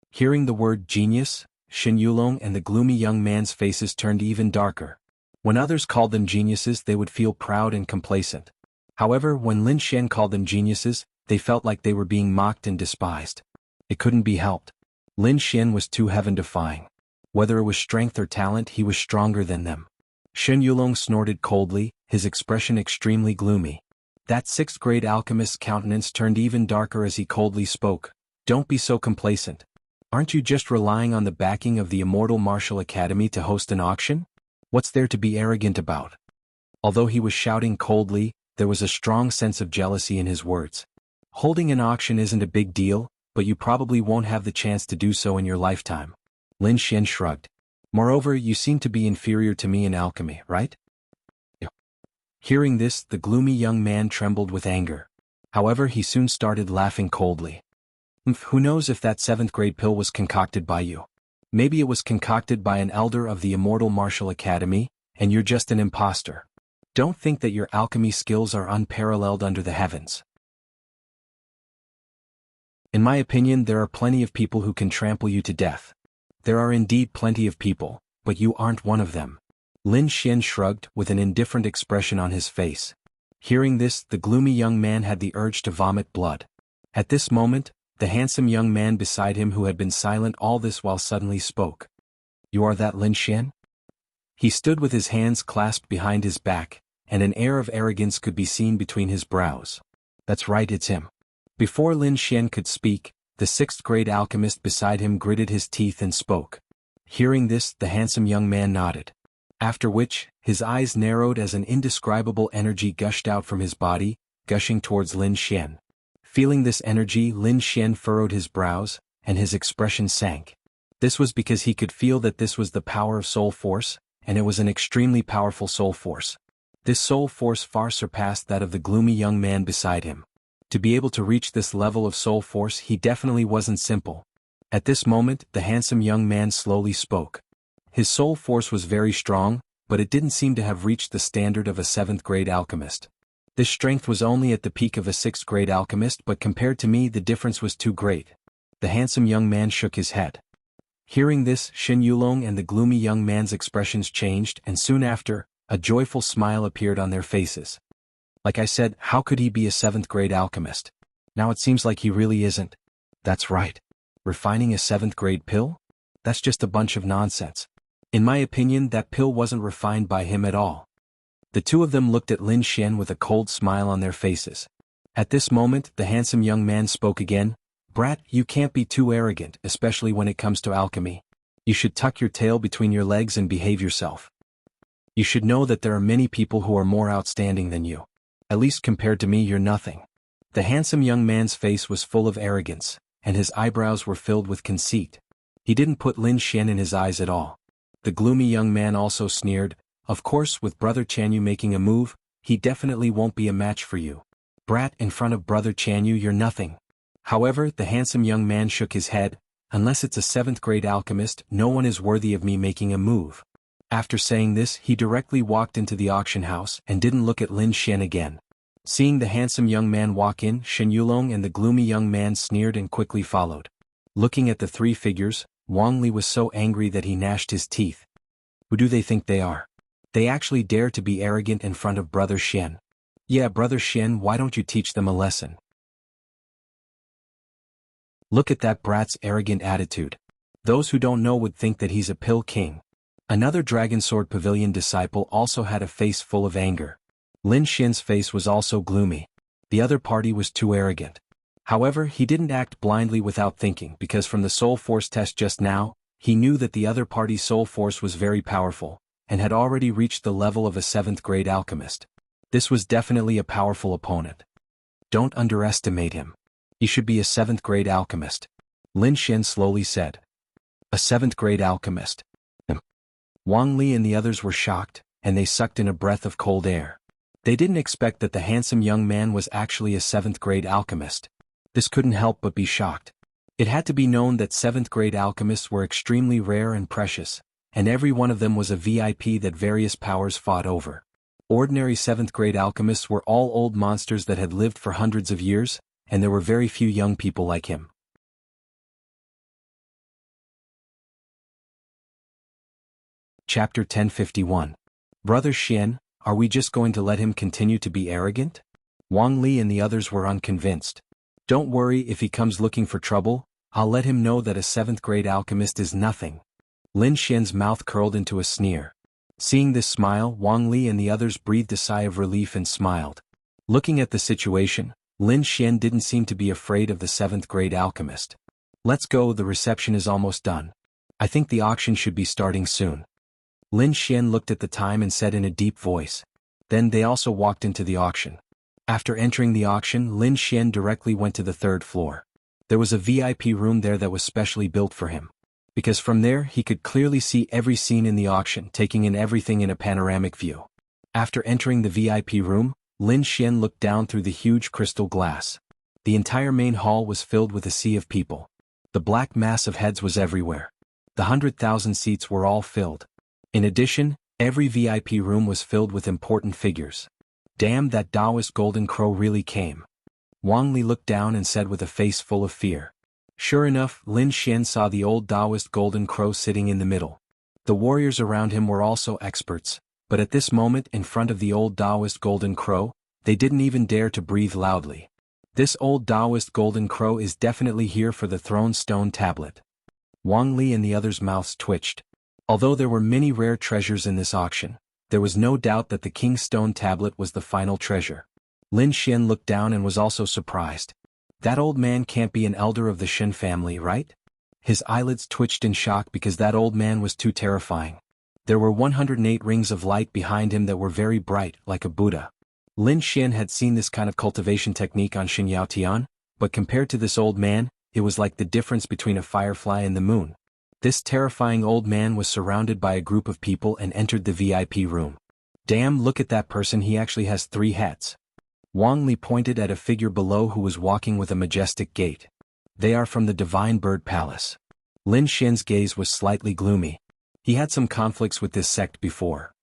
Speaker 1: Hearing the word genius, Xin Yulong and the gloomy young man's faces turned even darker. When others called them geniuses, they would feel proud and complacent. However, when Lin Xian called them geniuses, they felt like they were being mocked and despised. It couldn't be helped. Lin Xian was too heaven-defying. Whether it was strength or talent, he was stronger than them. Xin Yulong snorted coldly, his expression extremely gloomy. That 6th grade alchemist's countenance turned even darker as he coldly spoke. Don't be so complacent. Aren't you just relying on the backing of the Immortal Martial Academy to host an auction? What's there to be arrogant about? Although he was shouting coldly, there was a strong sense of jealousy in his words. Holding an auction isn't a big deal, but you probably won't have the chance to do so in your lifetime. Lin Xian shrugged. Moreover, you seem to be inferior to me in alchemy, right? Hearing this, the gloomy young man trembled with anger. However, he soon started laughing coldly. Who knows if that 7th grade pill was concocted by you? Maybe it was concocted by an elder of the Immortal Martial Academy, and you're just an imposter. Don't think that your alchemy skills are unparalleled under the heavens. In my opinion, there are plenty of people who can trample you to death. There are indeed plenty of people, but you aren't one of them. Lin Xian shrugged, with an indifferent expression on his face. Hearing this, the gloomy young man had the urge to vomit blood. At this moment, the handsome young man beside him who had been silent all this while suddenly spoke. You are that Lin Xian? He stood with his hands clasped behind his back, and an air of arrogance could be seen between his brows. That's right, it's him. Before Lin Xian could speak, the 6th grade alchemist beside him gritted his teeth and spoke. Hearing this, the handsome young man nodded. After which, his eyes narrowed as an indescribable energy gushed out from his body, gushing towards Lin Xian. Feeling this energy, Lin Xian furrowed his brows, and his expression sank. This was because he could feel that this was the power of soul force, and it was an extremely powerful soul force. This soul force far surpassed that of the gloomy young man beside him. To be able to reach this level of soul force, he definitely wasn't simple. At this moment, the handsome young man slowly spoke. His soul force was very strong, but it didn't seem to have reached the standard of a 7th grade alchemist. This strength was only at the peak of a 6th grade alchemist, but compared to me the difference was too great. The handsome young man shook his head. Hearing this, Xin Yulong and the gloomy young man's expressions changed, and soon after, a joyful smile appeared on their faces. Like I said, how could he be a 7th grade alchemist? Now it seems like he really isn't. That's right. Refining a 7th grade pill? That's just a bunch of nonsense. In my opinion, that pill wasn't refined by him at all. The two of them looked at Lin Xian with a cold smile on their faces. At this moment, the handsome young man spoke again. Brat, you can't be too arrogant, especially when it comes to alchemy. You should tuck your tail between your legs and behave yourself. You should know that there are many people who are more outstanding than you. At least compared to me, you're nothing. The handsome young man's face was full of arrogance, and his eyebrows were filled with conceit. He didn't put Lin Xian in his eyes at all. The gloomy young man also sneered, "Of course, with Brother Chanyu making a move, he definitely won't be a match for you. Brat, in front of Brother Chanyu you're nothing." However, the handsome young man shook his head, "Unless it's a 7th grade alchemist, no one is worthy of me making a move." After saying this, he directly walked into the auction house and didn't look at Lin Xian again. Seeing the handsome young man walk in, Shen Yulong and the gloomy young man sneered and quickly followed. Looking at the three figures, Wang Li was so angry that he gnashed his teeth. Who do they think they are? They actually dare to be arrogant in front of Brother Xian. Yeah, Brother Xian, why don't you teach them a lesson? Look at that brat's arrogant attitude. Those who don't know would think that he's a pill king. Another Dragon Sword Pavilion disciple also had a face full of anger. Lin Xian's face was also gloomy. The other party was too arrogant. However, he didn't act blindly without thinking, because from the soul force test just now, he knew that the other party's soul force was very powerful, and had already reached the level of a 7th grade alchemist. This was definitely a powerful opponent. Don't underestimate him. He should be a 7th grade alchemist. Lin Xian slowly said. A 7th grade alchemist. Wang Li and the others were shocked, and they sucked in a breath of cold air. They didn't expect that the handsome young man was actually a 7th grade alchemist. This couldn't help but be shocked. It had to be known that 7th grade alchemists were extremely rare and precious, and every one of them was a VIP that various powers fought over. Ordinary 7th grade alchemists were all old monsters that had lived for hundreds of years, and there were very few young people like him. Chapter 1051. Brother Xian, are we just going to let him continue to be arrogant? Wang Li and the others were unconvinced. Don't worry, if he comes looking for trouble, I'll let him know that a 7th grade alchemist is nothing. Lin Xian's mouth curled into a sneer. Seeing this smile, Wang Li and the others breathed a sigh of relief and smiled. Looking at the situation, Lin Xian didn't seem to be afraid of the 7th grade alchemist. Let's go, the reception is almost done. I think the auction should be starting soon. Lin Xian looked at the time and said in a deep voice. Then they also walked into the auction. After entering the auction, Lin Xian directly went to the 3rd floor. There was a VIP room there that was specially built for him. Because from there he could clearly see every scene in the auction, taking in everything in a panoramic view. After entering the VIP room, Lin Xian looked down through the huge crystal glass. The entire main hall was filled with a sea of people. The black mass of heads was everywhere. The 100,000 seats were all filled. In addition, every VIP room was filled with important figures. Damn, that Taoist golden crow really came. Wang Li looked down and said with a face full of fear. Sure enough, Lin Xian saw the old Taoist golden crow sitting in the middle. The warriors around him were also experts, but at this moment in front of the old Taoist golden crow, they didn't even dare to breathe loudly. This old Taoist golden crow is definitely here for the throne stone tablet. Wang Li and the others' mouths twitched. Although there were many rare treasures in this auction, there was no doubt that the King's Stone tablet was the final treasure. Lin Xian looked down and was also surprised. That old man can't be an elder of the Shen family, right? His eyelids twitched in shock because that old man was too terrifying. There were 108 rings of light behind him that were very bright, like a Buddha. Lin Xian had seen this kind of cultivation technique on Xin Yaotian, but compared to this old man, it was like the difference between a firefly and the moon. This terrifying old man was surrounded by a group of people and entered the VIP room. Damn, look at that person, he actually has 3 heads. Wang Li pointed at a figure below who was walking with a majestic gait. They are from the Divine Bird Palace. Lin Xian's gaze was slightly gloomy. He had some conflicts with this sect before.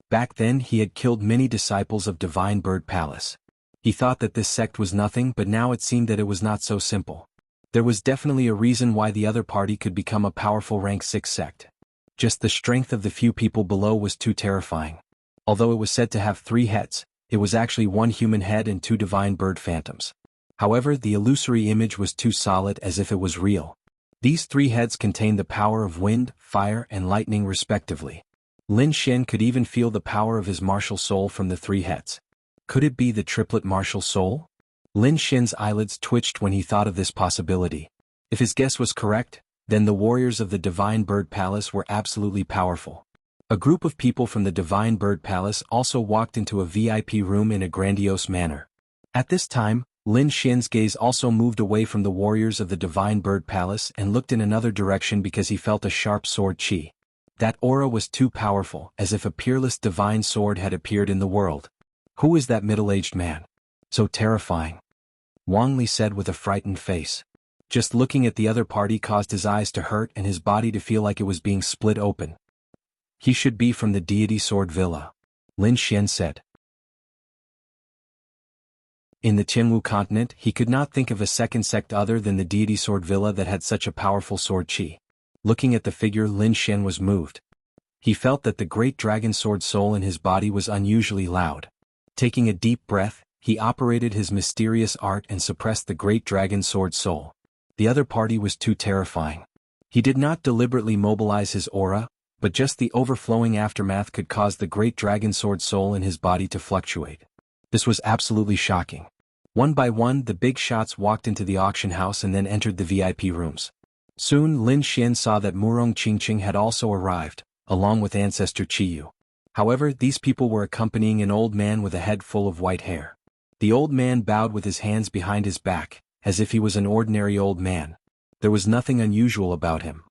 Speaker 1: Back then he had killed many disciples of Divine Bird Palace. He thought that this sect was nothing, but now it seemed that it was not so simple. There was definitely a reason why the other party could become a powerful rank 6 sect. Just the strength of the few people below was too terrifying. Although it was said to have 3 heads, it was actually 1 human head and 2 divine bird phantoms. However, the illusory image was too solid as if it was real. These 3 heads contained the power of wind, fire, and lightning respectively. Lin Xian could even feel the power of his martial soul from the 3 heads. Could it be the triplet martial soul? Lin Xian's eyelids twitched when he thought of this possibility. If his guess was correct, Then the warriors of the Divine Bird Palace were absolutely powerful. A group of people from the Divine Bird Palace also walked into a VIP room in a grandiose manner. At this time, Lin Xian's gaze also moved away from the warriors of the Divine Bird Palace and looked in another direction because he felt a sharp sword qi. That aura was too powerful, as if a peerless divine sword had appeared in the world. Who is that middle-aged man? So terrifying. Wang Li said with a frightened face. Just looking at the other party caused his eyes to hurt and his body to feel like it was being split open. He should be from the Deity Sword Villa, Lin Xian said. In the Jianghu continent, he could not think of a second sect other than the Deity Sword Villa that had such a powerful sword qi. Looking at the figure, Lin Xian was moved. He felt that the great dragon sword soul in his body was unusually loud. Taking a deep breath, he operated his mysterious art and suppressed the great dragon sword soul. The other party was too terrifying. He did not deliberately mobilize his aura, but just the overflowing aftermath could cause the great dragon sword soul in his body to fluctuate. This was absolutely shocking. One by one, the big shots walked into the auction house and then entered the VIP rooms. Soon Lin Xian saw that Murong Qingqing had also arrived, along with Ancestor Qiyu. However, these people were accompanying an old man with a head full of white hair. The old man bowed with his hands behind his back, as if he was an ordinary old man. There was nothing unusual about him.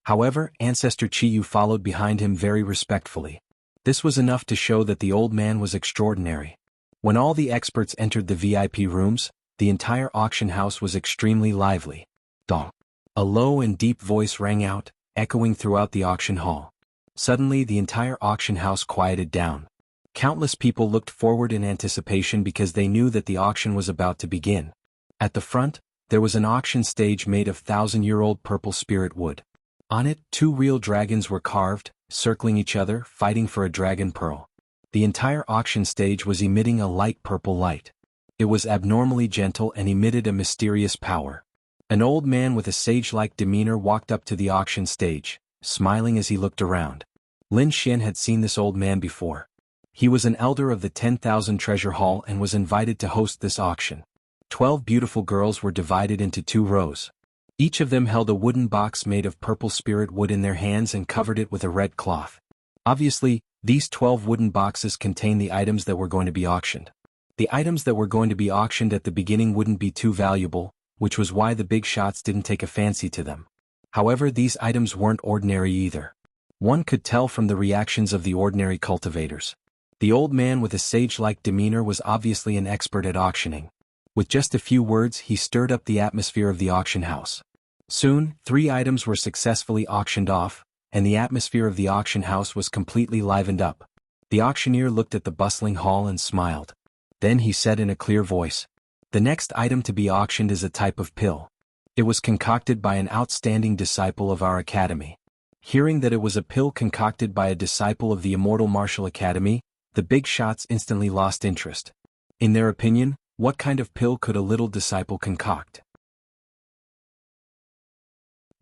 Speaker 1: However, Ancestor Qiyu followed behind him very respectfully. This was enough to show that the old man was extraordinary. When all the experts entered the VIP rooms, the entire auction house was extremely lively. Dong. A low and deep voice rang out, echoing throughout the auction hall. Suddenly the entire auction house quieted down. Countless people looked forward in anticipation because they knew that the auction was about to begin. At the front, there was an auction stage made of 1,000-year-old purple spirit wood. On it, 2 real dragons were carved, circling each other, fighting for a dragon pearl. The entire auction stage was emitting a light purple light. It was abnormally gentle and emitted a mysterious power. An old man with a sage-like demeanor walked up to the auction stage, smiling as he looked around. Lin Xian had seen this old man before. He was an elder of the 10,000 Treasure Hall and was invited to host this auction. 12 beautiful girls were divided into 2 rows. Each of them held a wooden box made of purple spirit wood in their hands and covered it with a red cloth. Obviously, these 12 wooden boxes contained the items that were going to be auctioned. The items that were going to be auctioned at the beginning wouldn't be too valuable, which was why the big shots didn't take a fancy to them. However, these items weren't ordinary either. One could tell from the reactions of the ordinary cultivators. The old man with a sage-like demeanor was obviously an expert at auctioning. With just a few words, he stirred up the atmosphere of the auction house. Soon, 3 items were successfully auctioned off, and the atmosphere of the auction house was completely livened up. The auctioneer looked at the bustling hall and smiled. Then he said in a clear voice, "The next item to be auctioned is a type of pill. It was concocted by an outstanding disciple of our academy." Hearing that it was a pill concocted by a disciple of the Immortal Martial Academy, the big shots instantly lost interest. In their opinion, what kind of pill could a little disciple concoct?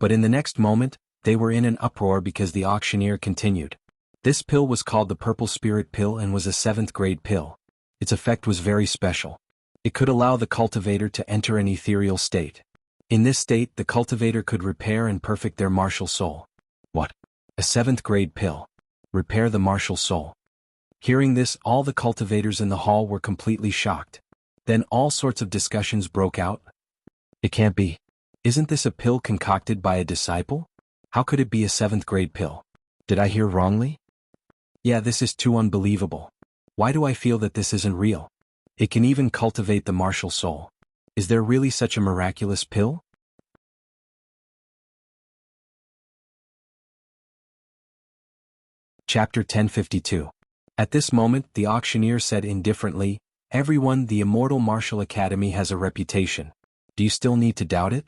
Speaker 1: But in the next moment, they were in an uproar because the auctioneer continued. This pill was called the Purple Spirit Pill and was a 7th grade pill. Its effect was very special. It could allow the cultivator to enter an ethereal state. In this state, the cultivator could repair and perfect their martial soul. What? A 7th grade pill? Repair the martial soul? Hearing this, all the cultivators in the hall were completely shocked. Then all sorts of discussions broke out. It can't be. Isn't this a pill concocted by a disciple? How could it be a 7th grade pill? Did I hear wrongly? Yeah, this is too unbelievable. Why do I feel that this isn't real? It can even cultivate the martial soul. Is there really such a miraculous pill? Chapter 1052. At this moment, the auctioneer said indifferently, "Everyone, the Immortal Martial Academy has a reputation. Do you still need to doubt it?"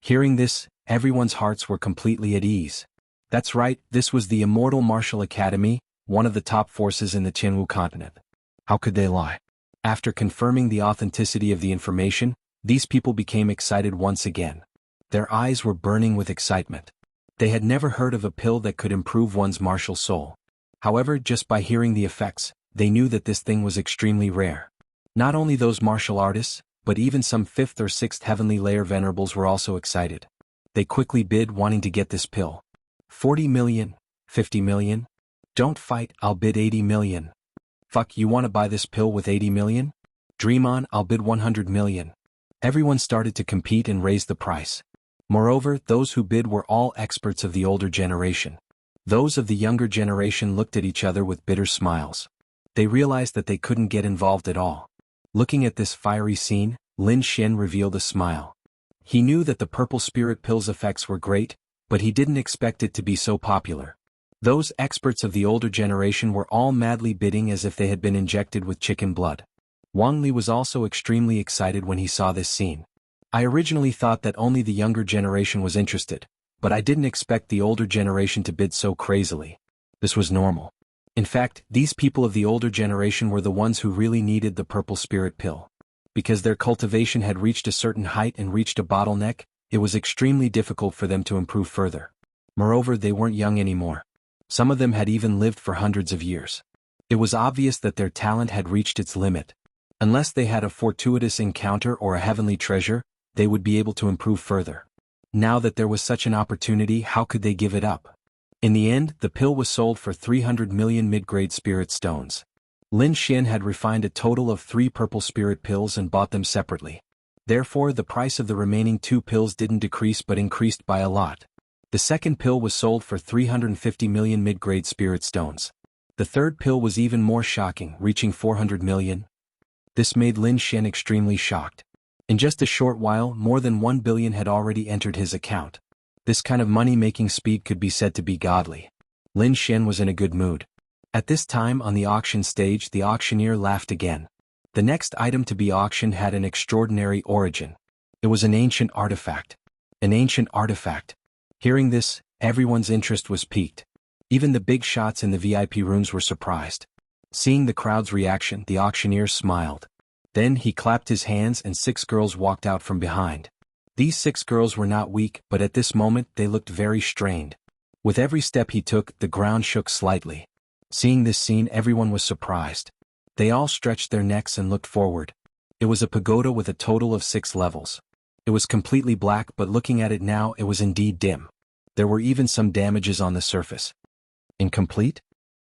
Speaker 1: Hearing this, everyone's hearts were completely at ease. That's right, this was the Immortal Martial Academy, one of the top forces in the Jianghu continent. How could they lie? After confirming the authenticity of the information, these people became excited once again. Their eyes were burning with excitement. They had never heard of a pill that could improve one's martial soul. However, just by hearing the effects, they knew that this thing was extremely rare. Not only those martial artists, but even some 5th or 6th heavenly layer venerables were also excited. They quickly bid, wanting to get this pill. 40 million, 50 million? Don't fight, I'll bid 80 million. Fuck, you wanna buy this pill with 80 million? Dream on, I'll bid 100 million. Everyone started to compete and raise the price. Moreover, those who bid were all experts of the older generation. Those of the younger generation looked at each other with bitter smiles. They realized that they couldn't get involved at all. Looking at this fiery scene, Lin Xian revealed a smile. He knew that the purple spirit pill's effects were great, but he didn't expect it to be so popular. Those experts of the older generation were all madly bidding as if they had been injected with chicken blood. Wang Li was also extremely excited when he saw this scene. I originally thought that only the younger generation was interested, but I didn't expect the older generation to bid so crazily. This was normal. In fact, these people of the older generation were the ones who really needed the purple spirit pill. Because their cultivation had reached a certain height and reached a bottleneck, it was extremely difficult for them to improve further. Moreover, they weren't young anymore. Some of them had even lived for hundreds of years. It was obvious that their talent had reached its limit. Unless they had a fortuitous encounter or a heavenly treasure, they would be able to improve further. Now that there was such an opportunity, how could they give it up? In the end, the pill was sold for 300 million mid-grade spirit stones. Lin Xian had refined a total of 3 purple spirit pills and bought them separately. Therefore, the price of the remaining 2 pills didn't decrease but increased by a lot. The second pill was sold for 350 million mid-grade spirit stones. The third pill was even more shocking, reaching 400 million. This made Lin Xian extremely shocked. In just a short while, more than 1 billion had already entered his account. This kind of money-making speed could be said to be godly. Lin Xian was in a good mood. At this time on the auction stage, the auctioneer laughed again. The next item to be auctioned had an extraordinary origin. It was an ancient artifact. An ancient artifact. Hearing this, everyone's interest was piqued. Even the big shots in the VIP rooms were surprised. Seeing the crowd's reaction, the auctioneer smiled. Then he clapped his hands and 6 girls walked out from behind. These 6 girls were not weak, but at this moment they looked very strained. With every step he took, the ground shook slightly. Seeing this scene, everyone was surprised. They all stretched their necks and looked forward. It was a pagoda with a total of 6 levels. It was completely black, but looking at it now, it was indeed dim. There were even some damages on the surface. Incomplete?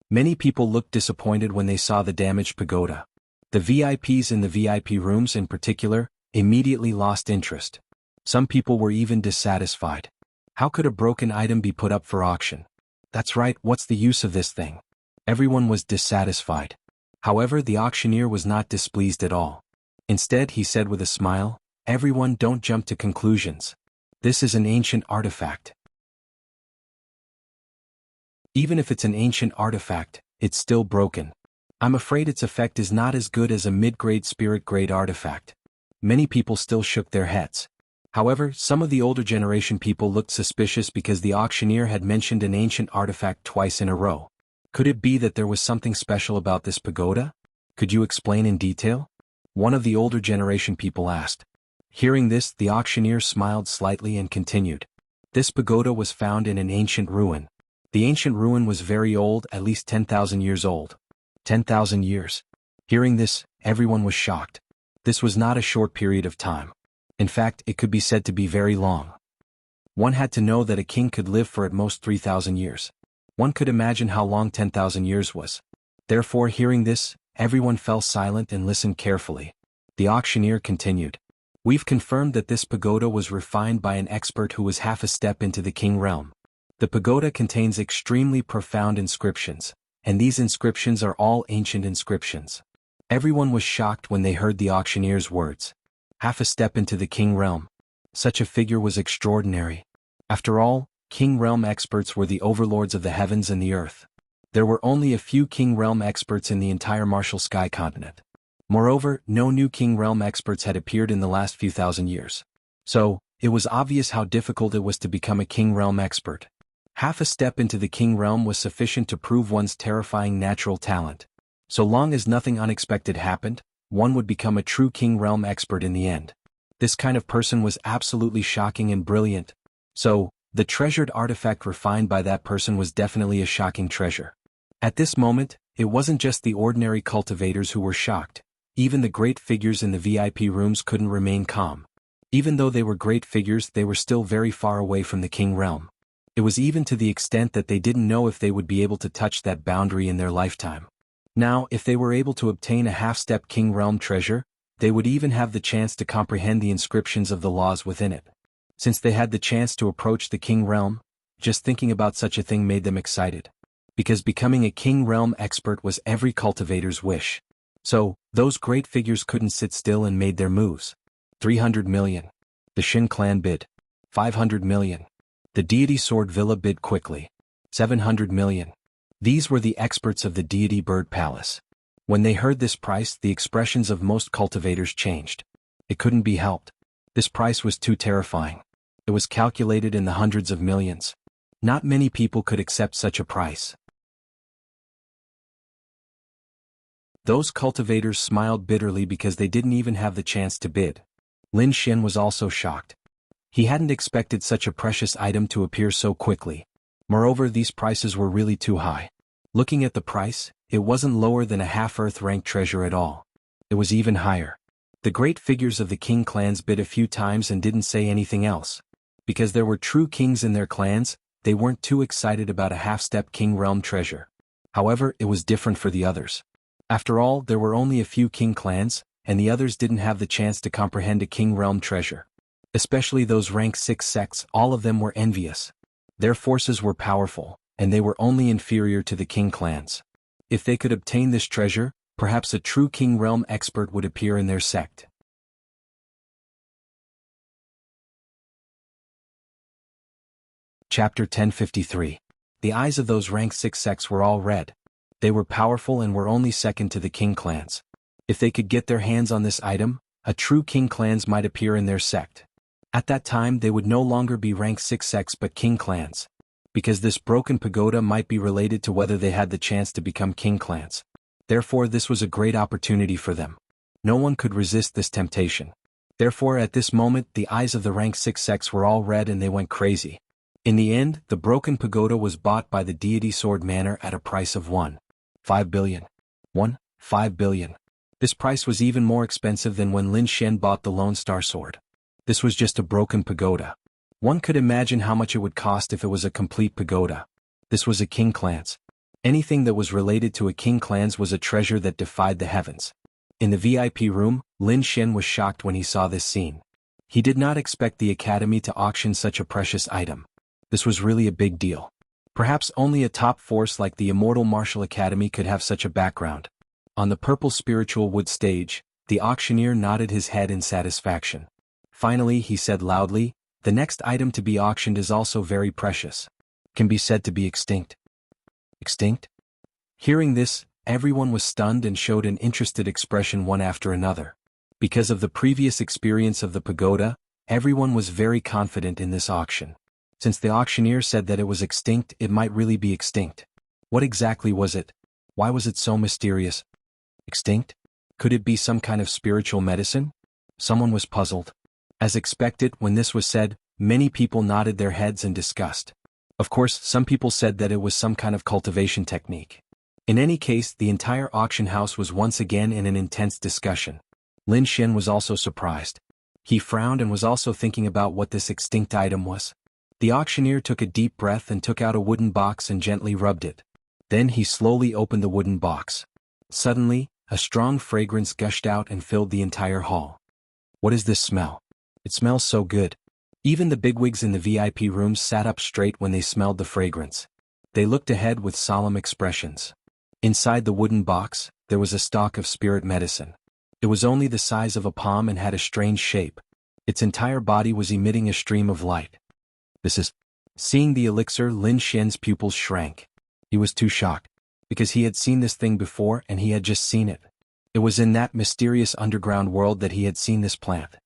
Speaker 1: Many people looked disappointed when they saw the damaged pagoda. The VIPs in the VIP rooms in particular immediately lost interest. Some people were even dissatisfied. How could a broken item be put up for auction? That's right, what's the use of this thing? Everyone was dissatisfied. However, the auctioneer was not displeased at all. Instead, he said with a smile, "Everyone, don't jump to conclusions. This is an ancient artifact. Even if it's an ancient artifact, it's still broken. I'm afraid its effect is not as good as a mid-grade spirit-grade artifact." Many people still shook their heads. However, some of the older generation people looked suspicious because the auctioneer had mentioned an ancient artifact twice in a row. Could it be that there was something special about this pagoda? Could you explain in detail? One of the older generation people asked. Hearing this, the auctioneer smiled slightly and continued. This pagoda was found in an ancient ruin. The ancient ruin was very old, at least 10,000 years old. 10,000 years. Hearing this, everyone was shocked. This was not a short period of time. In fact, it could be said to be very long. One had to know that a king could live for at most 3,000 years. One could imagine how long 10,000 years was. Therefore, hearing this, everyone fell silent and listened carefully. The auctioneer continued. We've confirmed that this pagoda was refined by an expert who was half a step into the king realm. The pagoda contains extremely profound inscriptions, and these inscriptions are all ancient inscriptions. Everyone was shocked when they heard the auctioneer's words. Half a step into the king realm. Such a figure was extraordinary. After all, king realm experts were the overlords of the heavens and the earth. There were only a few king realm experts in the entire Martial Sky continent. Moreover, no new king realm experts had appeared in the last few thousand years. So, it was obvious how difficult it was to become a king realm expert. Half a step into the king realm was sufficient to prove one's terrifying natural talent. So long as nothing unexpected happened, one would become a true king realm expert in the end. This kind of person was absolutely shocking and brilliant. So, the treasured artifact refined by that person was definitely a shocking treasure. At this moment, it wasn't just the ordinary cultivators who were shocked. Even the great figures in the VIP rooms couldn't remain calm. Even though they were great figures, they were still very far away from the king realm. It was even to the extent that they didn't know if they would be able to touch that boundary in their lifetime. Now, if they were able to obtain a half-step king realm treasure, they would even have the chance to comprehend the inscriptions of the laws within it. Since they had the chance to approach the king realm, just thinking about such a thing made them excited. Because becoming a king realm expert was every cultivator's wish. So, those great figures couldn't sit still and made their moves. 300 million. The Shin clan bid. 500 million. The deity sword villa bid quickly. 700 million. These were the experts of the deity bird palace. When they heard this price, the expressions of most cultivators changed. It couldn't be helped. This price was too terrifying. It was calculated in the hundreds of millions. Not many people could accept such a price. Those cultivators smiled bitterly because they didn't even have the chance to bid. Lin Xian was also shocked. He hadn't expected such a precious item to appear so quickly. Moreover, these prices were really too high. Looking at the price, it wasn't lower than a half-earth rank treasure at all. It was even higher. The great figures of the king clans bid a few times and didn't say anything else. Because there were true kings in their clans, they weren't too excited about a half-step king realm treasure. However, it was different for the others. After all, there were only a few king clans, and the others didn't have the chance to comprehend a king realm treasure. Especially those rank 6 sects, all of them were envious. Their forces were powerful, and they were only inferior to the king clans. If they could obtain this treasure, perhaps a true king realm expert would appear in their sect. Chapter 1053. The eyes of those rank 6 sects were all red. They were powerful and were only second to the king clans. If they could get their hands on this item, a true king clans might appear in their sect. At that time they would no longer be rank 6 sects but king clans. Because this broken pagoda might be related to whether they had the chance to become king clans. Therefore this was a great opportunity for them. No one could resist this temptation. Therefore at this moment the eyes of the rank 6 sects were all red and they went crazy. In the end, the broken pagoda was bought by the deity sword manor at a price of 1.5 billion. 1.5 billion. This price was even more expensive than when Lin Xian bought the Lone Star sword. This was just a broken pagoda. One could imagine how much it would cost if it was a complete pagoda. This was a king clans. Anything that was related to a king clans was a treasure that defied the heavens. In the VIP room, Lin Xian was shocked when he saw this scene. He did not expect the academy to auction such a precious item. This was really a big deal. Perhaps only a top force like the Immortal Martial Academy could have such a background. On the purple spiritual wood stage, the auctioneer nodded his head in satisfaction. Finally, he said loudly, "The next item to be auctioned is also very precious. Can be said to be extinct." Extinct? Hearing this, everyone was stunned and showed an interested expression one after another. Because of the previous experience of the pagoda, everyone was very confident in this auction. Since the auctioneer said that it was extinct, it might really be extinct. What exactly was it? Why was it so mysterious? Extinct? Could it be some kind of spiritual medicine? Someone was puzzled. As expected, when this was said, many people nodded their heads in disgust. Of course, some people said that it was some kind of cultivation technique. In any case, the entire auction house was once again in an intense discussion. Lin Xian was also surprised. He frowned and was also thinking about what this extinct item was. The auctioneer took a deep breath and took out a wooden box and gently rubbed it. Then he slowly opened the wooden box. Suddenly, a strong fragrance gushed out and filled the entire hall. What is this smell? It smells so good. Even the bigwigs in the VIP rooms sat up straight when they smelled the fragrance. They looked ahead with solemn expressions. Inside the wooden box, there was a stalk of spirit medicine. It was only the size of a palm and had a strange shape. Its entire body was emitting a stream of light. This is... Seeing the elixir, Lin Xian's pupils shrank. He was too shocked. Because he had seen this thing before and he had just seen it. It was in that mysterious underground world that he had seen this plant.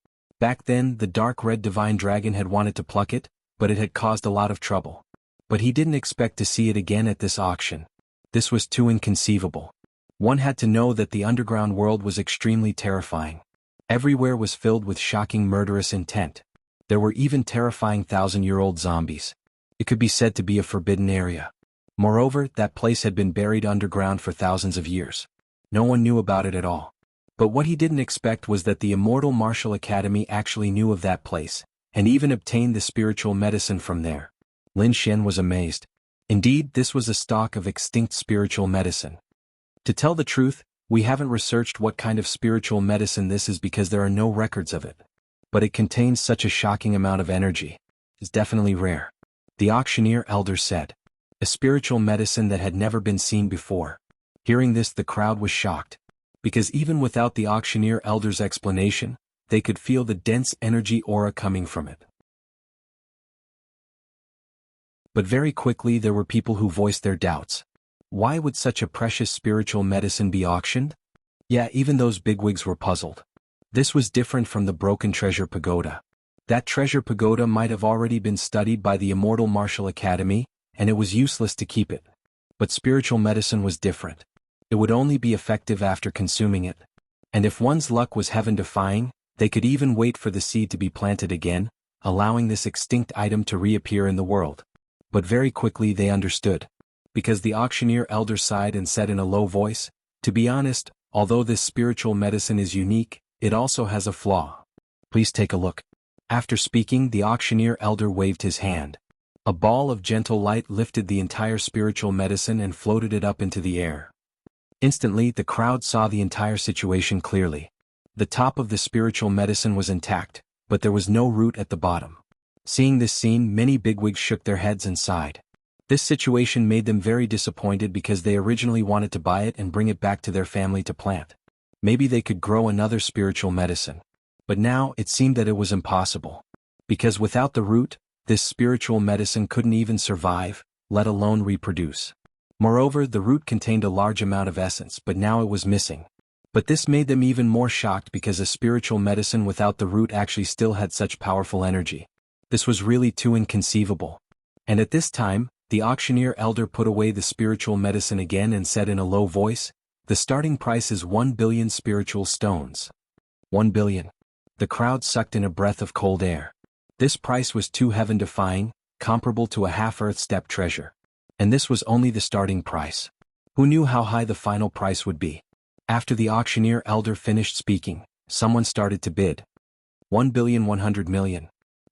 Speaker 1: Back then, the dark red divine dragon had wanted to pluck it, but it had caused a lot of trouble. But he didn't expect to see it again at this auction. This was too inconceivable. One had to know that the underground world was extremely terrifying. Everywhere was filled with shocking murderous intent. There were even terrifying 1,000-year-old zombies. It could be said to be a forbidden area. Moreover, that place had been buried underground for thousands of years. No one knew about it at all. But what he didn't expect was that the Immortal Martial Academy actually knew of that place, and even obtained the spiritual medicine from there. Lin Xian was amazed. Indeed, this was a stock of extinct spiritual medicine. To tell the truth, we haven't researched what kind of spiritual medicine this is because there are no records of it. But it contains such a shocking amount of energy. It's definitely rare. The auctioneer elder said. A spiritual medicine that had never been seen before. Hearing this, the crowd was shocked. Because even without the auctioneer elder's explanation, they could feel the dense energy aura coming from it. But very quickly there were people who voiced their doubts. Why would such a precious spiritual medicine be auctioned? Yeah, even those bigwigs were puzzled. This was different from the broken treasure pagoda. That treasure pagoda might have already been studied by the Immortal Martial Academy, and it was useless to keep it. But spiritual medicine was different. It would only be effective after consuming it. And if one's luck was heaven-defying, they could even wait for the seed to be planted again, allowing this extinct item to reappear in the world. But very quickly they understood. Because the auctioneer elder sighed and said in a low voice, "To be honest, although this spiritual medicine is unique, it also has a flaw. Please take a look." After speaking, the auctioneer elder waved his hand. A ball of gentle light lifted the entire spiritual medicine and floated it up into the air. Instantly, the crowd saw the entire situation clearly. The top of the spiritual medicine was intact, but there was no root at the bottom. Seeing this scene, many bigwigs shook their heads and sighed. This situation made them very disappointed because they originally wanted to buy it and bring it back to their family to plant. Maybe they could grow another spiritual medicine. But now it seemed that it was impossible. Because without the root, this spiritual medicine couldn't even survive, let alone reproduce. Moreover, the root contained a large amount of essence, but now it was missing. But this made them even more shocked because a spiritual medicine without the root actually still had such powerful energy. This was really too inconceivable. And at this time, the auctioneer elder put away the spiritual medicine again and said in a low voice, "The starting price is 1 billion spiritual stones." 1 billion. The crowd sucked in a breath of cold air. This price was too heaven-defying, comparable to a half-earth step treasure. And this was only the starting price. Who knew how high the final price would be? After the auctioneer elder finished speaking, someone started to bid. 1,100,000,000.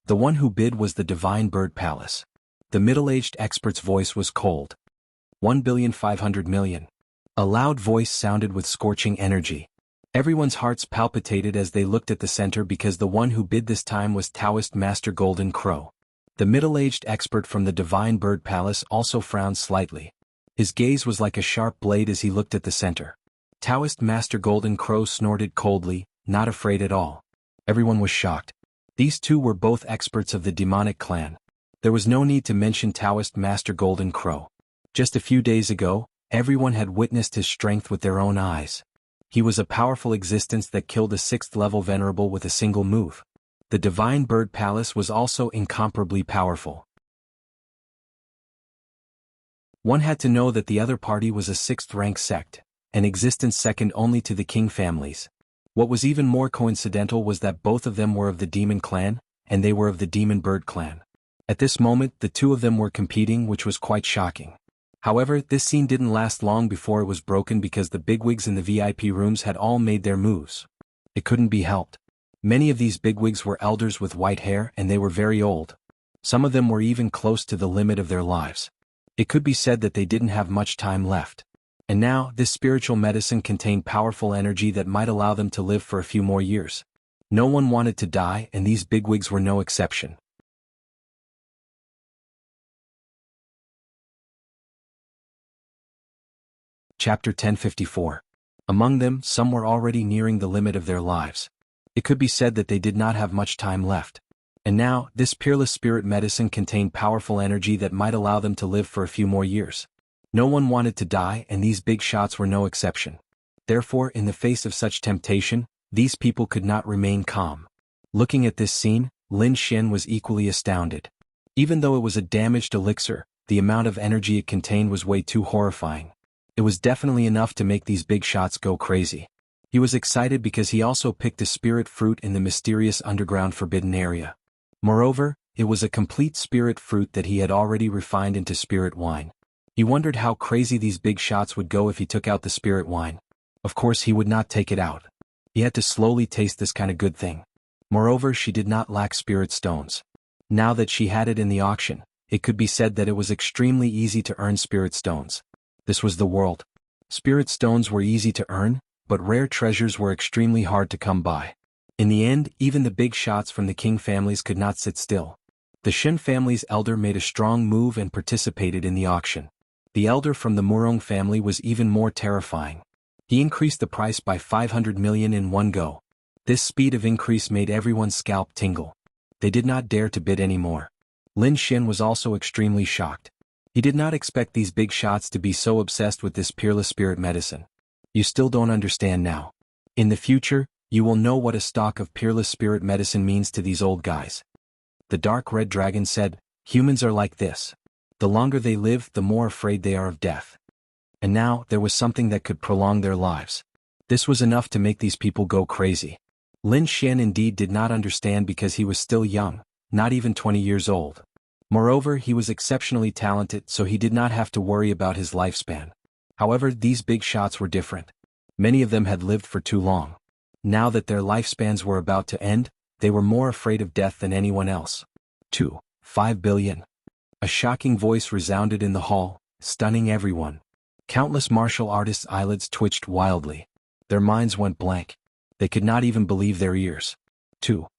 Speaker 1: The one who bid was the Divine Bird Palace. The middle-aged expert's voice was cold. 1,500,000,000. A loud voice sounded with scorching energy. Everyone's hearts palpitated as they looked at the center because the one who bid this time was Taoist Master Golden Crow. The middle-aged expert from the Divine Bird Palace also frowned slightly. His gaze was like a sharp blade as he looked at the center. Taoist Master Golden Crow snorted coldly, not afraid at all. Everyone was shocked. These two were both experts of the demonic clan. There was no need to mention Taoist Master Golden Crow. Just a few days ago, everyone had witnessed his strength with their own eyes. He was a powerful existence that killed a 6th-level venerable with a single move. The Divine Bird Palace was also incomparably powerful. One had to know that the other party was a 6th-rank sect, an existence second only to the king families. What was even more coincidental was that both of them were of the Demon Clan, and they were of the Demon Bird Clan. At this moment, the two of them were competing, which was quite shocking. However, this scene didn't last long before it was broken because the bigwigs in the VIP rooms had all made their moves. It couldn't be helped. Many of these bigwigs were elders with white hair and they were very old. Some of them were even close to the limit of their lives. It could be said that they didn't have much time left. And now, this spiritual medicine contained powerful energy that might allow them to live for a few more years. No one wanted to die, and these bigwigs were no exception. Chapter 1054. Among them, some were already nearing the limit of their lives. It could be said that they did not have much time left. And now, this peerless spirit medicine contained powerful energy that might allow them to live for a few more years. No one wanted to die, and these big shots were no exception. Therefore, in the face of such temptation, these people could not remain calm. Looking at this scene, Lin Xian was equally astounded. Even though it was a damaged elixir, the amount of energy it contained was way too horrifying. It was definitely enough to make these big shots go crazy. He was excited because he also picked a spirit fruit in the mysterious underground forbidden area. Moreover, it was a complete spirit fruit that he had already refined into spirit wine. He wondered how crazy these big shots would go if he took out the spirit wine. Of course he would not take it out. He had to slowly taste this kind of good thing. Moreover, she did not lack spirit stones. Now that she had it in the auction, it could be said that it was extremely easy to earn spirit stones. This was the world. Spirit stones were easy to earn, but rare treasures were extremely hard to come by. In the end, even the big shots from the king families could not sit still. The Shen family's elder made a strong move and participated in the auction. The elder from the Murong family was even more terrifying. He increased the price by 500 million in one go. This speed of increase made everyone's scalp tingle. They did not dare to bid anymore. Lin Xin was also extremely shocked. He did not expect these big shots to be so obsessed with this peerless spirit medicine. You still don't understand now. In the future, you will know what a stock of peerless spirit medicine means to these old guys. The dark red dragon said, humans are like this. The longer they live, the more afraid they are of death. And now, there was something that could prolong their lives. This was enough to make these people go crazy. Lin Xian indeed did not understand because he was still young, not even 20 years old. Moreover, he was exceptionally talented, so he did not have to worry about his lifespan. However, these big shots were different. Many of them had lived for too long. Now that their lifespans were about to end, they were more afraid of death than anyone else. 5 billion. A shocking voice resounded in the hall, stunning everyone. Countless martial artists' eyelids twitched wildly. Their minds went blank. They could not even believe their ears.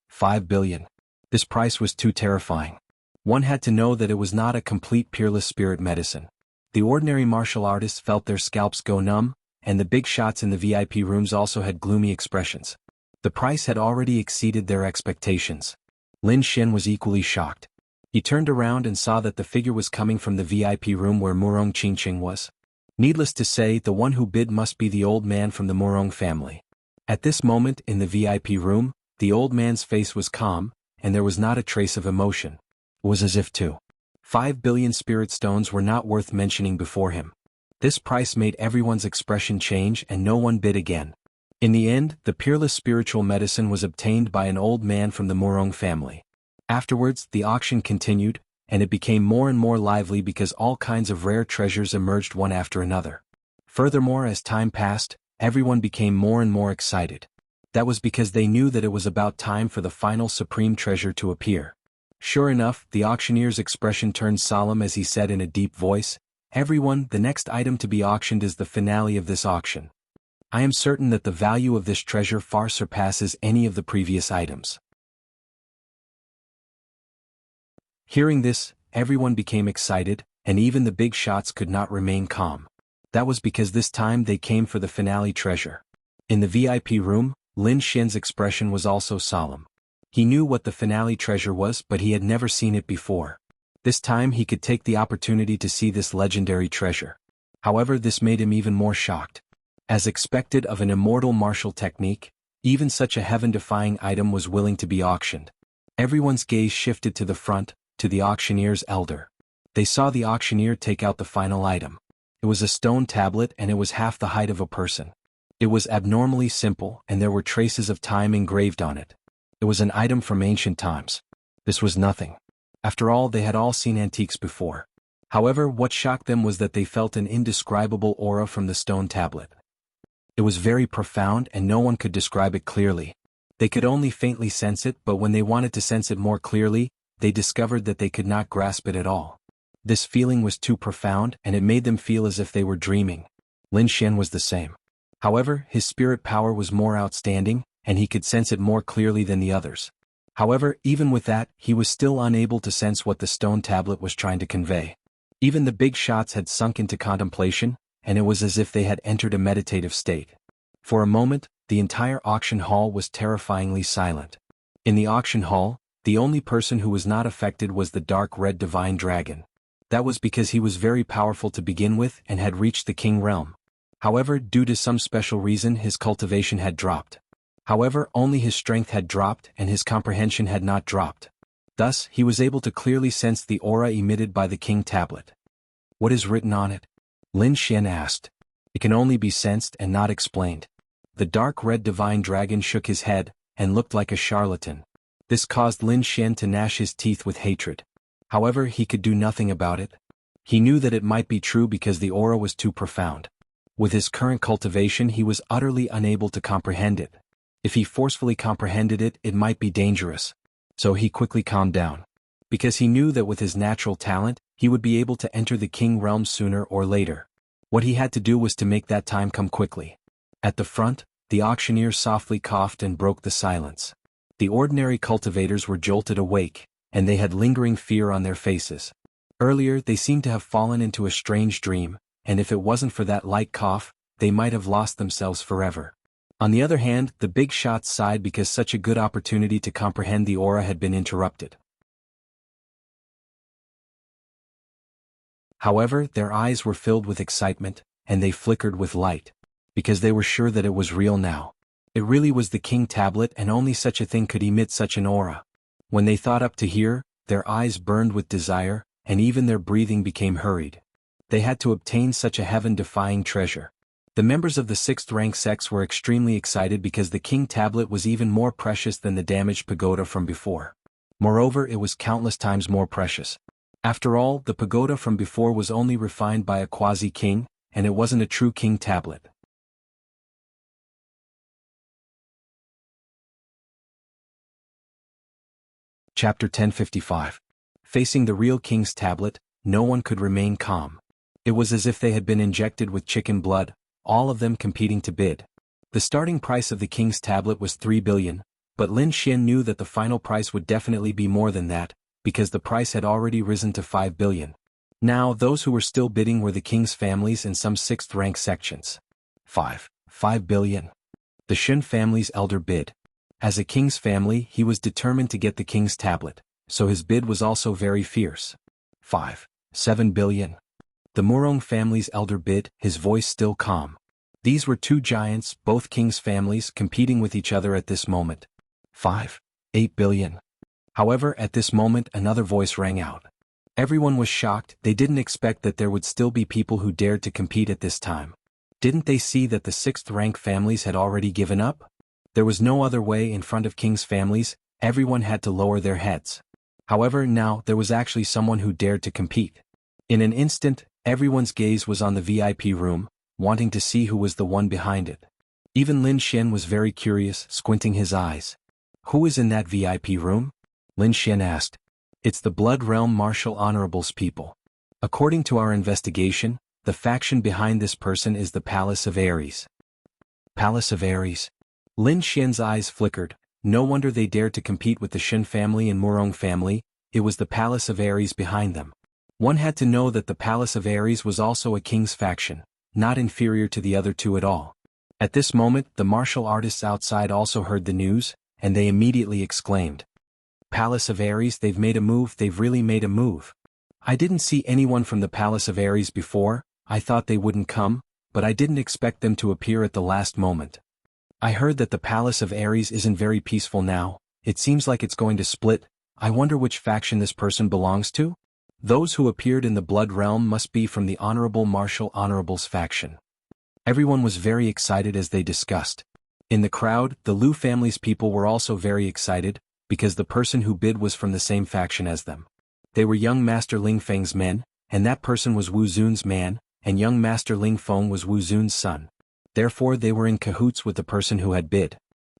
Speaker 1: 5 billion. This price was too terrifying. One had to know that it was not a complete peerless spirit medicine. The ordinary martial artists felt their scalps go numb, and the big shots in the VIP rooms also had gloomy expressions. The price had already exceeded their expectations. Lin Xin was equally shocked. He turned around and saw that the figure was coming from the VIP room where Murong Qingqing was. Needless to say, the one who bid must be the old man from the Murong family. At this moment in the VIP room, the old man's face was calm, and there was not a trace of emotion. It was as if 5 billion spirit stones were not worth mentioning before him. This price made everyone's expression change and no one bid again. In the end, the peerless spiritual medicine was obtained by an old man from the Murong family. Afterwards, the auction continued, and it became more and more lively because all kinds of rare treasures emerged one after another. Furthermore, as time passed, everyone became more and more excited. That was because they knew that it was about time for the final supreme treasure to appear. Sure enough, the auctioneer's expression turned solemn as he said in a deep voice, "Everyone, the next item to be auctioned is the finale of this auction. I am certain that the value of this treasure far surpasses any of the previous items." Hearing this, everyone became excited, and even the big shots could not remain calm. That was because this time they came for the finale treasure. In the VIP room, Lin Xian's expression was also solemn. He knew what the finale treasure was, but he had never seen it before. This time he could take the opportunity to see this legendary treasure. However, this made him even more shocked. As expected of an immortal martial technique, even such a heaven-defying item was willing to be auctioned. Everyone's gaze shifted to the front, to the auctioneer's elder. They saw the auctioneer take out the final item. It was a stone tablet and it was half the height of a person. It was abnormally simple and there were traces of time engraved on it. It was an item from ancient times. This was nothing. After all, they had all seen antiques before. However, what shocked them was that they felt an indescribable aura from the stone tablet. It was very profound and no one could describe it clearly. They could only faintly sense it, but when they wanted to sense it more clearly, they discovered that they could not grasp it at all. This feeling was too profound and it made them feel as if they were dreaming. Lin Xian was the same. However, his spirit power was more outstanding, and he could sense it more clearly than the others. However, even with that, he was still unable to sense what the stone tablet was trying to convey. Even the big shots had sunk into contemplation, and it was as if they had entered a meditative state. For a moment, the entire auction hall was terrifyingly silent. In the auction hall, the only person who was not affected was the dark red divine dragon. That was because he was very powerful to begin with and had reached the king realm. However, due to some special reason, his cultivation had dropped. However, only his strength had dropped and his comprehension had not dropped. Thus, he was able to clearly sense the aura emitted by the king tablet. "What is written on it?" Lin Xian asked. "It can only be sensed and not explained." The dark red divine dragon shook his head and looked like a charlatan. This caused Lin Xian to gnash his teeth with hatred. However, he could do nothing about it. He knew that it might be true because the aura was too profound. With his current cultivation, he was utterly unable to comprehend it. If he forcefully comprehended it, it might be dangerous. So he quickly calmed down. Because he knew that with his natural talent, he would be able to enter the king realm sooner or later. What he had to do was to make that time come quickly. At the front, the auctioneer softly coughed and broke the silence. The ordinary cultivators were jolted awake, and they had lingering fear on their faces. Earlier they seemed to have fallen into a strange dream, and if it wasn't for that light cough, they might have lost themselves forever. On the other hand, the big shots sighed because such a good opportunity to comprehend the aura had been interrupted. However, their eyes were filled with excitement, and they flickered with light. Because they were sure that it was real now. It really was the king tablet, and only such a thing could emit such an aura. When they thought up to here, their eyes burned with desire, and even their breathing became hurried. They had to obtain such a heaven-defying treasure. The members of the 6th rank sects were extremely excited because the king tablet was even more precious than the damaged pagoda from before. Moreover, it was countless times more precious. After all, the pagoda from before was only refined by a quasi-king, and it wasn't a true king tablet. Chapter 1055. Facing the real king's tablet, no one could remain calm. It was as if they had been injected with chicken blood, all of them competing to bid. The starting price of the king's tablet was 3 billion, but Lin Xian knew that the final price would definitely be more than that, because the price had already risen to 5 billion. Now those who were still bidding were the king's families and some 6th rank sections. 5 billion. The Shun family's elder bid. As a king's family, he was determined to get the king's tablet, so his bid was also very fierce. 7 billion. The Murong family's elder bid, his voice still calm. These were two giants, both king's families, competing with each other at this moment. 8 billion. However, at this moment another voice rang out. Everyone was shocked. They didn't expect that there would still be people who dared to compete at this time. Didn't they see that the 6th rank families had already given up? There was no other way in front of king's families, everyone had to lower their heads. However, now there was actually someone who dared to compete. In an instant, everyone's gaze was on the VIP room, wanting to see who was the one behind it. Even Lin Xian was very curious, squinting his eyes. Who is in that VIP room? Lin Xian asked. It's the Blood Realm Martial Honorables people. According to our investigation, the faction behind this person is the Palace of Ares. Palace of Ares? Lin Xian's eyes flickered. No wonder they dared to compete with the Shun family and Murong family, it was the Palace of Ares behind them. One had to know that the Palace of Ares was also a king's faction, not inferior to the other two at all. At this moment, the martial artists outside also heard the news, and they immediately exclaimed. Palace of Ares, they've made a move, they've really made a move. I didn't see anyone from the Palace of Ares before, I thought they wouldn't come, but I didn't expect them to appear at the last moment. I heard that the Palace of Ares isn't very peaceful now, it seems like it's going to split, I wonder which faction this person belongs to? Those who appeared in the Blood Realm must be from the Honorable Martial Honorables faction. Everyone was very excited as they discussed. In the crowd, the Lu family's people were also very excited, because the person who bid was from the same faction as them. They were young Master Ling Feng's men, and that person was Wu Zun's man, and young Master Ling Feng was Wu Zun's son. Therefore they were in cahoots with the person who had bid.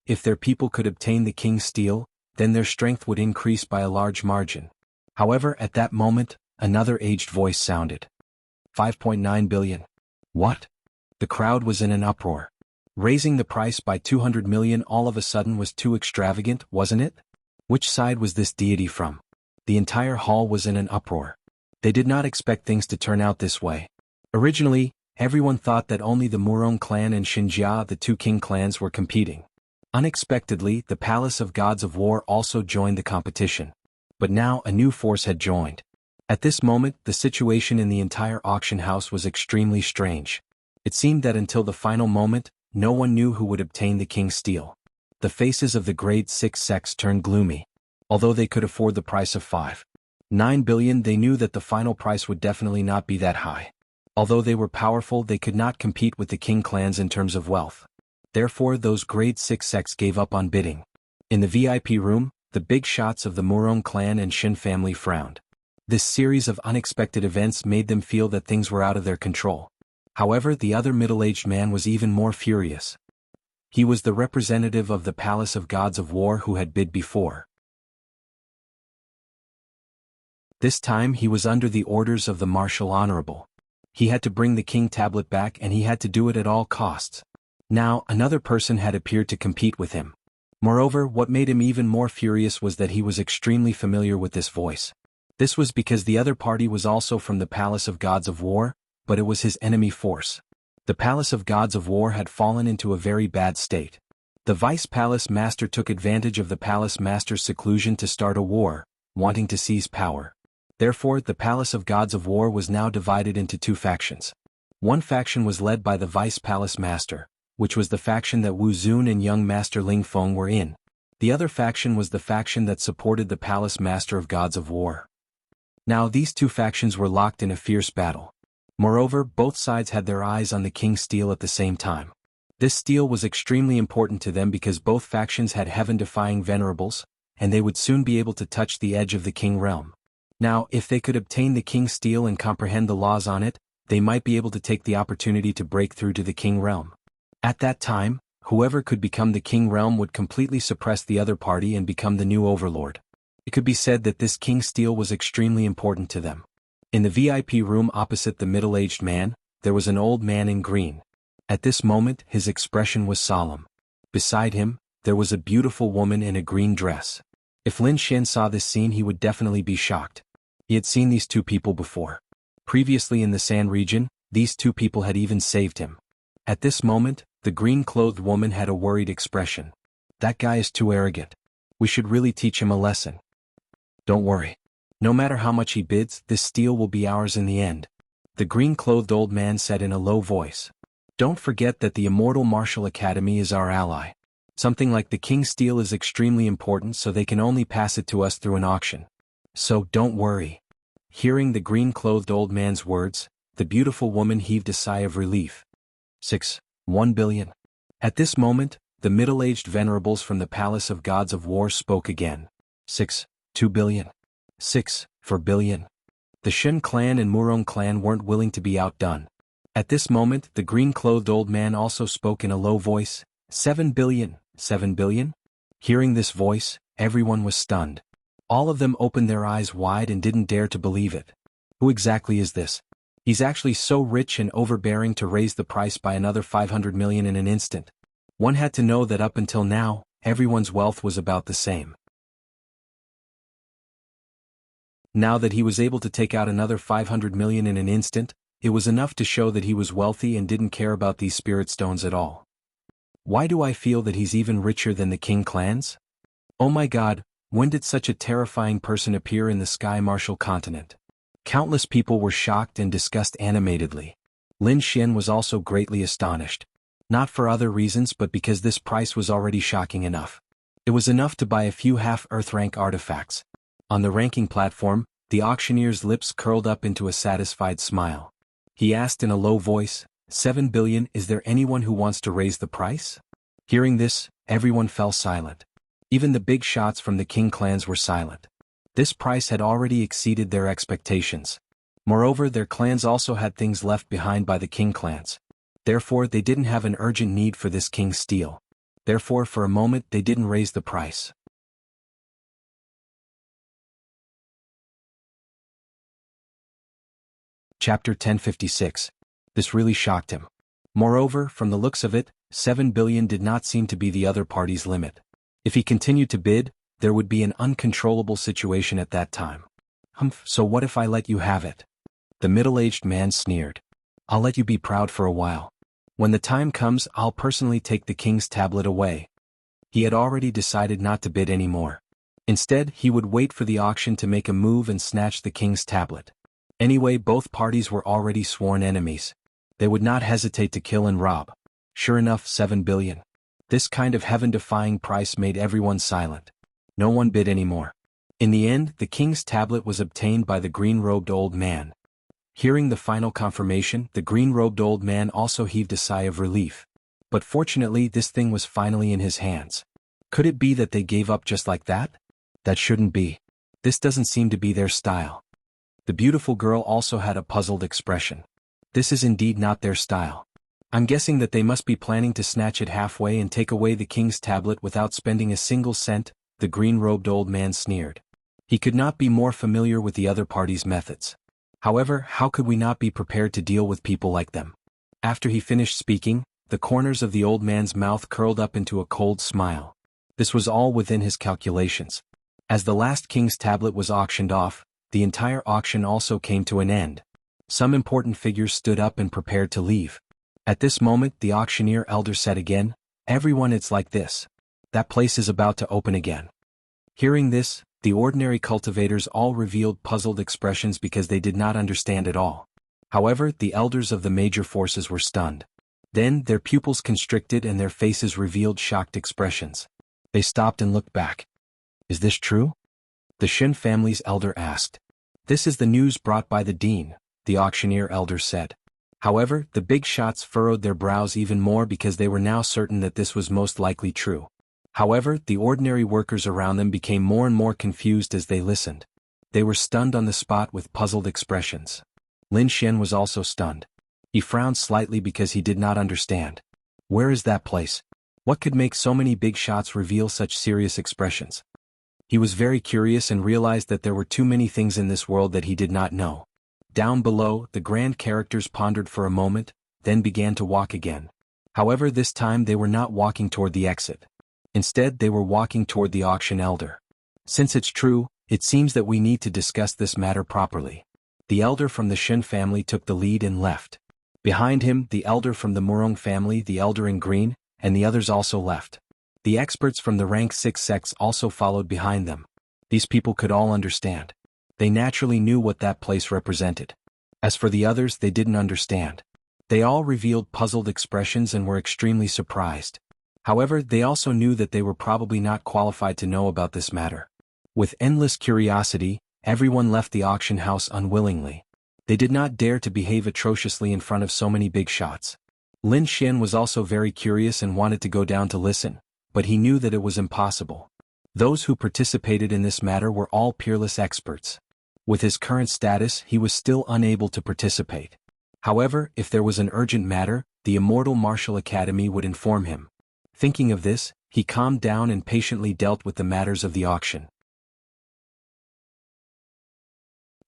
Speaker 1: If their people could obtain the king's steel, then their strength would increase by a large margin. However, at that moment, another aged voice sounded. 5.9 billion. What? The crowd was in an uproar. Raising the price by 200 million all of a sudden was too extravagant, wasn't it? Which side was this deity from? The entire hall was in an uproar. They did not expect things to turn out this way. Originally, everyone thought that only the Murong clan and Xinjia, the two king clans, were competing. Unexpectedly, the Palace of Gods of War also joined the competition. But now a new force had joined. At this moment, the situation in the entire auction house was extremely strange. It seemed that until the final moment, no one knew who would obtain the king's steel. The faces of the grade 6 sects turned gloomy. Although they could afford the price of 5.9 billion, they knew that the final price would definitely not be that high. Although they were powerful, they could not compete with the king clans in terms of wealth. Therefore those grade 6 sects gave up on bidding. In the VIP room, the big shots of the Murong clan and Shin family frowned. This series of unexpected events made them feel that things were out of their control. However, the other middle-aged man was even more furious. He was the representative of the Palace of Gods of War who had bid before. This time he was under the orders of the Marshal Honorable. He had to bring the king tablet back and he had to do it at all costs. Now, another person had appeared to compete with him. Moreover, what made him even more furious was that he was extremely familiar with this voice. This was because the other party was also from the Palace of Gods of War, but it was his enemy force. The Palace of Gods of War had fallen into a very bad state. The Vice Palace Master took advantage of the Palace Master's seclusion to start a war, wanting to seize power. Therefore, the Palace of Gods of War was now divided into two factions. One faction was led by the Vice Palace Master, which was the faction that Wu Zun and young Master Ling Feng were in. The other faction was the faction that supported the Palace Master of Gods of War. Now these two factions were locked in a fierce battle. Moreover, both sides had their eyes on the king's steel at the same time. This steel was extremely important to them because both factions had heaven-defying venerables, and they would soon be able to touch the edge of the king realm. Now, if they could obtain the king's steel and comprehend the laws on it, they might be able to take the opportunity to break through to the king realm. At that time, whoever could become the king realm would completely suppress the other party and become the new overlord. It could be said that this king's steel was extremely important to them. In the VIP room opposite the middle-aged man, there was an old man in green. At this moment, his expression was solemn. Beside him, there was a beautiful woman in a green dress. If Lin Xian saw this scene, he would definitely be shocked. He had seen these two people before. Previously in the San region, these two people had even saved him. At this moment, the green-clothed woman had a worried expression. That guy is too arrogant. We should really teach him a lesson. Don't worry. No matter how much he bids, this steel will be ours in the end. The green-clothed old man said in a low voice. Don't forget that the Immortal Martial Academy is our ally. Something like the king's steel is extremely important, so they can only pass it to us through an auction. So don't worry. Hearing the green-clothed old man's words, the beautiful woman heaved a sigh of relief. 1 billion. At this moment, the middle-aged venerables from the Palace of Gods of War spoke again. 2 billion. 4 billion. The Shen clan and Murong clan weren't willing to be outdone. At this moment, the green-clothed old man also spoke in a low voice. 7 billion. 7 billion? Hearing this voice, everyone was stunned. All of them opened their eyes wide and didn't dare to believe it. Who exactly is this? He's actually so rich and overbearing to raise the price by another 500 million in an instant. One had to know that up until now, everyone's wealth was about the same. Now that he was able to take out another 500 million in an instant, it was enough to show that he was wealthy and didn't care about these spirit stones at all. Why do I feel that he's even richer than the king clans? Oh my god, when did such a terrifying person appear in the Sky Martial continent? Countless people were shocked and discussed animatedly. Lin Xian was also greatly astonished. Not for other reasons but because this price was already shocking enough. It was enough to buy a few half-Earth rank artifacts. On the ranking platform, the auctioneer's lips curled up into a satisfied smile. He asked in a low voice, 7 billion, is there anyone who wants to raise the price? Hearing this, everyone fell silent. Even the big shots from the king clans were silent. This price had already exceeded their expectations. Moreover, their clans also had things left behind by the king clans. Therefore, they didn't have an urgent need for this king's steel. Therefore, for a moment, they didn't raise the price. Chapter 1056. This really shocked him. Moreover, from the looks of it, 7 billion did not seem to be the other party's limit. If he continued to bid, there would be an uncontrollable situation at that time. So what if I let you have it? The middle-aged man sneered. I'll let you be proud for a while. When the time comes, I'll personally take the king's tablet away. He had already decided not to bid anymore. Instead, he would wait for the auction to make a move and snatch the king's tablet. Anyway, both parties were already sworn enemies. They would not hesitate to kill and rob. Sure enough, 7 billion. This kind of heaven-defying price made everyone silent. No one bid anymore. In the end, the king's tablet was obtained by the green-robed old man. Hearing the final confirmation, the green-robed old man also heaved a sigh of relief. But fortunately, this thing was finally in his hands. Could it be that they gave up just like that? That shouldn't be. This doesn't seem to be their style. The beautiful girl also had a puzzled expression. This is indeed not their style. I'm guessing that they must be planning to snatch it halfway and take away the king's tablet without spending a single cent, the green-robed old man sneered. He could not be more familiar with the other party's methods. However, how could we not be prepared to deal with people like them? After he finished speaking, the corners of the old man's mouth curled up into a cold smile. This was all within his calculations. As the last king's tablet was auctioned off, the entire auction also came to an end. Some important figures stood up and prepared to leave. At this moment the auctioneer elder said again, "Everyone, it's like this. That place is about to open again." Hearing this, the ordinary cultivators all revealed puzzled expressions because they did not understand at all. However, the elders of the major forces were stunned. Then their pupils constricted and their faces revealed shocked expressions. They stopped and looked back. "Is this true?" the Shen family's elder asked. "This is the news brought by the dean," the auctioneer elder said. However, the big shots furrowed their brows even more because they were now certain that this was most likely true. However, the ordinary workers around them became more and more confused as they listened. They were stunned on the spot with puzzled expressions. Lin Xian was also stunned. He frowned slightly because he did not understand. Where is that place? What could make so many big shots reveal such serious expressions? He was very curious and realized that there were too many things in this world that he did not know. Down below, the grand characters pondered for a moment, then began to walk again. However, this time they were not walking toward the exit. Instead, they were walking toward the auction elder. "Since it's true, it seems that we need to discuss this matter properly." The elder from the Shen family took the lead and left. Behind him, the elder from the Murong family, the elder in green, and the others also left. The experts from the rank 6 sects also followed behind them. These people could all understand. They naturally knew what that place represented. As for the others, they didn't understand. They all revealed puzzled expressions and were extremely surprised. However, they also knew that they were probably not qualified to know about this matter. With endless curiosity, everyone left the auction house unwillingly. They did not dare to behave atrociously in front of so many big shots. Lin Xian was also very curious and wanted to go down to listen, but he knew that it was impossible. Those who participated in this matter were all peerless experts. With his current status, he was still unable to participate. However, if there was an urgent matter, the Immortal Martial Academy would inform him. Thinking of this, he calmed down and patiently dealt with the matters of the auction.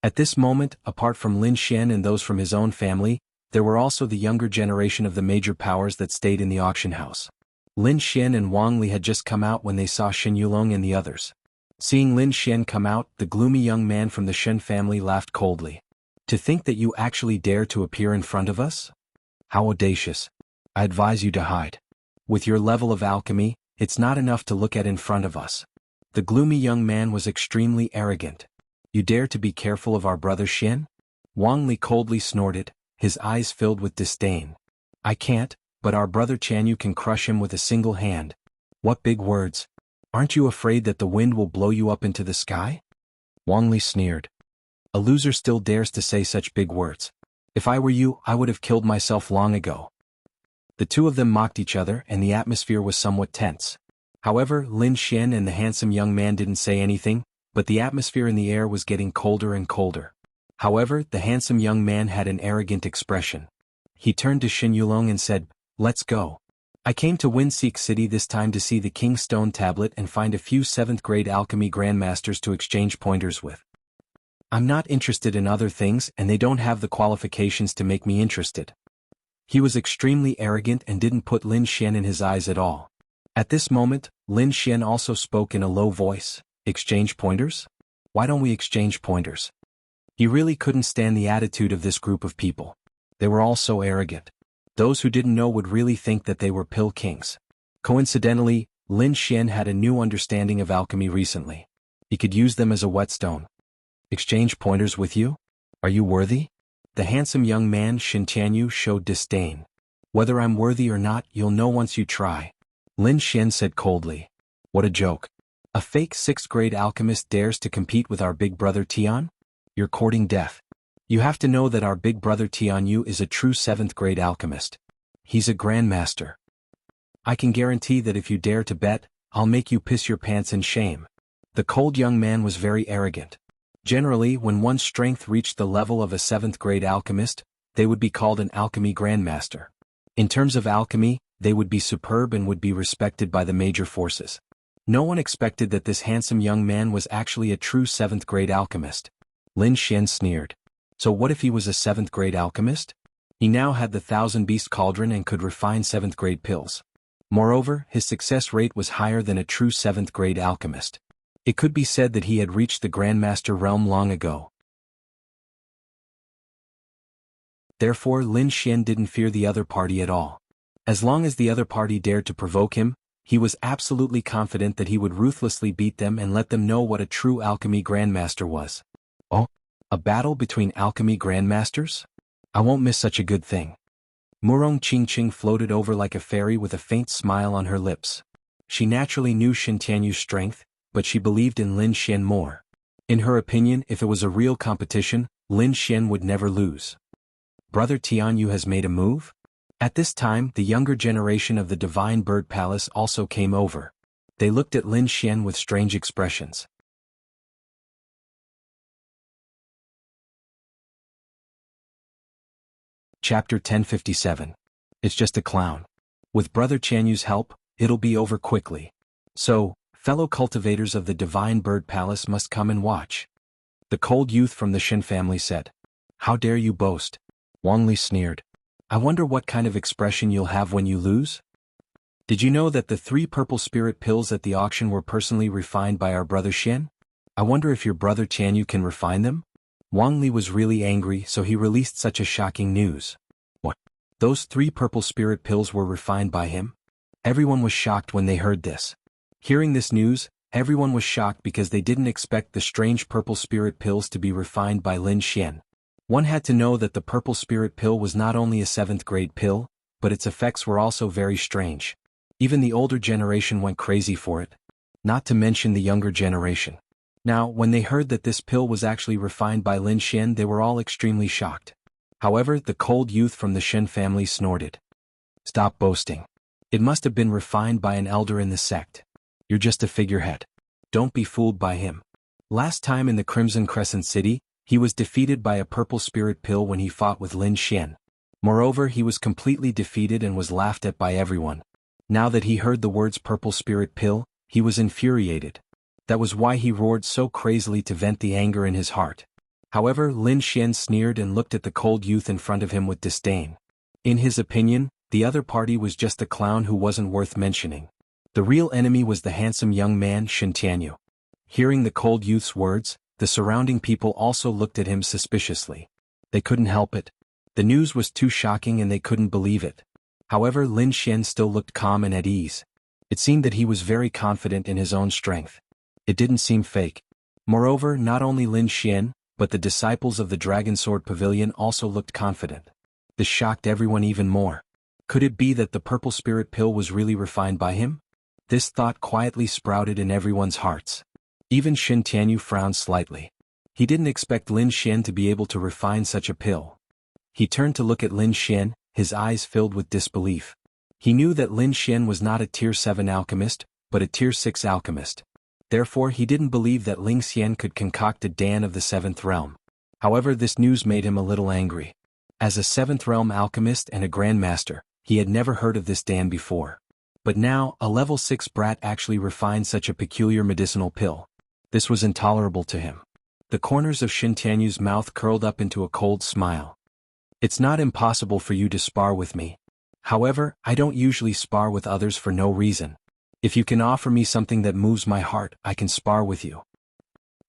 Speaker 1: At this moment, apart from Lin Xian and those from his own family, there were also the younger generation of the major powers that stayed in the auction house. Lin Xian and Wang Li had just come out when they saw Shen Yulong and the others. Seeing Lin Xian come out, the gloomy young man from the Shen family laughed coldly. "To think that you actually dare to appear in front of us? How audacious. I advise you to hide. With your level of alchemy, it's not enough to look at in front of us." The gloomy young man was extremely arrogant. "You dare to be careful of our brother Xian?" Wang Li coldly snorted, his eyes filled with disdain. "I can't, but our brother Chanyu can crush him with a single hand." "What big words. Aren't you afraid that the wind will blow you up into the sky?" Wang Li sneered. "A loser still dares to say such big words. If I were you, I would have killed myself long ago." The two of them mocked each other and the atmosphere was somewhat tense. However, Lin Xian and the handsome young man didn't say anything, but the atmosphere in the air was getting colder and colder. However, the handsome young man had an arrogant expression. He turned to Shen Yulong and said, "Let's go. I came to Winseek City this time to see the King's Stone Tablet and find a few 7th grade alchemy grandmasters to exchange pointers with. I'm not interested in other things and they don't have the qualifications to make me interested." He was extremely arrogant and didn't put Lin Xian in his eyes at all. At this moment, Lin Xian also spoke in a low voice. "Exchange pointers? Why don't we exchange pointers?" He really couldn't stand the attitude of this group of people. They were all so arrogant. Those who didn't know would really think that they were pill kings. Coincidentally, Lin Xian had a new understanding of alchemy recently. He could use them as a whetstone. "Exchange pointers with you? Are you worthy?" The handsome young man Shin Tianyu showed disdain. "Whether I'm worthy or not, you'll know once you try," Lin Xian said coldly. "What a joke. A fake 6th grade alchemist dares to compete with our big brother Tian? You're courting death. You have to know that our big brother Tianyu is a true 7th grade alchemist. He's a grandmaster. I can guarantee that if you dare to bet, I'll make you piss your pants in shame." The cold young man was very arrogant. Generally, when one's strength reached the level of a 7th grade alchemist, they would be called an alchemy grandmaster. In terms of alchemy, they would be superb and would be respected by the major forces. No one expected that this handsome young man was actually a true 7th-grade alchemist. Lin Xian sneered. So what if he was a 7th-grade alchemist? He now had the 1000-beast cauldron and could refine 7th-grade pills. Moreover, his success rate was higher than a true 7th-grade alchemist. It could be said that he had reached the Grandmaster realm long ago. Therefore, Lin Xian didn't fear the other party at all. As long as the other party dared to provoke him, he was absolutely confident that he would ruthlessly beat them and let them know what a true alchemy grandmaster was. Oh, a battle between alchemy grandmasters? I won't miss such a good thing. Murong Qingqing floated over like a fairy with a faint smile on her lips. She naturally knew Shen Tianyu's strength, but she believed in Lin Xian more. In her opinion, if it was a real competition, Lin Xian would never lose. Brother Tianyu has made a move? At this time, the younger generation of the Divine Bird Palace also came over. They looked at Lin Xian with strange expressions. Chapter 1057. It's just a clown. With Brother Tianyu's help, it'll be over quickly. So, fellow cultivators of the Divine Bird Palace must come and watch. The cold youth from the Shen family said. How dare you boast? Wang Li sneered. I wonder what kind of expression you'll have when you lose? Did you know that the 3 purple spirit pills at the auction were personally refined by our brother Xian? I wonder if your brother Tianyu can refine them? Wang Li was really angry, so he released such a shocking news. What? Those 3 purple spirit pills were refined by him? Everyone was shocked when they heard this. Hearing this news, everyone was shocked because they didn't expect the strange purple spirit pills to be refined by Lin Xian. One had to know that the purple spirit pill was not only a 7th-grade pill, but its effects were also very strange. Even the older generation went crazy for it. Not to mention the younger generation. Now, when they heard that this pill was actually refined by Lin Xian, they were all extremely shocked. However, the cold youth from the Shen family snorted. Stop boasting. It must have been refined by an elder in the sect. You're just a figurehead. Don't be fooled by him. Last time in the Crimson Crescent City, he was defeated by a purple spirit pill when he fought with Lin Xian. Moreover, he was completely defeated and was laughed at by everyone. Now that he heard the words purple spirit pill, he was infuriated. That was why he roared so crazily to vent the anger in his heart. However, Lin Xian sneered and looked at the cold youth in front of him with disdain. In his opinion, the other party was just a clown who wasn't worth mentioning. The real enemy was the handsome young man Shen Tianyu. Hearing the cold youth's words, the surrounding people also looked at him suspiciously. They couldn't help it. The news was too shocking and they couldn't believe it. However, Lin Xian still looked calm and at ease. It seemed that he was very confident in his own strength. It didn't seem fake. Moreover, not only Lin Xian, but the disciples of the Dragon Sword Pavilion also looked confident. This shocked everyone even more. Could it be that the purple spirit pill was really refined by him? This thought quietly sprouted in everyone's hearts. Even Shen Tianyu frowned slightly. He didn't expect Lin Xian to be able to refine such a pill. He turned to look at Lin Xian, his eyes filled with disbelief. He knew that Lin Xian was not a Tier 7 alchemist, but a Tier 6 alchemist. Therefore he didn't believe that Lin Xian could concoct a Dan of the 7th realm. However, this news made him a little angry. As a 7th realm alchemist and a grandmaster, he had never heard of this Dan before. But now, a level 6 brat actually refined such a peculiar medicinal pill. This was intolerable to him. The corners of Shen Tianyu's mouth curled up into a cold smile. It's not impossible for you to spar with me. However, I don't usually spar with others for no reason. If you can offer me something that moves my heart, I can spar with you.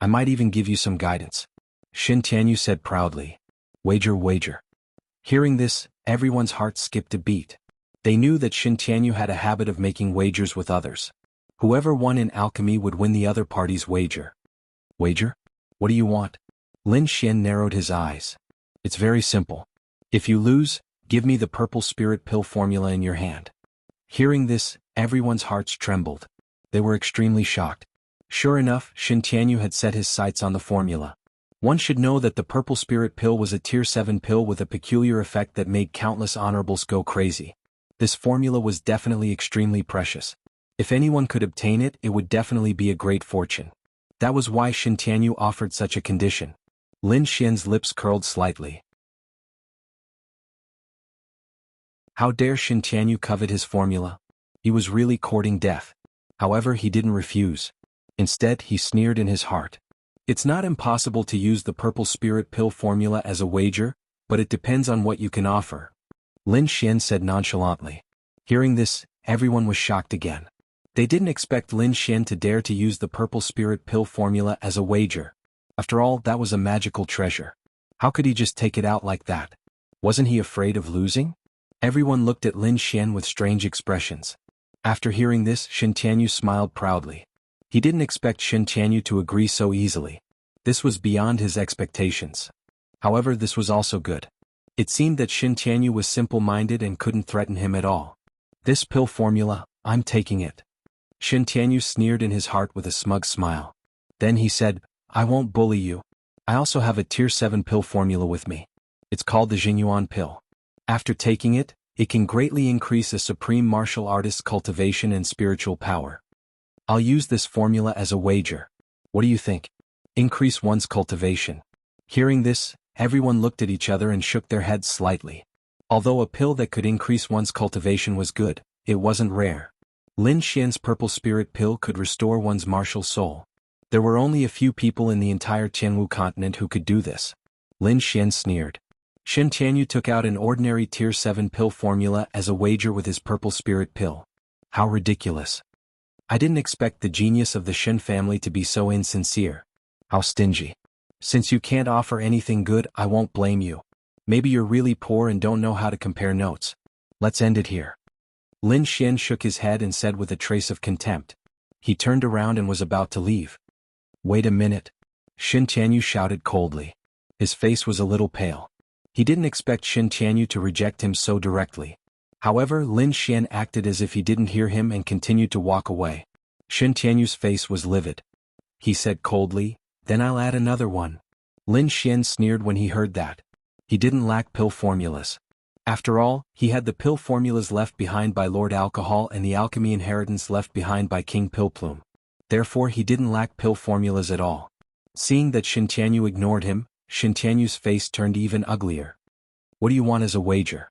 Speaker 1: I might even give you some guidance. Shen Tianyu said proudly. Wager, wager. Hearing this, everyone's heart skipped a beat. They knew that Shen Tianyu had a habit of making wagers with others. Whoever won in alchemy would win the other party's wager. Wager? What do you want? Lin Xian narrowed his eyes. It's very simple. If you lose, give me the purple spirit pill formula in your hand. Hearing this, everyone's hearts trembled. They were extremely shocked. Sure enough, Shen Tianyu had set his sights on the formula. One should know that the purple spirit pill was a Tier 7 pill with a peculiar effect that made countless honorables go crazy. This formula was definitely extremely precious. If anyone could obtain it, it would definitely be a great fortune. That was why Shen Tianyu offered such a condition. Lin Xian's lips curled slightly. How dare Shin Tianyu covet his formula? He was really courting death. However, he didn't refuse. Instead, he sneered in his heart. It's not impossible to use the purple spirit pill formula as a wager, but it depends on what you can offer. Lin Xian said nonchalantly. Hearing this, everyone was shocked again. They didn't expect Lin Xian to dare to use the purple spirit pill formula as a wager. After all, that was a magical treasure. How could he just take it out like that? Wasn't he afraid of losing? Everyone looked at Lin Xian with strange expressions. After hearing this, Shin Tianyu smiled proudly. He didn't expect Shin Tianyu to agree so easily. This was beyond his expectations. However, this was also good. It seemed that Shin Tianyu was simple-minded and couldn't threaten him at all. This pill formula, I'm taking it. Shin Tianyu sneered in his heart with a smug smile. Then he said, I won't bully you. I also have a tier 7 pill formula with me. It's called the Jinyuan pill. After taking it, it can greatly increase a supreme martial artist's cultivation and spiritual power. I'll use this formula as a wager. What do you think? Increase one's cultivation. Hearing this, everyone looked at each other and shook their heads slightly. Although a pill that could increase one's cultivation was good, it wasn't rare. Lin Xian's purple spirit pill could restore one's martial soul. There were only a few people in the entire Jianghu continent who could do this. Lin Xian sneered. Shin Tianyu took out an ordinary tier 7 pill formula as a wager with his purple spirit pill. How ridiculous. I didn't expect the genius of the Shin family to be so insincere. How stingy. Since you can't offer anything good, I won't blame you. Maybe you're really poor and don't know how to compare notes. Let's end it here. Lin Xian shook his head and said with a trace of contempt. He turned around and was about to leave. Wait a minute. Shin Tianyu shouted coldly. His face was a little pale. He didn't expect Shin Tianyu to reject him so directly. However, Lin Xian acted as if he didn't hear him and continued to walk away. Shin Tianyu's face was livid. He said coldly, then I'll add another one. Lin Xian sneered when he heard that. He didn't lack pill formulas. After all, he had the pill formulas left behind by Lord Alcohol and the alchemy inheritance left behind by King Pillplume. Therefore, he didn't lack pill formulas at all. Seeing that Shin Tianyu ignored him, Shin Tianyu's face turned even uglier. What do you want as a wager?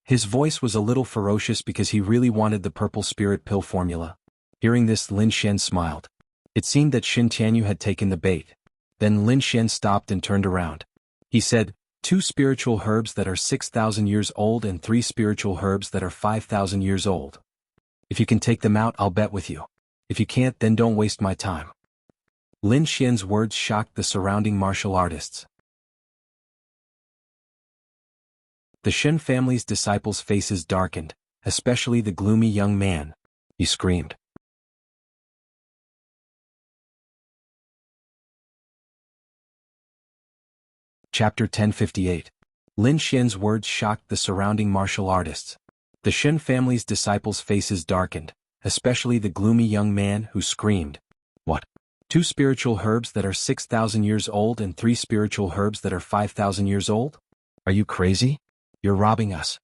Speaker 1: His voice was a little ferocious because he really wanted the purple spirit pill formula. Hearing this, Lin Xian smiled. It seemed that Shin Tianyu had taken the bait. Then Lin Xian stopped and turned around. He said, 2 spiritual herbs that are 6,000 years old and 3 spiritual herbs that are 5,000 years old. If you can take them out, I'll bet with you. If you can't, then don't waste my time. Lin Xian's words shocked the surrounding martial artists. The Shen family's disciples' faces darkened, especially the gloomy young man. He screamed. Chapter 1058. Lin Xian's words shocked the surrounding martial artists. The Shen family's disciples' faces darkened, especially the gloomy young man who screamed. What? 2 spiritual herbs that are 6,000 years old and 3 spiritual herbs that are 5,000 years old? Are you crazy? You're robbing us.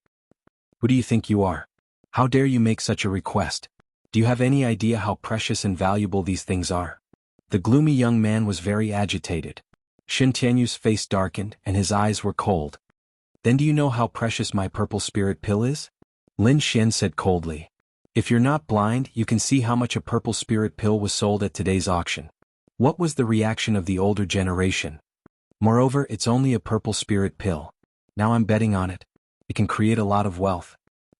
Speaker 1: Who do you think you are? How dare you make such a request? Do you have any idea how precious and valuable these things are? The gloomy young man was very agitated. Shin Tianyu's face darkened and his eyes were cold. Then do you know how precious my purple spirit pill is? Lin Xian said coldly. If you're not blind, you can see how much a purple spirit pill was sold at today's auction. What was the reaction of the older generation? Moreover, it's only a purple spirit pill. Now I'm betting on it. It can create a lot of wealth.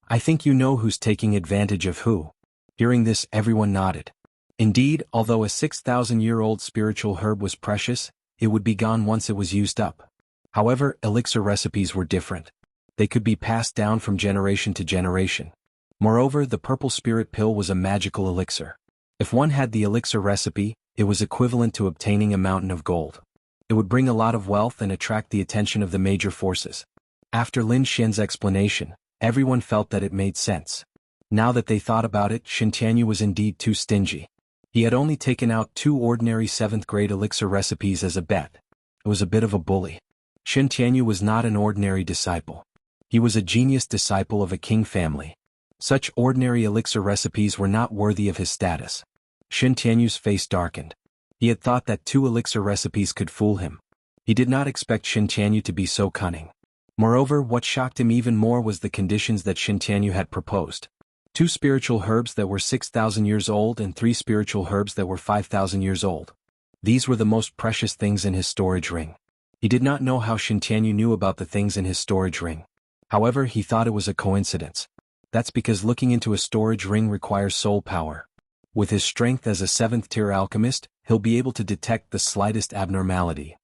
Speaker 1: I think you know who's taking advantage of who. Hearing this, everyone nodded. Indeed, although a 6,000-year-old spiritual herb was precious, it would be gone once it was used up. However, elixir recipes were different. They could be passed down from generation to generation. Moreover, the purple spirit pill was a magical elixir. If one had the elixir recipe, it was equivalent to obtaining a mountain of gold. It would bring a lot of wealth and attract the attention of the major forces. After Lin Xian's explanation, everyone felt that it made sense. Now that they thought about it, Shin Tianyu was indeed too stingy. He had only taken out 2 ordinary 7th-grade elixir recipes as a bet. It was a bit of a bully. Shin Tianyu was not an ordinary disciple. He was a genius disciple of a king family. Such ordinary elixir recipes were not worthy of his status. Shin Tianyu's face darkened. He had thought that 2 elixir recipes could fool him. He did not expect Shin Tianyu to be so cunning. Moreover, what shocked him even more was the conditions that Shintianyu had proposed. 2 spiritual herbs that were 6,000 years old and 3 spiritual herbs that were 5,000 years old. These were the most precious things in his storage ring. He did not know how Shintianyu knew about the things in his storage ring. However, he thought it was a coincidence. That's because looking into a storage ring requires soul power. With his strength as a 7th-tier alchemist, he'll be able to detect the slightest abnormality.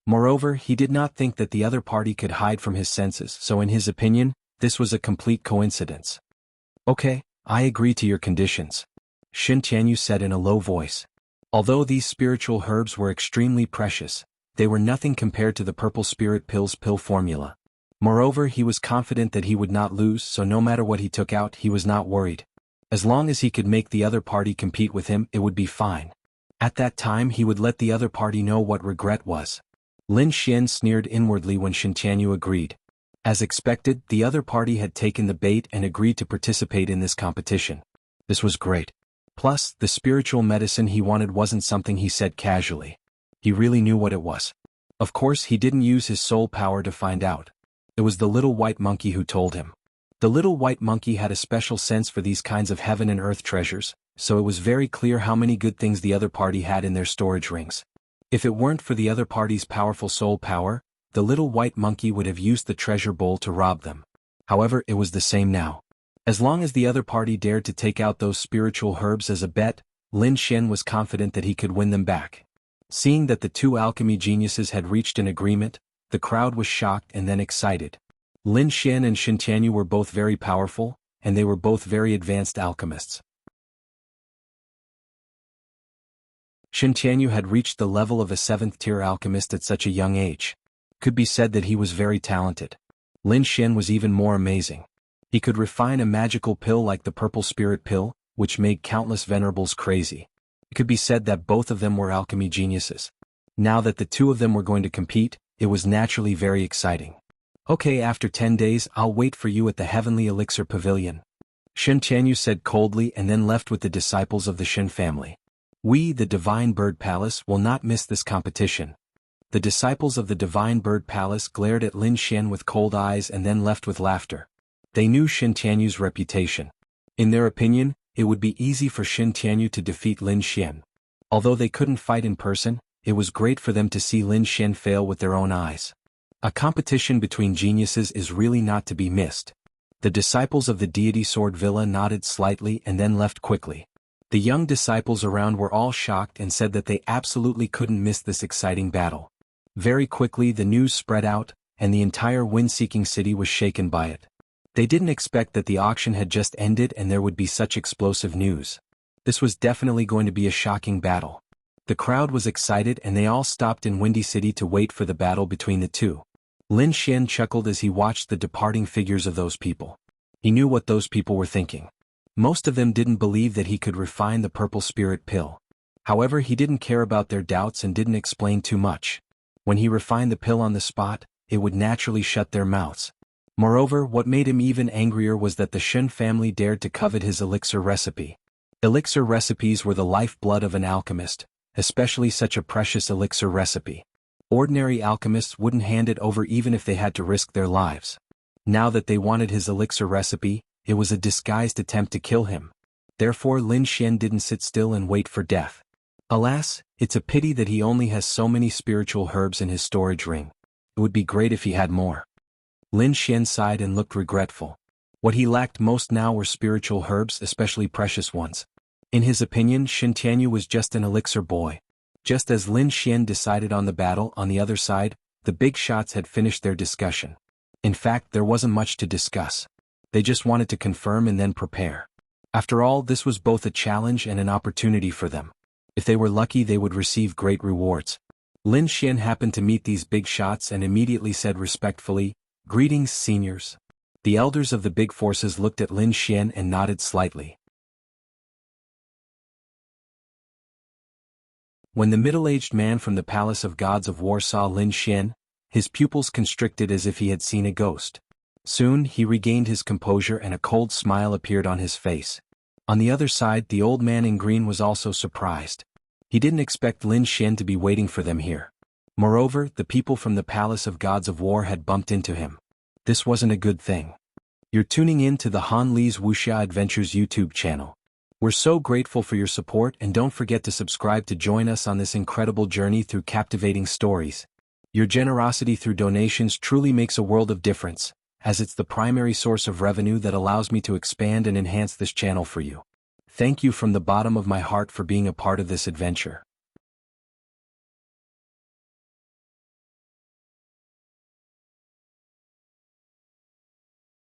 Speaker 1: Moreover, he did not think that the other party could hide from his senses, so in his opinion, this was a complete coincidence. Okay, I agree to your conditions, Shintianyu said in a low voice. Although these spiritual herbs were extremely precious, they were nothing compared to the purple spirit pill's pill formula. Moreover, he was confident that he would not lose, so no matter what he took out, he was not worried. As long as he could make the other party compete with him, it would be fine. At that time, he would let the other party know what regret was. Lin Xian sneered inwardly when Shintianyu agreed. As expected, the other party had taken the bait and agreed to participate in this competition. This was great. Plus, the spiritual medicine he wanted wasn't something he said casually. He really knew what it was. Of course, he didn't use his soul power to find out. It was the little white monkey who told him. The little white monkey had a special sense for these kinds of heaven and earth treasures, so it was very clear how many good things the other party had in their storage rings. If it weren't for the other party's powerful soul power, the little white monkey would have used the treasure bowl to rob them. However, it was the same now. As long as the other party dared to take out those spiritual herbs as a bet, Lin Xian was confident that he could win them back. Seeing that the 2 alchemy geniuses had reached an agreement, the crowd was shocked and then excited. Lin Xian and Shintianyu were both very powerful, and they were both very advanced alchemists. Shintianyu had reached the level of a 7th-tier alchemist at such a young age. Could be said that he was very talented. Lin Xian was even more amazing. He could refine a magical pill like the purple spirit pill, which made countless venerables crazy. It could be said that both of them were alchemy geniuses. Now that the 2 of them were going to compete, it was naturally very exciting. Okay, after 10 days, I'll wait for you at the Heavenly Elixir Pavilion, Shintianyu said coldly and then left with the disciples of the Shin family. We, the Divine Bird Palace, will not miss this competition. The disciples of the Divine Bird Palace glared at Lin Xian with cold eyes and then left with laughter. They knew Shintianyu's reputation. In their opinion, it would be easy for Shintianyu to defeat Lin Xian. Although they couldn't fight in person, it was great for them to see Lin Xian fail with their own eyes. A competition between geniuses is really not to be missed. The disciples of the deity Sword Villa nodded slightly and then left quickly. The young disciples around were all shocked and said that they absolutely couldn't miss this exciting battle. Very quickly the news spread out, and the entire wind-seeking city was shaken by it. They didn't expect that the auction had just ended and there would be such explosive news. This was definitely going to be a shocking battle. The crowd was excited and they all stopped in Windy City to wait for the battle between the 2. Lin Xian chuckled as he watched the departing figures of those people. He knew what those people were thinking. Most of them didn't believe that he could refine the purple spirit pill. However, he didn't care about their doubts and didn't explain too much. When he refined the pill on the spot, it would naturally shut their mouths. Moreover, what made him even angrier was that the Shin family dared to covet his elixir recipe. Elixir recipes were the lifeblood of an alchemist, especially such a precious elixir recipe. Ordinary alchemists wouldn't hand it over even if they had to risk their lives. Now that they wanted his elixir recipe, it was a disguised attempt to kill him. Therefore Lin Xian didn't sit still and wait for death. Alas, it's a pity that he only has so many spiritual herbs in his storage ring. It would be great if he had more. Lin Xian sighed and looked regretful. What he lacked most now were spiritual herbs, especially precious ones. In his opinion, Shintianyu was just an elixir boy. Just as Lin Xian decided on the battle, on the other side, the big shots had finished their discussion. In fact, there wasn't much to discuss. They just wanted to confirm and then prepare. After all, this was both a challenge and an opportunity for them. If they were lucky, they would receive great rewards. Lin Xian happened to meet these big shots and immediately said respectfully, "Greetings, seniors." The elders of the big forces looked at Lin Xian and nodded slightly. When the middle-aged man from the Palace of Gods of War saw Lin Xian, his pupils constricted as if he had seen a ghost. Soon, he regained his composure and a cold smile appeared on his face. On the other side, the old man in green was also surprised. He didn't expect Lin Xian to be waiting for them here. Moreover, the people from the Palace of Gods of War had bumped into him. This wasn't a good thing. You're tuning in to the Han Li's Wuxia Adventures YouTube channel. We're so grateful for your support, and don't forget to subscribe to join us on this incredible journey through captivating stories. Your generosity through donations truly makes a world of difference, as it's the primary source of revenue that allows me to expand and enhance this channel for you. Thank you from the bottom of my heart for being a part of this adventure.